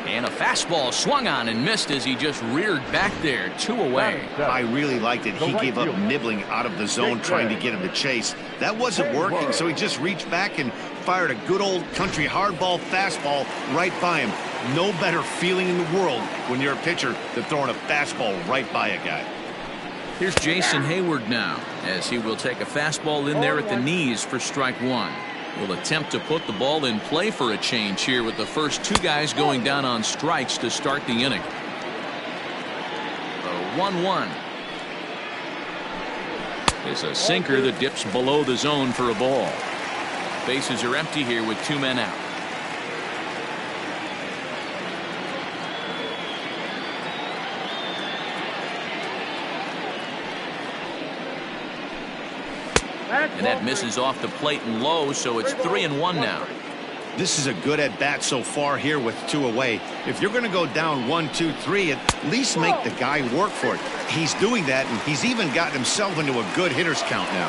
Speaker 1: And a fastball swung on and missed as he just reared back there. 2 away.
Speaker 2: I really liked it. He gave up nibbling out of the zone trying to get him to chase. That wasn't working, so he just reached back and fired a good old country hardball fastball right by him. No better feeling in the world when you're a pitcher than throwing a fastball right by a guy.
Speaker 1: Here's Jason Hayward now, as he will take a fastball in there at the knees for strike 1. Will attempt to put the ball in play for a change here with the first 2 guys going down on strikes to start the inning. The 1-1 is a sinker that dips below the zone for a ball. Bases are empty here with 2 men out. And that misses off the plate and low, so it's 3-1 now.
Speaker 2: This is a good at-bat so far here with 2 away. If you're going to go down 1, 2, 3, at least make the guy work for it. He's doing that, and he's even gotten himself into a good hitter's count now.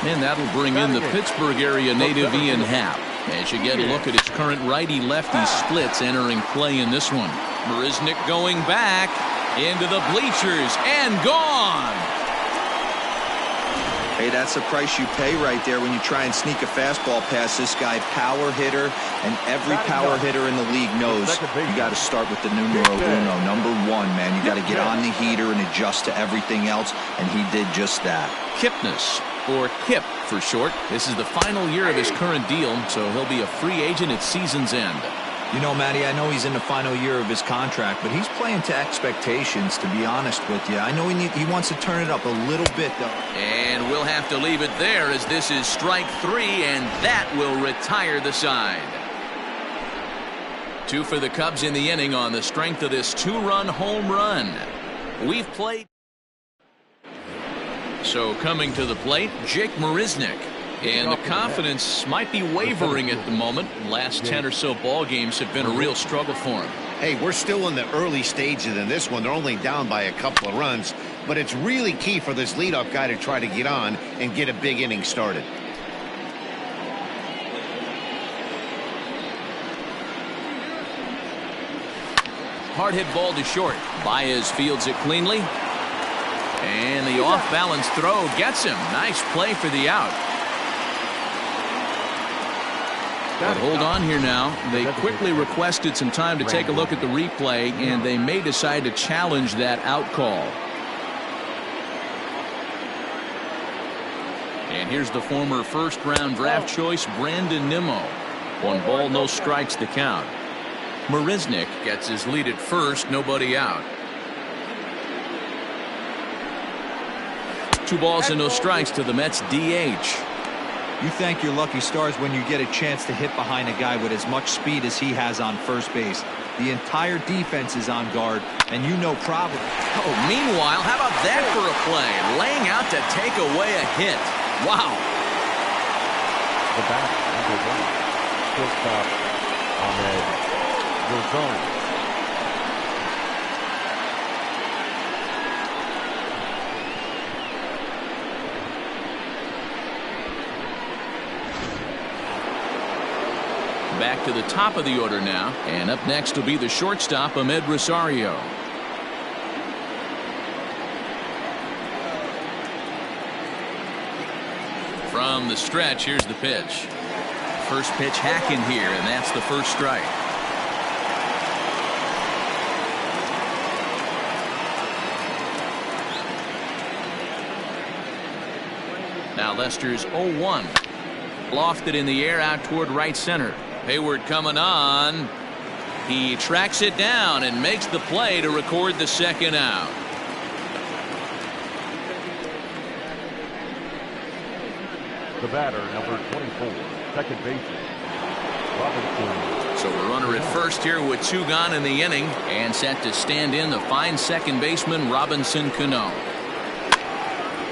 Speaker 1: And that'll bring in the Pittsburgh area native Ian Happ. As you get a look at his current righty-lefty splits entering play in this one. Marisnick going back into the bleachers and gone.
Speaker 3: Hey, that's the price you pay right there when you try and sneak a fastball past this guy. Power hitter, and every power hitter in the league knows you got to start with the numero uno, number 1, man. You got to get on the heater and adjust to everything else, and he did just that.
Speaker 1: Kipnis, or Kip for short. This is the final year of his current deal, so he'll be a free agent at season's end.
Speaker 3: You know, Matty, I know he's in the final year of his contract, but he's playing to expectations, to be honest with you. I know he wants to turn it up a little bit, though.
Speaker 1: And we'll have to leave it there as this is strike 3, and that will retire the side. 2 for the Cubs in the inning on the strength of this 2-run home run. We've played. So coming to the plate, Jake Marisnick. And the confidence might be wavering at the moment. Last 10 or so ball games have been a real struggle for him.
Speaker 2: Hey, we're still in the early stages in this one. They're only down by a couple of runs, but it's really key for this leadoff guy to try to get on and get a big inning started.
Speaker 1: Hard hit ball to short. Baez fields it cleanly. And the off-balance throw gets him. Nice play for the out. But hold on here now. They quickly requested some time to take a look at the replay, and they may decide to challenge that out call. And here's the former first-round draft choice, Brandon Nimmo. 1 ball, no strikes the count. Marisnick gets his lead at first, nobody out. 2 balls and no strikes to the Mets DH.
Speaker 3: You thank your lucky stars when you get a chance to hit behind a guy with as much speed as he has on first base. The entire defense is on guard, and you know probably.
Speaker 1: Oh, meanwhile, how about that for a play? Laying out to take away a hit. Wow.
Speaker 4: The batter, number 1, shortstop, Ahmed Rosari.
Speaker 1: Back to the top of the order now, and up next will be the shortstop, Ahmed Rosario. From the stretch, here's the pitch. First pitch hacking here, and that's the first strike. Now Lester's 0-1. Lofted in the air out toward right center. Hayward coming on. He tracks it down and makes the play to record the second out.
Speaker 4: The batter, number 24, second baseman, Robinson.
Speaker 1: So a runner at first here with 2 gone in the inning, and set to stand in the fine second baseman Robinson Cano.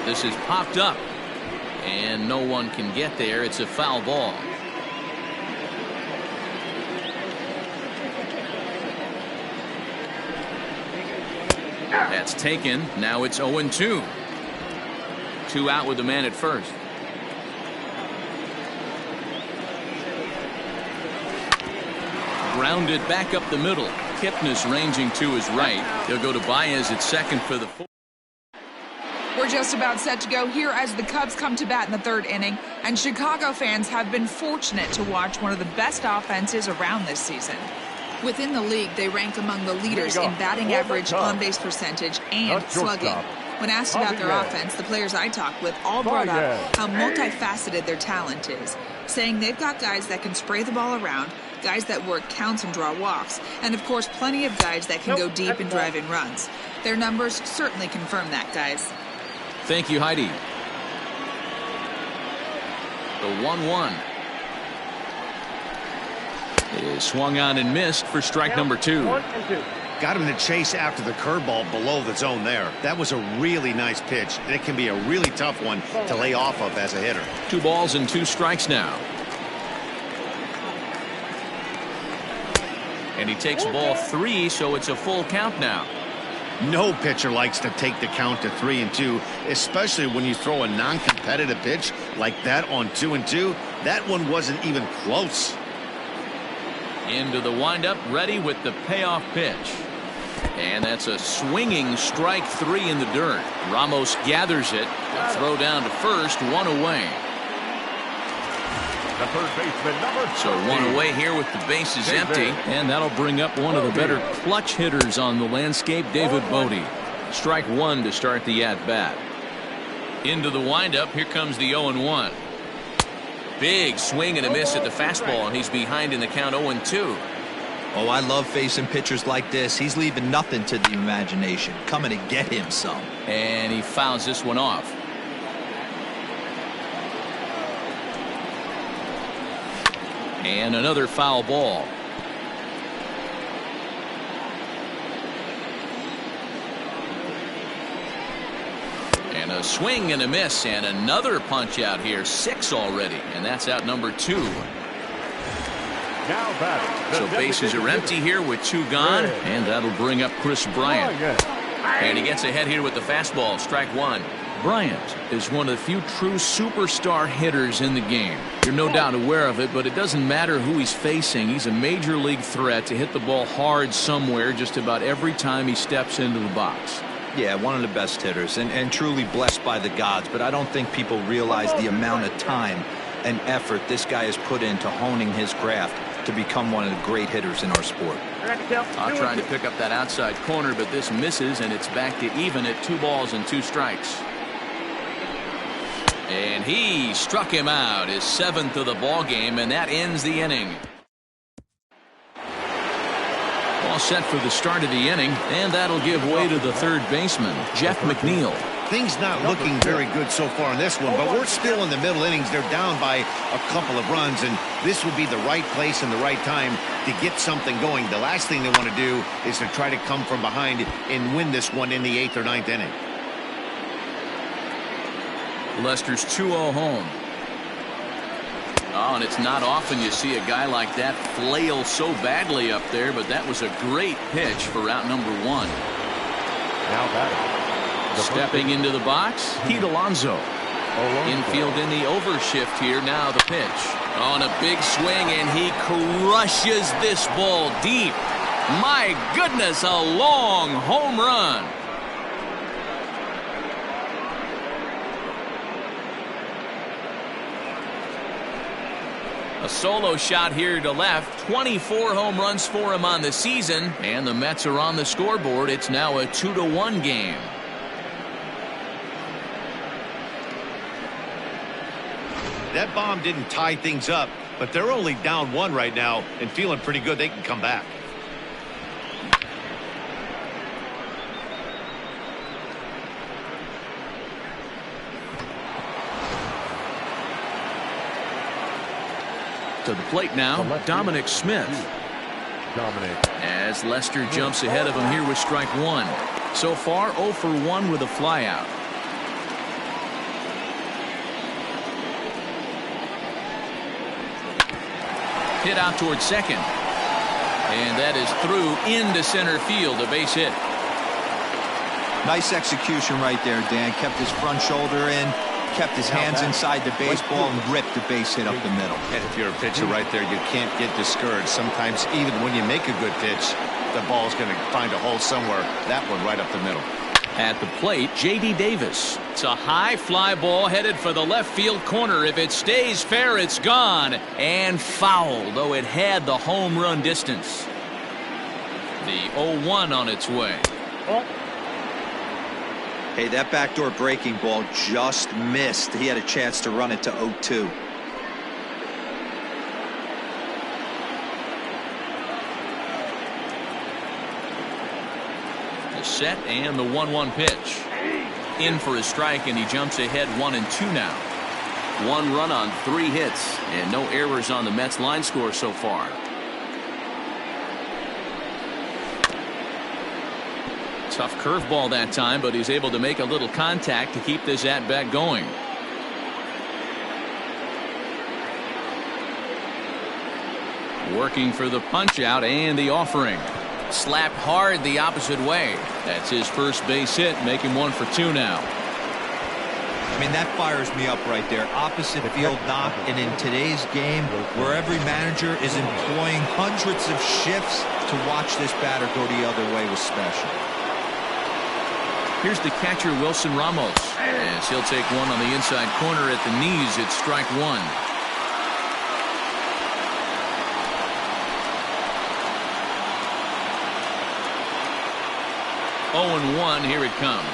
Speaker 1: This is popped up, and no one can get there. It's a foul ball. That's taken. Now it's 0-2. 2 out with the man at first. Grounded back up the middle. Kipnis ranging to his right. He'll go to Baez at second for the 4th.
Speaker 7: We're just about set to go here as the Cubs come to bat in the 3rd inning, and Chicago fans have been fortunate to watch one of the best offenses around this season. Within the league, they rank among the leaders in batting average, on-base percentage, and slugging. When asked about their offense, the players I talked with all brought up how multifaceted their talent is, saying they've got guys that can spray the ball around, guys that work counts and draw walks, and of course plenty of guys that can go deep and drive in runs. Their numbers certainly confirm that, guys.
Speaker 1: Thank you, Heidi. The 1-1 is swung on and missed for strike number 2.
Speaker 2: got him to chase after the curveball below the zone there. That was a really nice pitch, and it can be a really tough one to lay off of as a hitter.
Speaker 1: 2 balls and 2 strikes now. And he takes ball 3, so it's a full count now.
Speaker 2: No pitcher likes to take the count to 3-2, especially when you throw a non-competitive pitch like that on 2-2. That one wasn't even close.
Speaker 1: Into the windup, ready with the payoff pitch. And that's a swinging strike 3 in the dirt. Ramos gathers it. A throw down to first, 1 away.
Speaker 4: The third baseman, number 13.
Speaker 1: So 1 away here with the bases empty. And that'll bring up one of the better clutch hitters on the landscape, David Bodie. Strike 1 to start the at-bat. Into the windup, here comes the 0-1. Big swing and a miss at the fastball, and he's behind in the count 0-2.
Speaker 3: Oh, I love facing pitchers like this. He's leaving nothing to the imagination. Coming to get him some.
Speaker 1: And he fouls this one off. And another foul ball. And a swing and a miss, and another punch out here. 6 already, and that's out number 2.
Speaker 4: Now batting.
Speaker 1: So bases are empty here with 2 gone, and that'll bring up Chris Bryant. And he gets ahead here with the fastball, strike 1. Bryant is one of the few true superstar hitters in the game. You're no doubt aware of it, but it doesn't matter who he's facing. He's a major league threat to hit the ball hard somewhere just about every time he steps into the box.
Speaker 3: Yeah, one of the best hitters and truly blessed by the gods, but I don't think people realize the amount of time and effort this guy has put into honing his craft to become one of the great hitters in our sport.
Speaker 1: Trying to pick up that outside corner, but this misses, and it's back to even at 2 balls and 2 strikes. And he struck him out, his 7th of the ball game, and that ends the inning. All set for the start of the inning, and that'll give way to the third baseman, Jeff McNeil.
Speaker 2: Things not looking very good so far in this one, but we're still in the middle innings. They're down by a couple of runs, and this would be the right place and the right time to get something going. The last thing they want to do is to try to come from behind and win this one in the 8th or 9th inning.
Speaker 1: Lester's 2-0 home. Oh, and it's not often you see a guy like that flail so badly up there, but that was a great pitch for out number 1.
Speaker 4: Now batting.
Speaker 1: Stepping into the box, Pete Alonso. Infield in the overshift here. Now the pitch. On a big swing, and he crushes this ball deep. My goodness, a long home run. A solo shot here to left. 24 home runs for him on the season, and the Mets are on the scoreboard. It's now a 2-1 game.
Speaker 2: That bomb didn't tie things up, but they're only down 1 right now and feeling pretty good they can come back.
Speaker 1: To the plate now, Dominic Smith. As Lester jumps ahead of him here with strike 1. So far, 0 for 1 with a flyout. Hit out towards second. And that is through into center field, a base hit.
Speaker 3: Nice execution right there, Dan. Kept his front shoulder in, kept his hands inside the baseball, and ripped the base hit up the middle.
Speaker 2: And if you're a pitcher right there, you can't get discouraged. Sometimes even when you make a good pitch, the ball's going to find a hole somewhere. That one right up the middle.
Speaker 1: At the plate, J.D. Davis. It's a high fly ball headed for the left field corner. If it stays fair, it's gone. And foul, though it had the home run distance. The 0-1 on its way.
Speaker 3: Hey, that backdoor breaking ball just missed. He had a chance to run it to 0-2.
Speaker 1: The set and the 1-1 pitch. In for a strike, and he jumps ahead 1-2 now. 1 run on 3 hits, and no errors on the Mets line score so far. Tough curveball that time, but he's able to make a little contact to keep this at-bat going. Working for the punch-out and the offering. Slapped hard the opposite way. That's his first base hit, making 1 for 2 now.
Speaker 3: I mean, that fires me up right there. Opposite field knock, and in today's game, where every manager is employing hundreds of shifts to watch this batter go the other way was special.
Speaker 1: Here's the catcher, Wilson Ramos, as he'll take one on the inside corner at the knees. It's strike 1. 0-1, here it comes.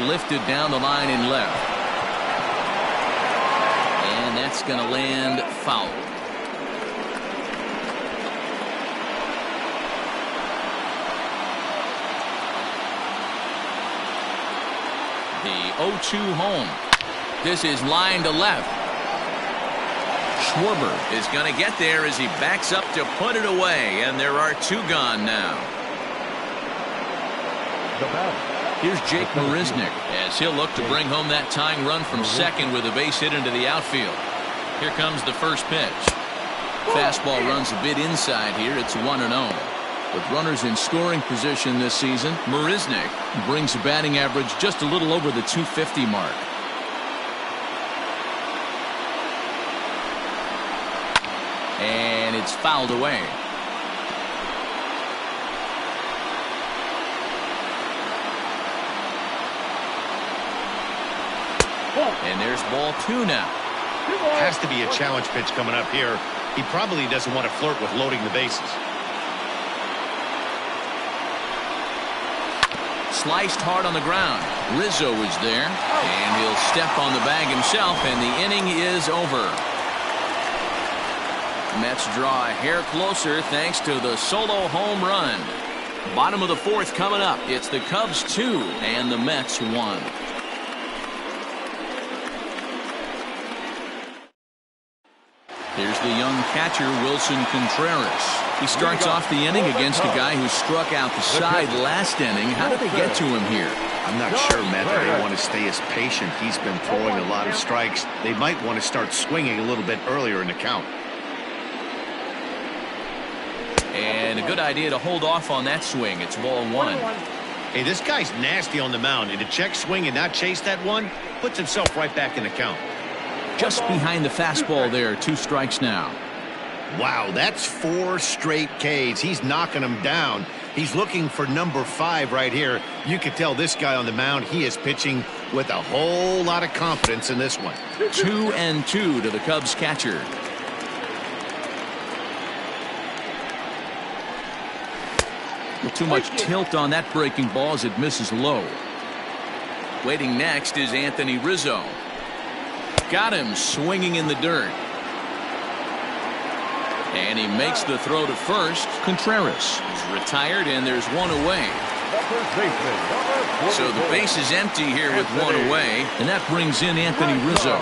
Speaker 1: Lifted down the line in left. And that's going to land foul. The 0-2 home. This is line to left. Schwarber is going to get there as he backs up to put it away, and there are 2 gone now. Here's Jake Marisnick as he'll look to bring home that tying run from second with a base hit into the outfield. Here comes the first pitch. Fastball runs a bit inside here. It's 1-0. With runners in scoring position this season, Marisnick brings a batting average just a little over the 250 mark. And it's fouled away. And there's ball 2 now.
Speaker 2: Has to be a challenge pitch coming up here. He probably doesn't want to flirt with loading the bases.
Speaker 1: Sliced hard on the ground. Rizzo is there, and he'll step on the bag himself, and the inning is over. Mets draw a hair closer thanks to the solo home run. Bottom of the 4th coming up. It's the Cubs 2 and the Mets 1. Here's the young catcher, Wilson Contreras. He starts off the inning against a guy who struck out the side last inning. How did they get to him here?
Speaker 2: I'm not sure, Matt. They want to stay as patient. He's been throwing a lot of strikes. They might want to start swinging a little bit earlier in the count.
Speaker 1: And a good idea to hold off on that swing. It's ball 1.
Speaker 2: Hey, this guy's nasty on the mound. And to check swing and not chase that one, puts himself right back in the count.
Speaker 1: Just behind the fastball there. 2 strikes now.
Speaker 2: Wow, that's 4 straight Ks. He's knocking them down. He's looking for number 5 right here. You can tell this guy on the mound, he is pitching with a whole lot of confidence in this one.
Speaker 1: 2-2 to the Cubs catcher. Too much tilt on that breaking ball as it misses low. Waiting next is Anthony Rizzo. Got him swinging in the dirt. And he makes the throw to first. Contreras is retired, and there's 1 away. So the base is empty here with 1 away, and that brings in Anthony Rizzo.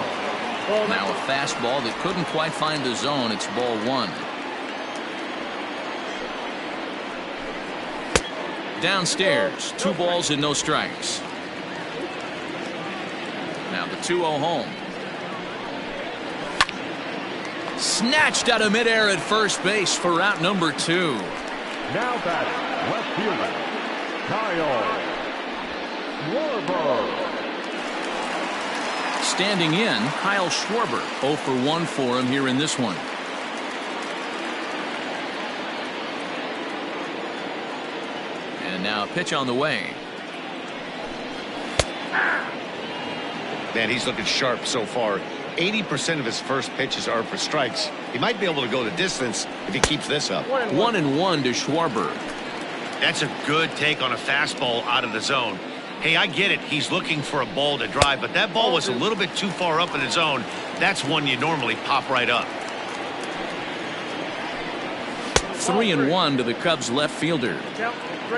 Speaker 1: Now a fastball that couldn't quite find the zone. It's ball 1. Downstairs, 2 balls and no strikes. Now the 2-0 home. Snatched out of midair at first base for out number 2.
Speaker 4: Now batting, left fielder, Kyle Schwarber.
Speaker 1: Standing in, Kyle Schwarber. 0 for 1 for him here in this one. And now a pitch on the way.
Speaker 2: Man, he's looking sharp so far. 80% of his first pitches are for strikes. He might be able to go the distance if he keeps this up.
Speaker 1: 1-1 to Schwarber.
Speaker 2: That's a good take on a fastball out of the zone. Hey, I get it. He's looking for a ball to drive, but that ball was a little bit too far up in the zone. That's one you normally pop right up.
Speaker 1: 3-1 to the Cubs left fielder.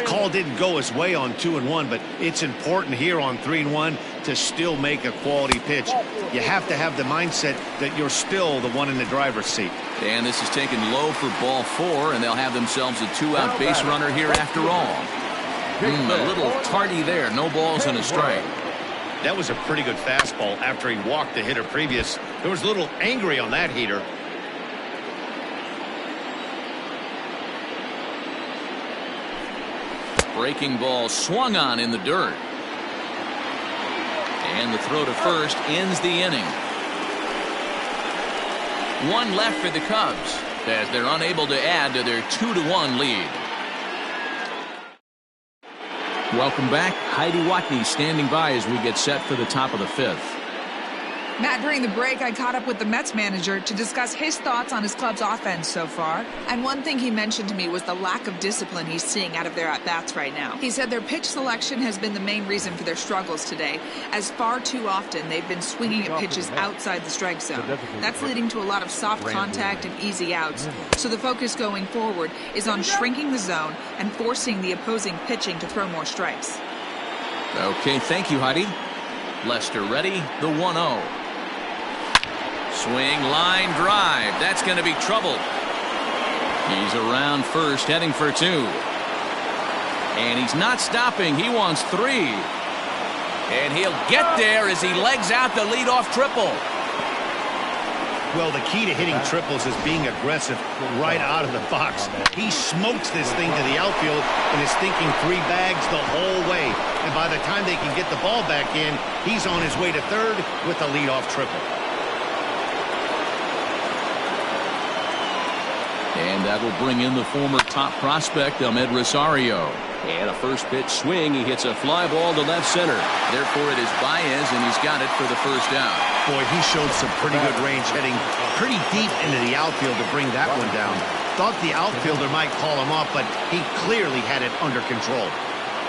Speaker 2: Call didn't go his way on 2-1, but it's important here on 3-1 to still make a quality pitch. You have to have the mindset that you're still the one in the driver's seat.
Speaker 1: And this is taken low for ball 4, and they'll have themselves a 2-out base runner here after all. A little tardy there. No balls and a strike.
Speaker 2: That was a pretty good fastball after he walked the hitter previous. There was a little angry on that heater.
Speaker 1: Breaking ball swung on in the dirt. And the throw to first ends the inning. One left for the Cubs as they're unable to add to their 2-1 lead. Welcome back. Heidi Watney standing by as we get set for the top of the fifth.
Speaker 7: Matt, during the break, I caught up with the Mets manager to discuss his thoughts on his club's offense so far. And one thing he mentioned to me was the lack of discipline he's seeing out of their at-bats right now. He said their pitch selection has been the main reason for their struggles today, as far too often they've been swinging at pitches outside the strike zone. That's leading to a lot of soft contact and easy outs. So the focus going forward is on shrinking the zone and forcing the opposing pitching to throw more strikes.
Speaker 1: Okay, thank you, Heidi. Lester ready, the 1-0. Swing, line, drive. That's going to be trouble. He's around first, heading for 2. And he's not stopping. He wants 3. And he'll get there as he legs out the leadoff triple.
Speaker 2: Well, the key to hitting triples is being aggressive right out of the box. He smokes this thing to the outfield and is thinking 3 bags the whole way. And by the time they can get the ball back in, he's on his way to third with the leadoff triple.
Speaker 1: And that will bring in the former top prospect, Ahmed Rosario. And a first pitch swing. He hits a fly ball to left center. Therefore, it is Baez, and he's got it for the first out.
Speaker 2: Boy, he showed some pretty good range, heading pretty deep into the outfield to bring that one down. Thought the outfielder might call him off, but he clearly had it under control.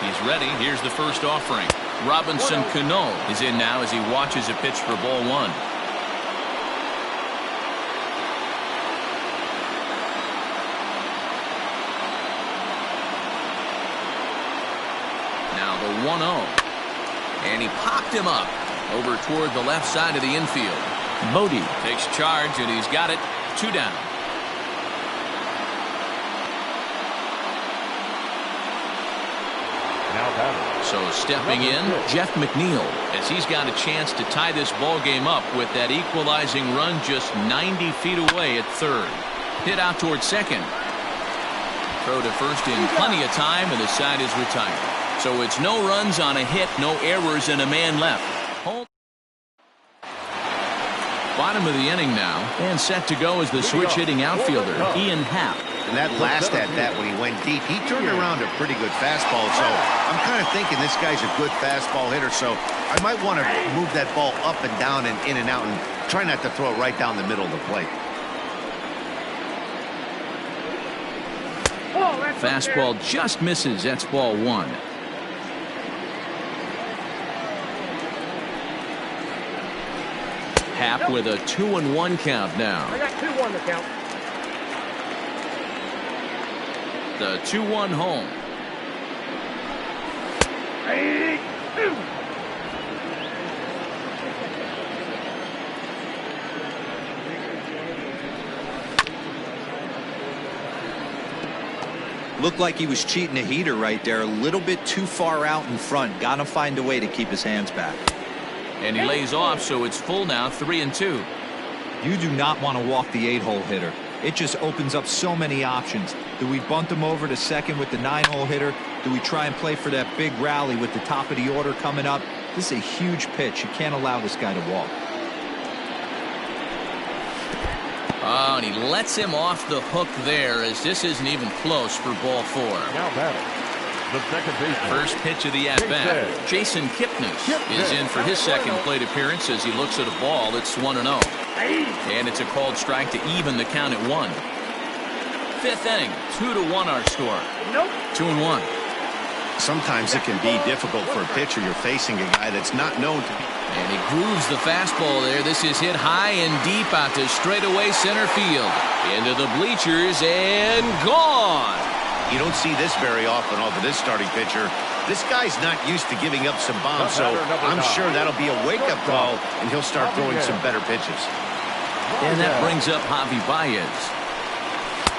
Speaker 1: He's ready. Here's the first offering. Robinson Cano is in now as he watches a pitch for ball 1. Now the 1-0. And he popped him up over toward the left side of the infield. Bodie takes charge, and he's got it. 2 down. So stepping in, Jeff McNeil, as he's got a chance to tie this ball game up with that equalizing run just 90 feet away at third. Hit out toward second. Throw to first in plenty of time, and the side is retired. So it's no runs on a hit, no errors, and a man left. Home. Bottom of the inning now, and set to go is the switch-hitting outfielder, Ian Happ.
Speaker 2: And that last at-bat when he went deep, he turned around a pretty good fastball. So I'm kind of thinking this guy's a good fastball hitter. So I might want to move that ball up and down and in and out and try not to throw it right down the middle of the plate.
Speaker 1: Fastball just misses. That's ball 1. Happ with a 2-1 count now.
Speaker 5: I got 2-1 to count.
Speaker 1: The 2-1 home.
Speaker 5: Hey,
Speaker 3: Looked like he was cheating a heater right there. A little bit too far out in front. Got to find a way to keep his hands back.
Speaker 1: And he lays off, so it's full now, 3-2.
Speaker 3: You do not want to walk the 8-hole hitter. It just opens up so many options. Do we bunt him over to second with the 9-hole hitter? Do we try and play for that big rally with the top of the order coming up? This is a huge pitch. You can't allow this guy to walk.
Speaker 1: Oh, and he lets him off the hook there, as this isn't even close for ball 4.
Speaker 4: Now batting, the second baseman.
Speaker 1: First pitch of the at-bat. Jason Kipnis is in for his second plate appearance as he looks at a ball that's 1-0. And it's a called strike to even the count at 1. Fifth inning, 2-1 our score. 2-1.
Speaker 2: Sometimes it can be difficult for a pitcher. You're facing a guy that's not known to be.
Speaker 1: And he grooves the fastball there. This is hit high and deep out to straightaway center field. Into the bleachers and gone.
Speaker 2: You don't see this very often off of this starting pitcher. This guy's not used to giving up some bombs, so I'm sure that'll be a wake-up call, and he'll start throwing some better pitches.
Speaker 1: And that brings up Javi Baez.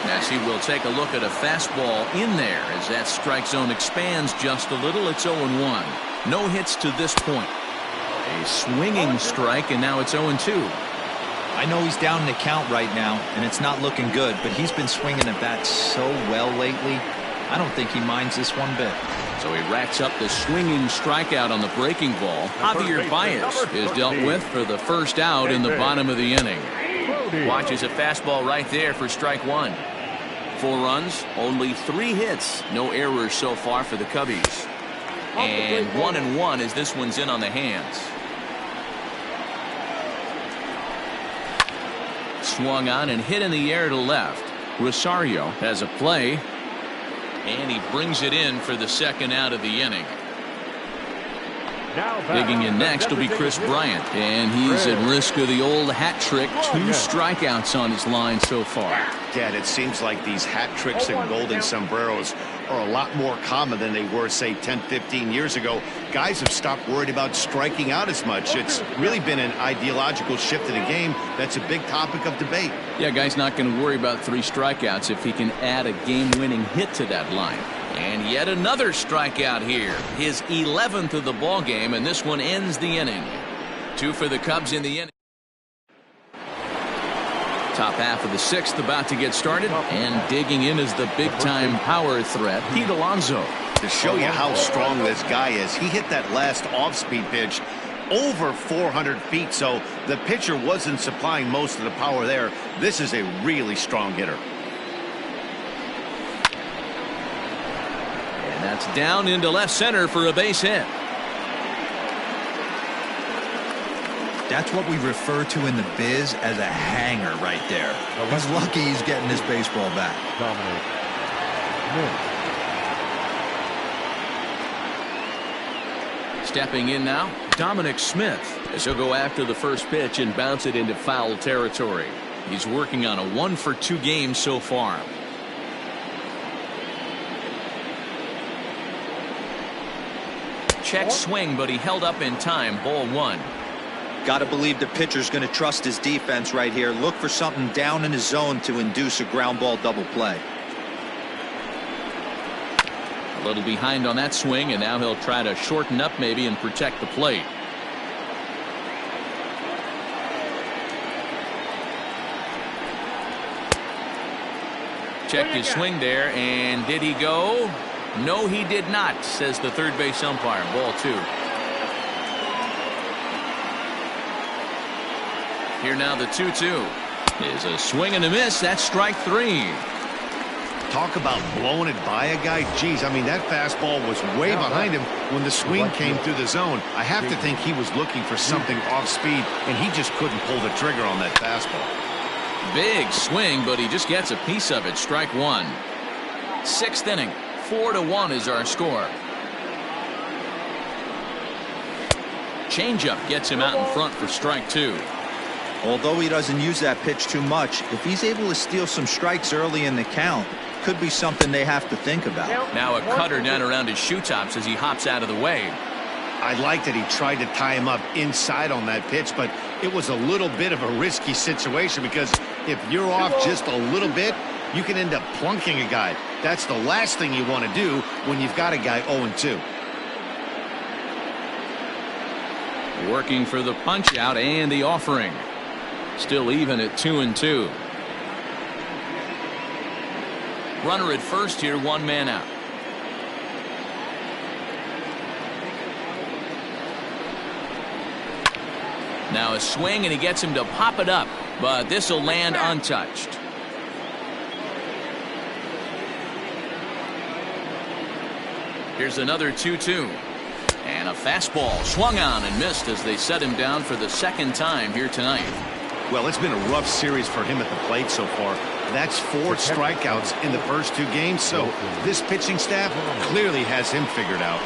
Speaker 1: As he will take a look at a fastball in there as that strike zone expands just a little. It's 0-1. No hits to this point. A swinging strike, and now it's 0-2.
Speaker 3: I know he's down in the count right now, and it's not looking good, but he's been swinging at bats so well lately. I don't think he minds this one bit.
Speaker 1: So he racks up the swinging strikeout on the breaking ball. Javier Baez is dealt with for the first out in the bottom of the inning. Watches a fastball right there for strike one. 4 runs, only 3 hits. No errors so far for the Cubbies. And 1-1 as this one's in on the hands. Swung on and hit in the air to left. Rosario has a play. And he brings it in for the second out of the inning. Digging in next will be Chris Bryant, and he's at risk of the old hat trick. 2 strikeouts on his line so far.
Speaker 2: Dad, it seems like these hat tricks and golden sombreros are a lot more common than they were, say, 10, 15 years ago. Guys have stopped worried about striking out as much. It's really been an ideological shift in the game that's a big topic of debate.
Speaker 1: Yeah, guy's not going to worry about 3 strikeouts if he can add a game-winning hit to that line. And yet another strikeout here. His 11th of the ball game, and this one ends the inning. 2 for the Cubs in the inning. Top half of the 6th about to get started, and digging in is the big-time power threat, Pete Alonso.
Speaker 2: To show you how strong this guy is, he hit that last off-speed pitch over 400 feet, so the pitcher wasn't supplying most of the power there. This is a really strong hitter.
Speaker 1: And that's down into left center for a base hit.
Speaker 3: That's what we refer to in the biz as a hanger right there. He's lucky he's getting his baseball back.
Speaker 1: Stepping in now, Dominic Smith, as he'll go after the first pitch and bounce it into foul territory. He's working on a 1-for-2 game so far. Check swing, but he held up in time. Ball 1.
Speaker 3: Got to believe the pitcher's going to trust his defense right here. Look for something down in his zone to induce a ground ball double play.
Speaker 1: A little behind on that swing, and now he'll try to shorten up maybe and protect the plate. Checked his swing there, and did he go? No, he did not, says the third base umpire. Ball 2. Here now the 2-2 is a swing and a miss. That's strike 3.
Speaker 2: Talk about blowing it by a guy. Geez, I mean, that fastball was way behind him when the swing came through the zone. I have to think he was looking for something off speed, and he just couldn't pull the trigger on that fastball.
Speaker 1: Big swing, but he just gets a piece of it. Strike 1. 6th inning. 4-1 is our score. Changeup gets him out in front for strike 2.
Speaker 3: Although he doesn't use that pitch too much, if he's able to steal some strikes early in the count, could be something they have to think about.
Speaker 1: Now a cutter down around his shoe tops as he hops out of the way.
Speaker 2: I like that he tried to tie him up inside on that pitch, but it was a little bit of a risky situation because if you're off just a little bit, you can end up plunking a guy. That's the last thing you want to do when you've got a guy 0-2.
Speaker 1: Working for the punch out and the offering. Still even at 2-2. Runner at first here, 1 man out. Now a swing, and he gets him to pop it up, but this will land untouched. Here's another 2-2. And a fastball swung on and missed as they set him down for the 2nd time here tonight.
Speaker 2: Well, it's been a rough series for him at the plate so far. That's 4 strikeouts in the first 2 games, so this pitching staff clearly has him figured out.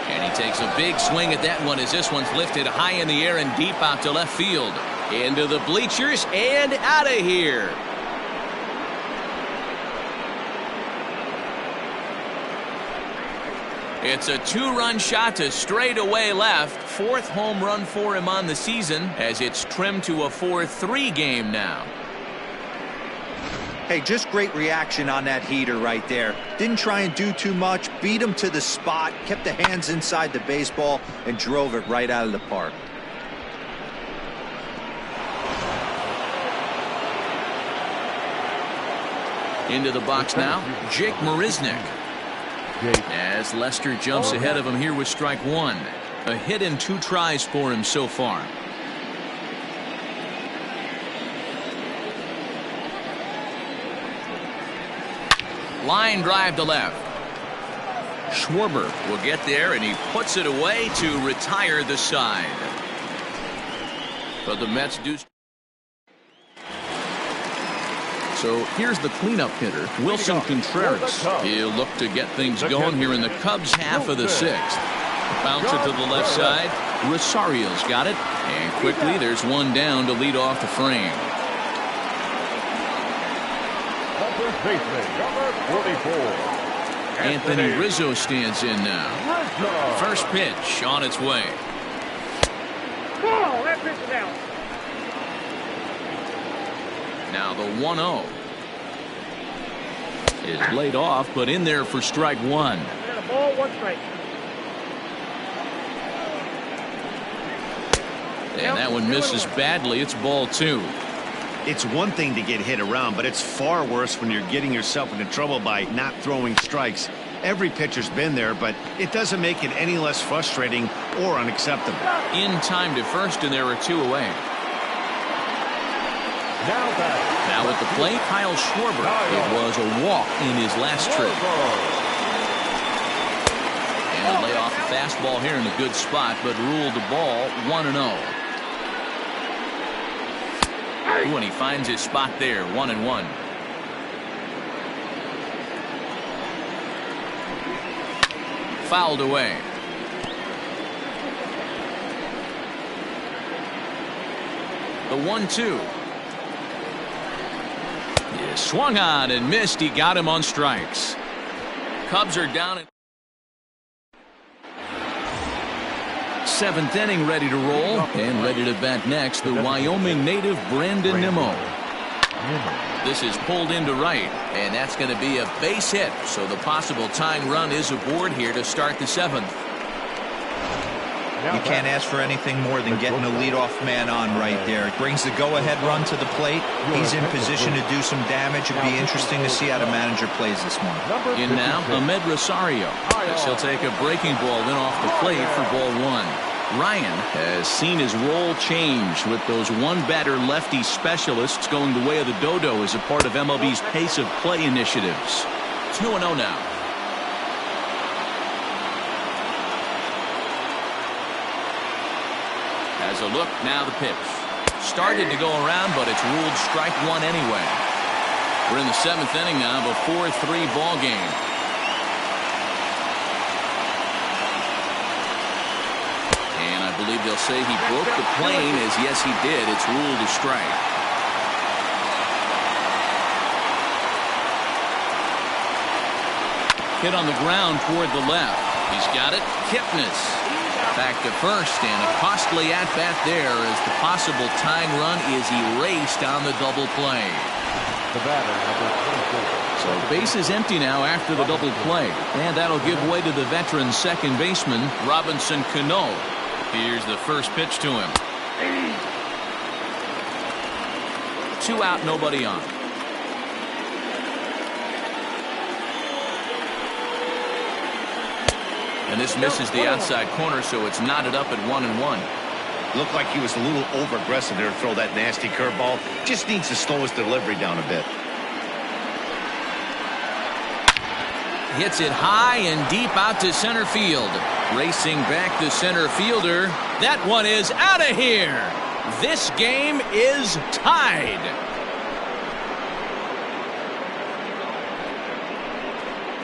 Speaker 1: And he takes a big swing at that one as this one's lifted high in the air and deep out to left field. Into the bleachers and out of here. It's a 2-run shot to straightaway left. 4th home run for him on the season as it's trimmed to a 4-3 game now.
Speaker 3: Hey, just great reaction on that heater right there. Didn't try and do too much, beat him to the spot, kept the hands inside the baseball, and drove it right out of the park.
Speaker 1: Into the box now, Jake Marisnik. As Lester jumps ahead of him here with strike one. A hit and 2 tries for him so far. Line drive to left. Schwarber will get there, and he puts it away to retire the side. But the Mets do. So here's the cleanup hitter, Wilson Contreras. He'll look to get things going here in the Cubs' half of the 6th. Bouncer to the left side. Rosario's got it. And quickly there's one down to lead off the frame. Anthony Rizzo stands in now. First pitch on its way.
Speaker 5: Oh, that pitch is out.
Speaker 1: Now the 1-0 is laid off, but in there for strike one.
Speaker 5: And a ball, 1 strike.
Speaker 1: And that one misses badly. It's ball 2.
Speaker 2: It's one thing to get hit around, but it's far worse when you're getting yourself into trouble by not throwing strikes. Every pitcher's been there, but it doesn't make it any less frustrating or unacceptable.
Speaker 1: In time to first, and there are 2 away. Now at the plate, Kyle Schwarber. It was a walk in his last trip. And lay off a fastball here in a good spot, but ruled the ball 1-0. When he finds his spot there, 1-1. Fouled away. The 1-2. Yeah, swung on and missed. He got him on strikes. Cubs are down at 7th inning, ready to roll, and ready to bat next, the Wyoming native Brandon Nimmo. This is pulled into right, and that's going to be a base hit, so the possible tying run is aboard here to start the 7th.
Speaker 3: You can't ask for anything more than getting a leadoff man on right there. It brings the go-ahead run to the plate. He's in position to do some damage. It'll be interesting to see how the manager plays this one.
Speaker 1: In now, Ahmed Rosario. As he'll take a breaking ball in off the plate for ball 1. Ryan has seen his role change with those one-batter lefty specialists going the way of the dodo as a part of MLB's pace of play initiatives. 2-0 now. As a look, now the pitch. Started to go around, but it's ruled strike one anyway. We're in the 7th inning now of a 4-3 ball game. And I believe they'll say he broke the plane, as yes he did. It's ruled a strike. Hit on the ground toward the left. He's got it. Kipnis back to first, and a costly at-bat there as the possible tying run is erased on the double play.
Speaker 4: The batter, number 24.
Speaker 1: So base is empty now after the double play, and that'll give way to the veteran second baseman Robinson Cano. Here's the first pitch to him. 2 out, nobody on. And this misses the outside corner, so it's knotted up at 1-1.
Speaker 2: Looked like he was a little over-aggressive there to throw that nasty curveball. Just needs to slow his delivery down a bit.
Speaker 1: Hits it high and deep out to center field. Racing back the center fielder. That one is out of here. This game is tied.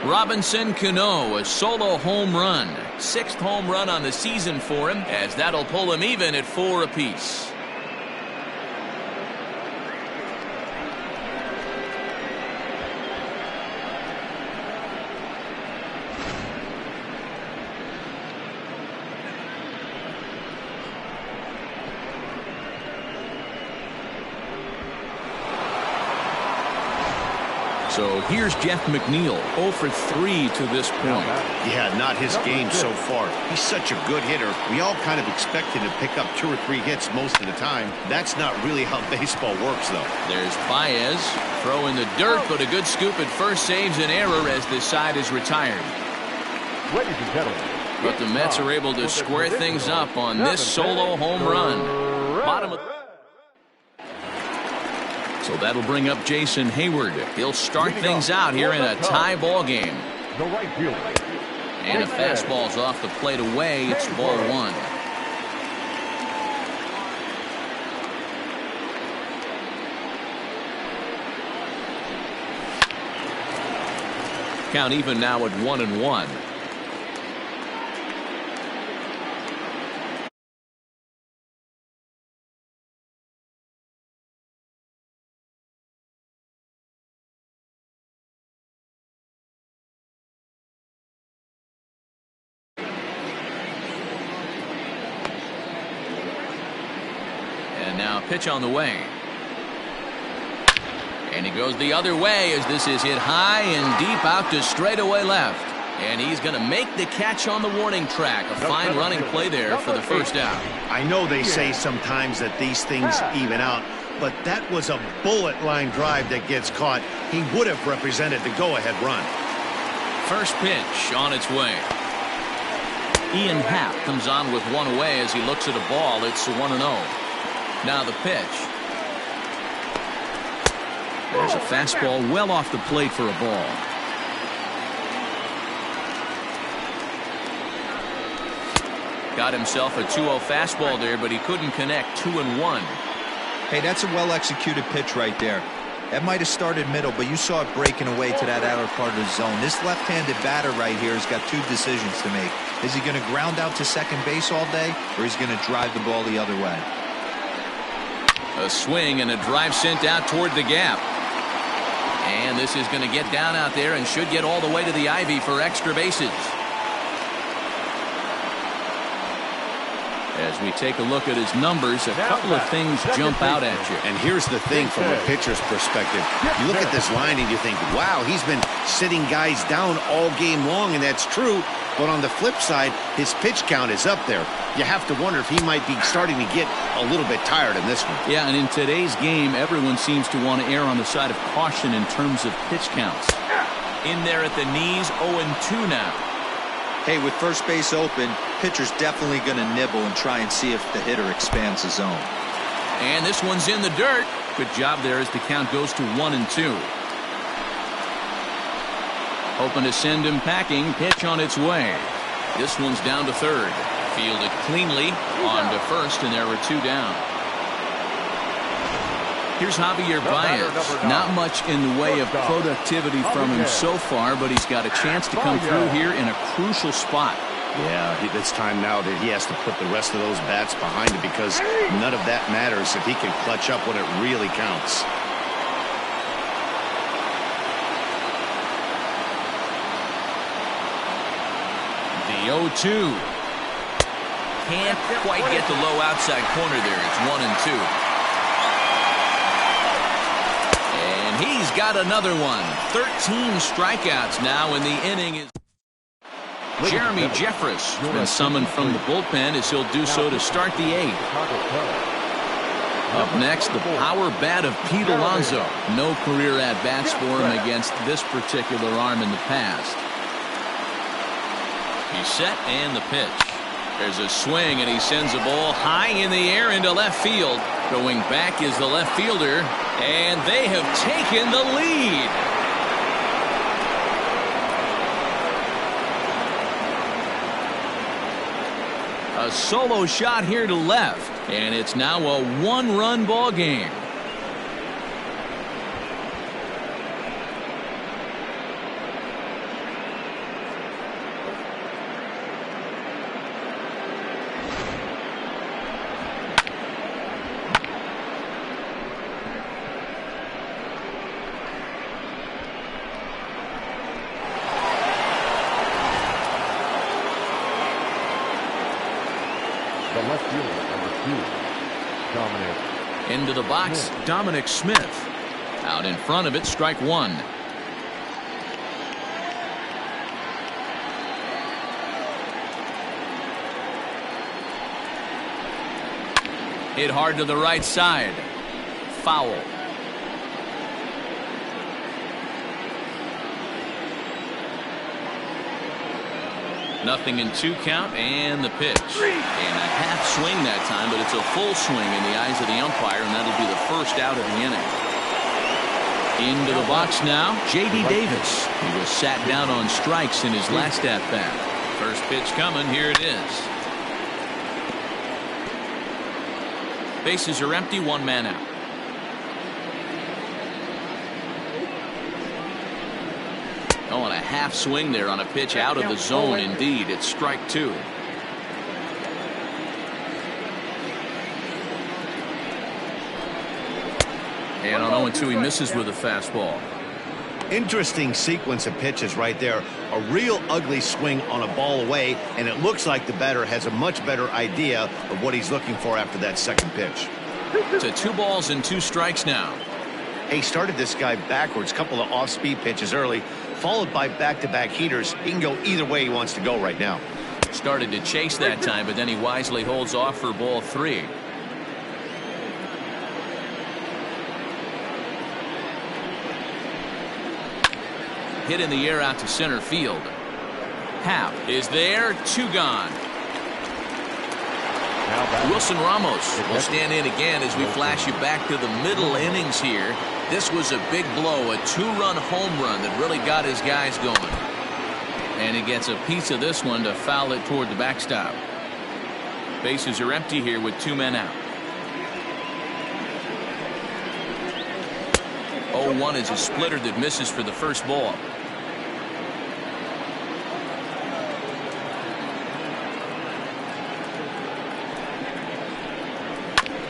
Speaker 1: Robinson Cano, a solo home run. 6th home run on the season for him, as that'll pull him even at 4 apiece. So here's Jeff McNeil, 0 for 3 to this point.
Speaker 2: Yeah, not his game so far. He's such a good hitter. We all kind of expect him to pick up 2 or 3 hits most of the time. That's not really how baseball works, though.
Speaker 1: There's Baez, throw in the dirt, but a good scoop at first saves an error as this side is retired.
Speaker 4: Ladies and gentlemen,
Speaker 1: But the Mets are able to square things up on this solo home run. Bottom of... So that'll bring up Jason Hayward. He'll start things out here in a tie ball game.
Speaker 4: the right fielder.
Speaker 1: And a fastball's off the plate away. It's ball 1. Count even now at 1-1. And now pitch on the way. And he goes the other way as this is hit high and deep out to straightaway left. And he's going to make the catch on the warning track. A fine running play there for the first out.
Speaker 2: I know they say sometimes that these things even out, but that was a bullet line drive that gets caught. He would have represented the go-ahead run.
Speaker 1: First pitch on its way. Ian Happ comes on with one away as he looks at a ball. It's 1-0. Now the pitch. There's a fastball well off the plate for a ball. Got himself a 2-0 fastball there, but he couldn't connect. 2-1.
Speaker 3: Hey, that's a well-executed pitch right there. That might have started middle, but you saw it breaking away to that outer part of the zone. This left-handed batter right here has got 2 decisions to make. Is he going to ground out to second base all day, or is he going to drive the ball the other way?
Speaker 1: A swing and a drive sent out toward the gap. And this is going to get down out there and should get all the way to the ivy for extra bases. As we take a look at his numbers, a couple of things jump out at you.
Speaker 2: And here's the thing from a pitcher's perspective. You look at this line and you think, wow, he's been sitting guys down all game long, and that's true. But on the flip side, his pitch count is up there. You have to wonder if he might be starting to get a little bit tired in this one.
Speaker 1: Yeah, and in today's game, everyone seems to want to err on the side of caution in terms of pitch counts. In there at the knees, 0-2 now.
Speaker 3: Hey, with first base open, pitcher's definitely going to nibble and try and see if the hitter expands the zone.
Speaker 1: And this one's in the dirt. Good job there as the count goes to 1-2. Hoping to send him packing. Pitch on its way. This one's down to third. Fielded cleanly on to first, and there were 2 down. Here's Javier Baez. Not much in the way of productivity from him so far, but he's got a chance to come through here in a crucial spot.
Speaker 2: Yeah, it's time now that he has to put the rest of those bats behind him, because none of that matters if he can clutch up when it really counts.
Speaker 1: The 0-2. Can't quite get the low outside corner there. It's 1-2. And he's got another one. 13 strikeouts now in the inning. Is Jeremy Jeffress has been summoned from the bullpen as he'll do so to start the 8th. Up next, the power bat of Pete Alonso. No career at-bats for him against this particular arm in the past. He's set and the pitch. There's a swing and he sends a ball high in the air into left field. Going back is the left fielder, and they have taken the lead. A solo shot here to left, and it's now a 1-run ball game.
Speaker 4: The left fielder, number 2, Dominic.
Speaker 1: Into the box, Dominic Smith. Out in front of it, strike 1. Hit hard to the right side. Foul. Nothing in 2 count, and the pitch. And a half swing that time, but it's a full swing in the eyes of the umpire, and that'll be the first out of the inning. Into the box now, J.D. Davis. He was sat down on strikes in his last at-bat. First pitch coming, here it is. Bases are empty, 1 man out. Oh, and a half swing there on a pitch out of the zone. Indeed, it's strike 2. And on 0-2, he misses with a fastball.
Speaker 2: Interesting sequence of pitches right there. A real ugly swing on a ball away, and it looks like the batter has a much better idea of what he's looking for after that second pitch.
Speaker 1: To 2 balls and 2 strikes now.
Speaker 2: He started this guy backwards, couple of off-speed pitches early, followed by back-to-back heaters. He can go either way he wants to go right now.
Speaker 1: Started to chase that time, but then he wisely holds off for ball 3. Hit in the air out to center field. Happ is there, 2 gone. Wilson Ramos will stand in again as we flash you back to the middle innings here. This was a big blow, a 2-run home run that really got his guys going. And he gets a piece of this one to foul it toward the backstop. Bases are empty here with 2 men out. 0-1 is a splitter that misses for the first ball.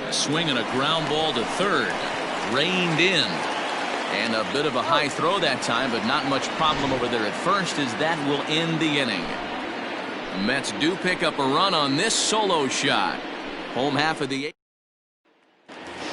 Speaker 1: A swing and a ground ball to third. Reined in. And a bit of a high throw that time, but not much problem over there at first, as that will end the inning. The Mets do pick up a run on this solo shot. Home half of the 8th.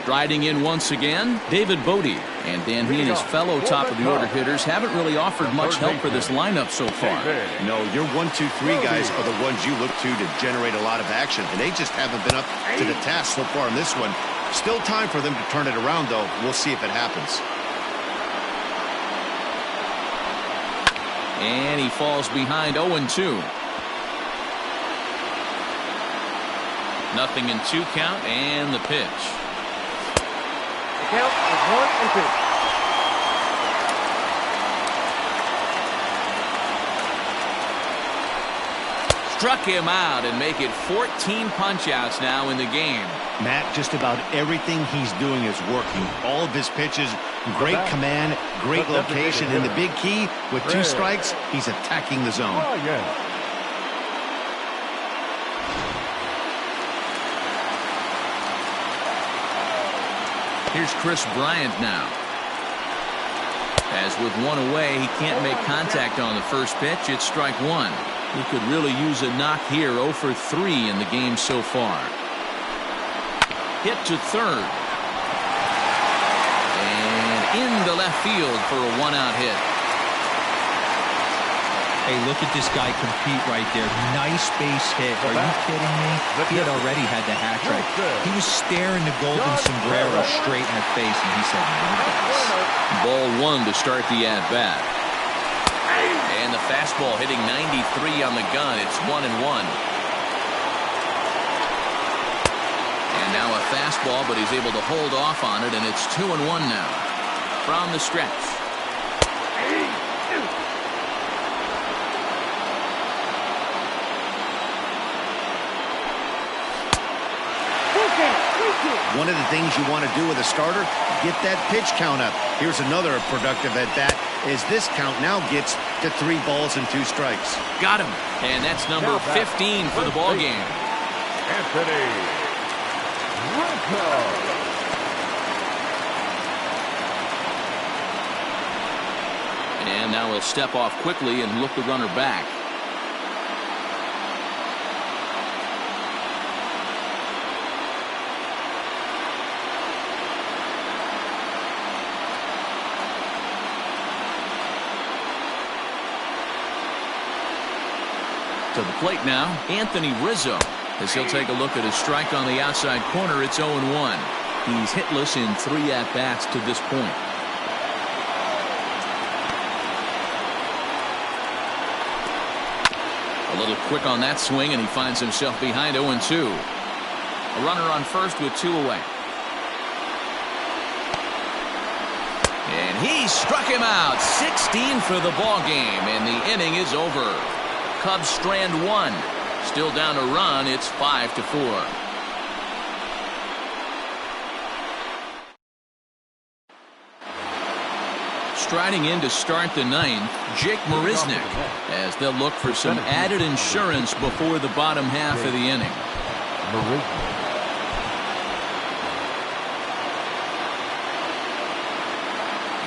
Speaker 1: Striding in once again, David Bodie. And Dan, he and his fellow top-of-the-order hitters haven't really offered much help for this lineup so far.
Speaker 2: No, your 1, 2, 3 guys are the ones you look to generate a lot of action, and they just haven't been up to the task so far in this one. Still time for them to turn it around, though. We'll see if it happens.
Speaker 1: And he falls behind 0-2. Nothing in 2 count, and the pitch.
Speaker 5: Count is 1-2.
Speaker 1: Struck him out and make it 14 punch-outs now in the game.
Speaker 2: Matt, just about everything he's doing is working. All of his pitches, great command, great location, and the big key, with 2 strikes, he's attacking the zone.
Speaker 4: Oh, yeah.
Speaker 1: Here's Chris Bryant now. As with 1 away, he can't make contact on the first pitch. It's strike 1. He could really use a knock here. 0 for 3 in the game so far. Hit to third. And into left field for a 1-out hit.
Speaker 3: Hey, look at this guy compete right there. Nice base hit. Are you kidding me? He had already had the hat trick. He was staring the golden sombrero straight in the face, and he said, no thanks.
Speaker 1: Ball 1 to start the at-bat. And the fastball hitting 93 on the gun. It's 1-1. And now a fastball, but he's able to hold off on it, and it's 2-1 now. From the stretch.
Speaker 2: One of the things you want to do with a starter, get that pitch count up. Here's another productive at bat, as this count now gets to 3 balls and 2 strikes.
Speaker 1: Got him. And that's number 15 for the ball game.
Speaker 4: Anthony Rizzo.
Speaker 1: And now he'll step off quickly and look the runner back. To the plate now, Anthony Rizzo. As he'll take a look at his strike on the outside corner, it's 0-1. He's hitless in 3 at-bats to this point. A little quick on that swing, and he finds himself behind 0-2. A runner on first with 2 away. And he struck him out. 16 for the ball game, and the inning is over. Cubs strand 1. Still down a run. It's 5-4. Striding in to start the 9th, Jake Marisnick, as they'll look for some added insurance before the bottom half of the inning.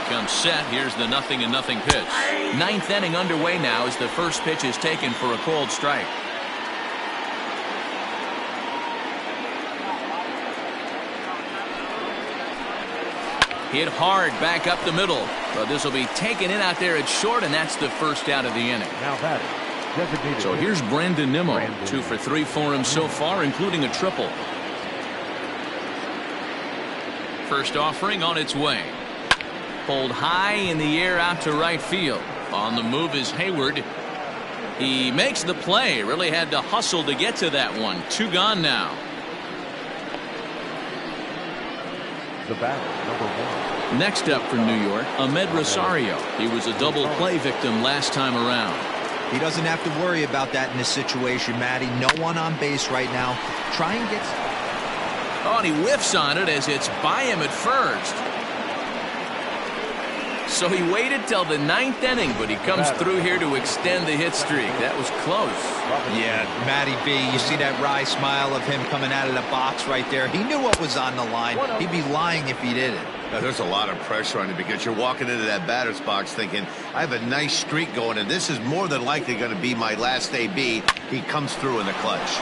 Speaker 1: Comes set. Here's the 0-0 pitch. 9th inning underway now as the first pitch is taken for a called strike. Hit hard back up the middle, but this will be taken in out there at short, and that's the first out of the inning.
Speaker 4: Now batting.
Speaker 1: So here's Brandon Nimmo. 2 for 3 for him so far, including a triple. First offering on its way. Pulled high in the air out to right field. On the move is Hayward. He makes the play. Really had to hustle to get to that one. 2 gone now.
Speaker 4: The batter, number 1.
Speaker 1: Next up for New York, Ahmed Rosario. He was a double play victim last time around.
Speaker 3: He doesn't have to worry about that in this situation, Matty. No one on base right now. Try and get...
Speaker 1: Oh, and he whiffs on it as it's by him at first. So he waited till the 9th inning, but he comes through here to extend the hit streak. That was close.
Speaker 3: Yeah, Matty B, you see that wry smile of him coming out of the box right there. He knew what was on the line. He'd be lying if he didn't.
Speaker 2: Now, there's a lot of pressure on you because you're walking into that batter's box thinking, I have a nice streak going, and this is more than likely going to be my last AB. He comes through in the clutch.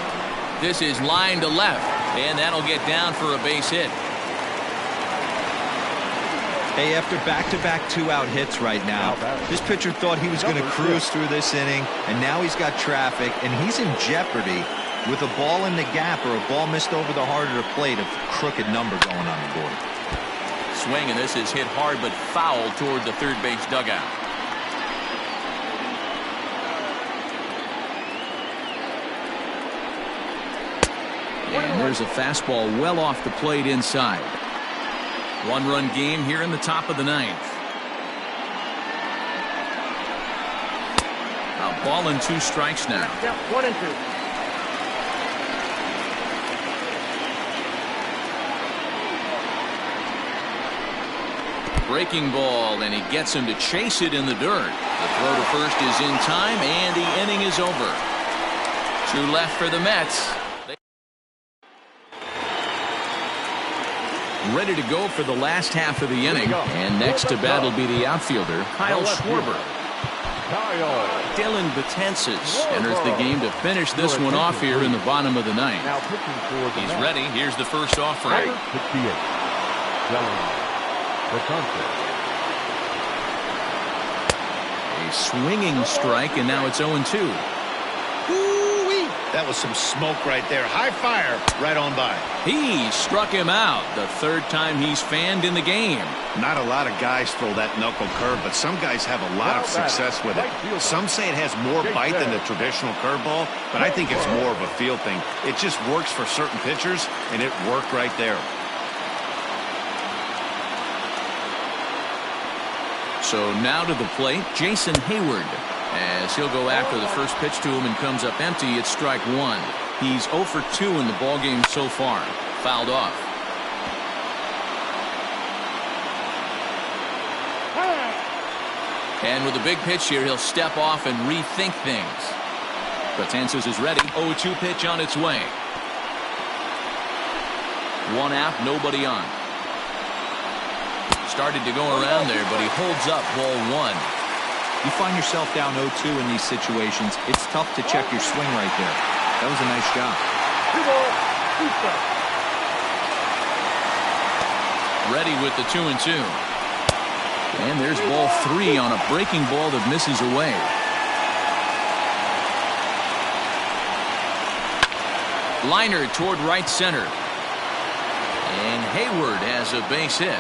Speaker 1: This is line to left, and that'll get down for a base hit.
Speaker 3: Hey, after back-to-back 2-out hits right now, this pitcher thought he was going to cruise through this inning, and now he's got traffic, and he's in jeopardy with a ball in the gap or a ball missed over the heart of the plate, a crooked number going on the board.
Speaker 1: Swing, and this is hit hard but foul toward the third base dugout. And there's a fastball well off the plate inside. 1-run game here in the top of the 9th. A ball and 2 strikes now.
Speaker 5: Yep, 1 and 2.
Speaker 1: Breaking ball, and he gets him to chase it in the dirt. The throw to first is in time, and the inning is over. 2 left for the Mets. Ready to go for the last half of the inning, and next to bat will be the outfielder, Kyle Schwarber. Dylan Betances enters the game to finish this one off here in the bottom of the 9th. He's ready. Here's the first offering. A swinging strike, and now it's 0-2.
Speaker 2: That was some smoke right there. High fire right on by.
Speaker 1: He struck him out. The 3rd time he's fanned in the game.
Speaker 2: Not a lot of guys throw that knuckle curve, but some guys have a lot of success with it. Some say it has more bite than the traditional curveball, but I think it's more of a feel thing. It just works for certain pitchers, and it worked right there.
Speaker 1: So now to the plate, Jason Hayward. As he'll go after the first pitch to him and comes up empty, it's strike 1. He's 0 for 2 in the ballgame so far. Fouled off. And with a big pitch here, he'll step off and rethink things. Betances is ready. 0-2 pitch on its way. 1 out, nobody on. Started to go around there, but he holds up ball 1.
Speaker 3: You find yourself down 0-2 in these situations, it's tough to check your swing right there. That was a nice job.
Speaker 5: 2 balls, 2 strikes.
Speaker 1: Ready with the 2-2. And there's ball 3 on a breaking ball that misses away. Liner toward right center. And Hayward has a base hit.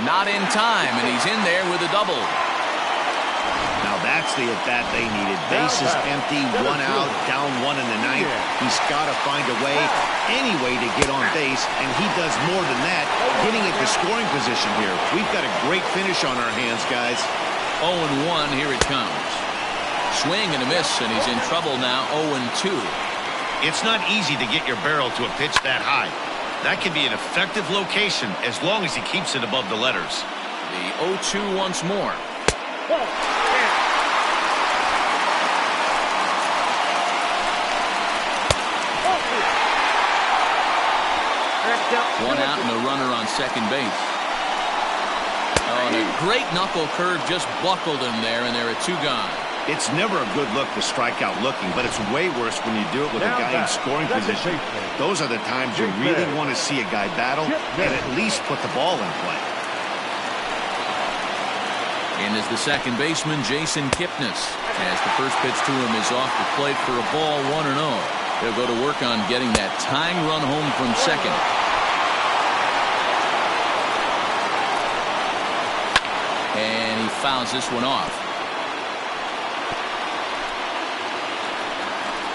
Speaker 1: Not in time, and he's in there with a double.
Speaker 2: Now that's the at-bat they needed. Bases empty, one out, down one in the ninth. He's got to find a way, any way to get on base, and he does more than that, getting into scoring position here. We've got a great finish on our hands, guys.
Speaker 1: 0-1, here it comes. Swing and a miss, and he's in trouble now, 0-2.
Speaker 2: It's not easy to get your barrel to a pitch that high. That can be an effective location as long as he keeps it above the letters.
Speaker 1: The 0-2 once more. One out and a runner on second base. Oh, and a great knuckle curve just buckled him there, and there are two gone.
Speaker 2: It's never a good look to strike out looking, but it's way worse when you do it with a guy in scoring position. Those are the times you really want to see a guy battle and at least put the ball in play.
Speaker 1: In is the second baseman, Jason Kipnis, as the first pitch to him is off the plate for a ball, 1-0. They'll go to work on getting that tying run home from second. And he fouls this one off.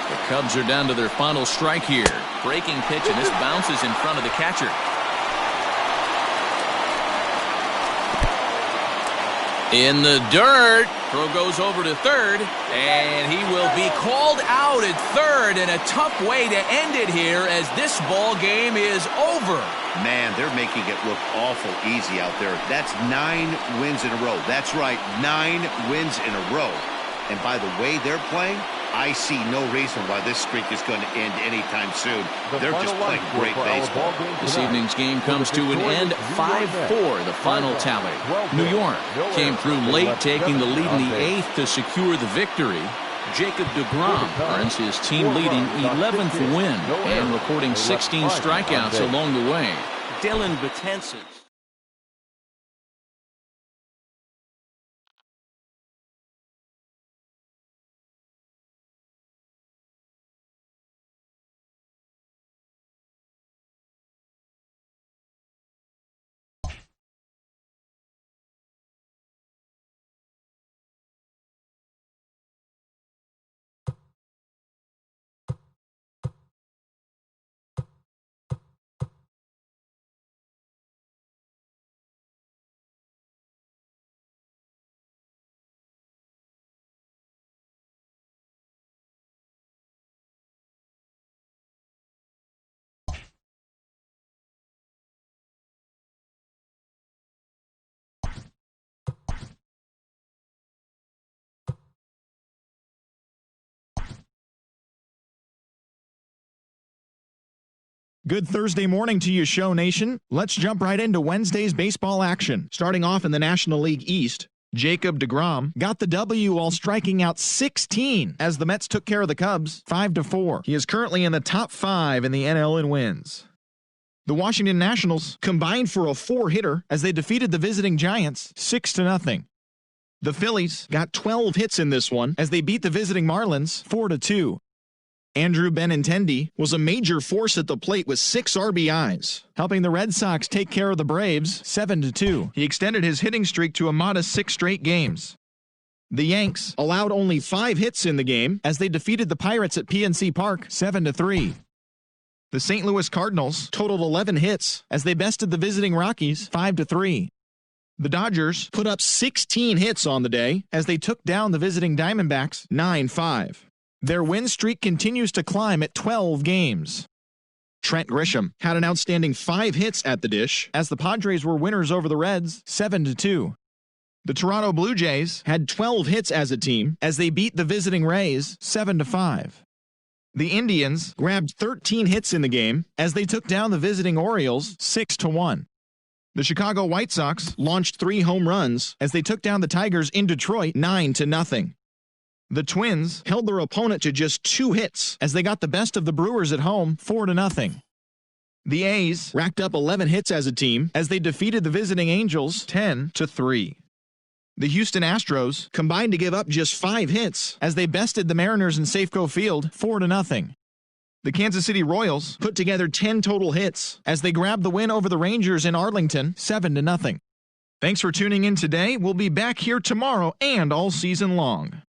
Speaker 1: The Cubs are down to their final strike here. Breaking pitch, and this bounces in front of the catcher. In the dirt. Throw goes over to third, and he will be called out at third in a tough way to end it here as this ball game is over.
Speaker 2: Man, they're making it look awful easy out there. That's 9 wins in a row. That's right, 9 wins in a row. And by the way they're playing, I see no reason why this streak is going to end anytime soon. They're just playing great baseball.
Speaker 1: This evening's game comes to an end, 5-4, the final tally. New York came through late, taking the lead in the 8th to secure the victory. Jacob deGrom earns his team-leading 11th win and recording 16 strikeouts along the way. Dylan Betances.
Speaker 8: Good Thursday morning to you, Show Nation. Let's jump right into Wednesday's baseball action. Starting off in the National League East, Jacob deGrom got the W while striking out 16 as the Mets took care of the Cubs 5-4. He is currently in the top 5 in the NL in wins. The Washington Nationals combined for a 4-hitter as they defeated the visiting Giants 6-0. The Phillies got 12 hits in this one as they beat the visiting Marlins 4-2. Andrew Benintendi was a major force at the plate with 6 RBIs, helping the Red Sox take care of the Braves 7-2. He extended his hitting streak to a modest 6 straight games. The Yanks allowed only 5 hits in the game as they defeated the Pirates at PNC Park 7-3. The St. Louis Cardinals totaled 11 hits as they bested the visiting Rockies 5-3. The Dodgers put up 16 hits on the day as they took down the visiting Diamondbacks 9-5. Their win streak continues to climb at 12 games. Trent Grisham had an outstanding 5 hits at the dish as the Padres were winners over the Reds 7-2. The Toronto Blue Jays had 12 hits as a team as they beat the visiting Rays 7-5. The Indians grabbed 13 hits in the game as they took down the visiting Orioles 6-1. The Chicago White Sox launched 3 home runs as they took down the Tigers in Detroit 9-0. The Twins held their opponent to just 2 hits as they got the best of the Brewers at home 4-0. The A's racked up 11 hits as a team as they defeated the visiting Angels 10-3. The Houston Astros combined to give up just 5 hits as they bested the Mariners in Safeco Field 4-0. The Kansas City Royals put together 10 total hits as they grabbed the win over the Rangers in Arlington 7-0. Thanks for tuning in today. We'll be back here tomorrow and all season long.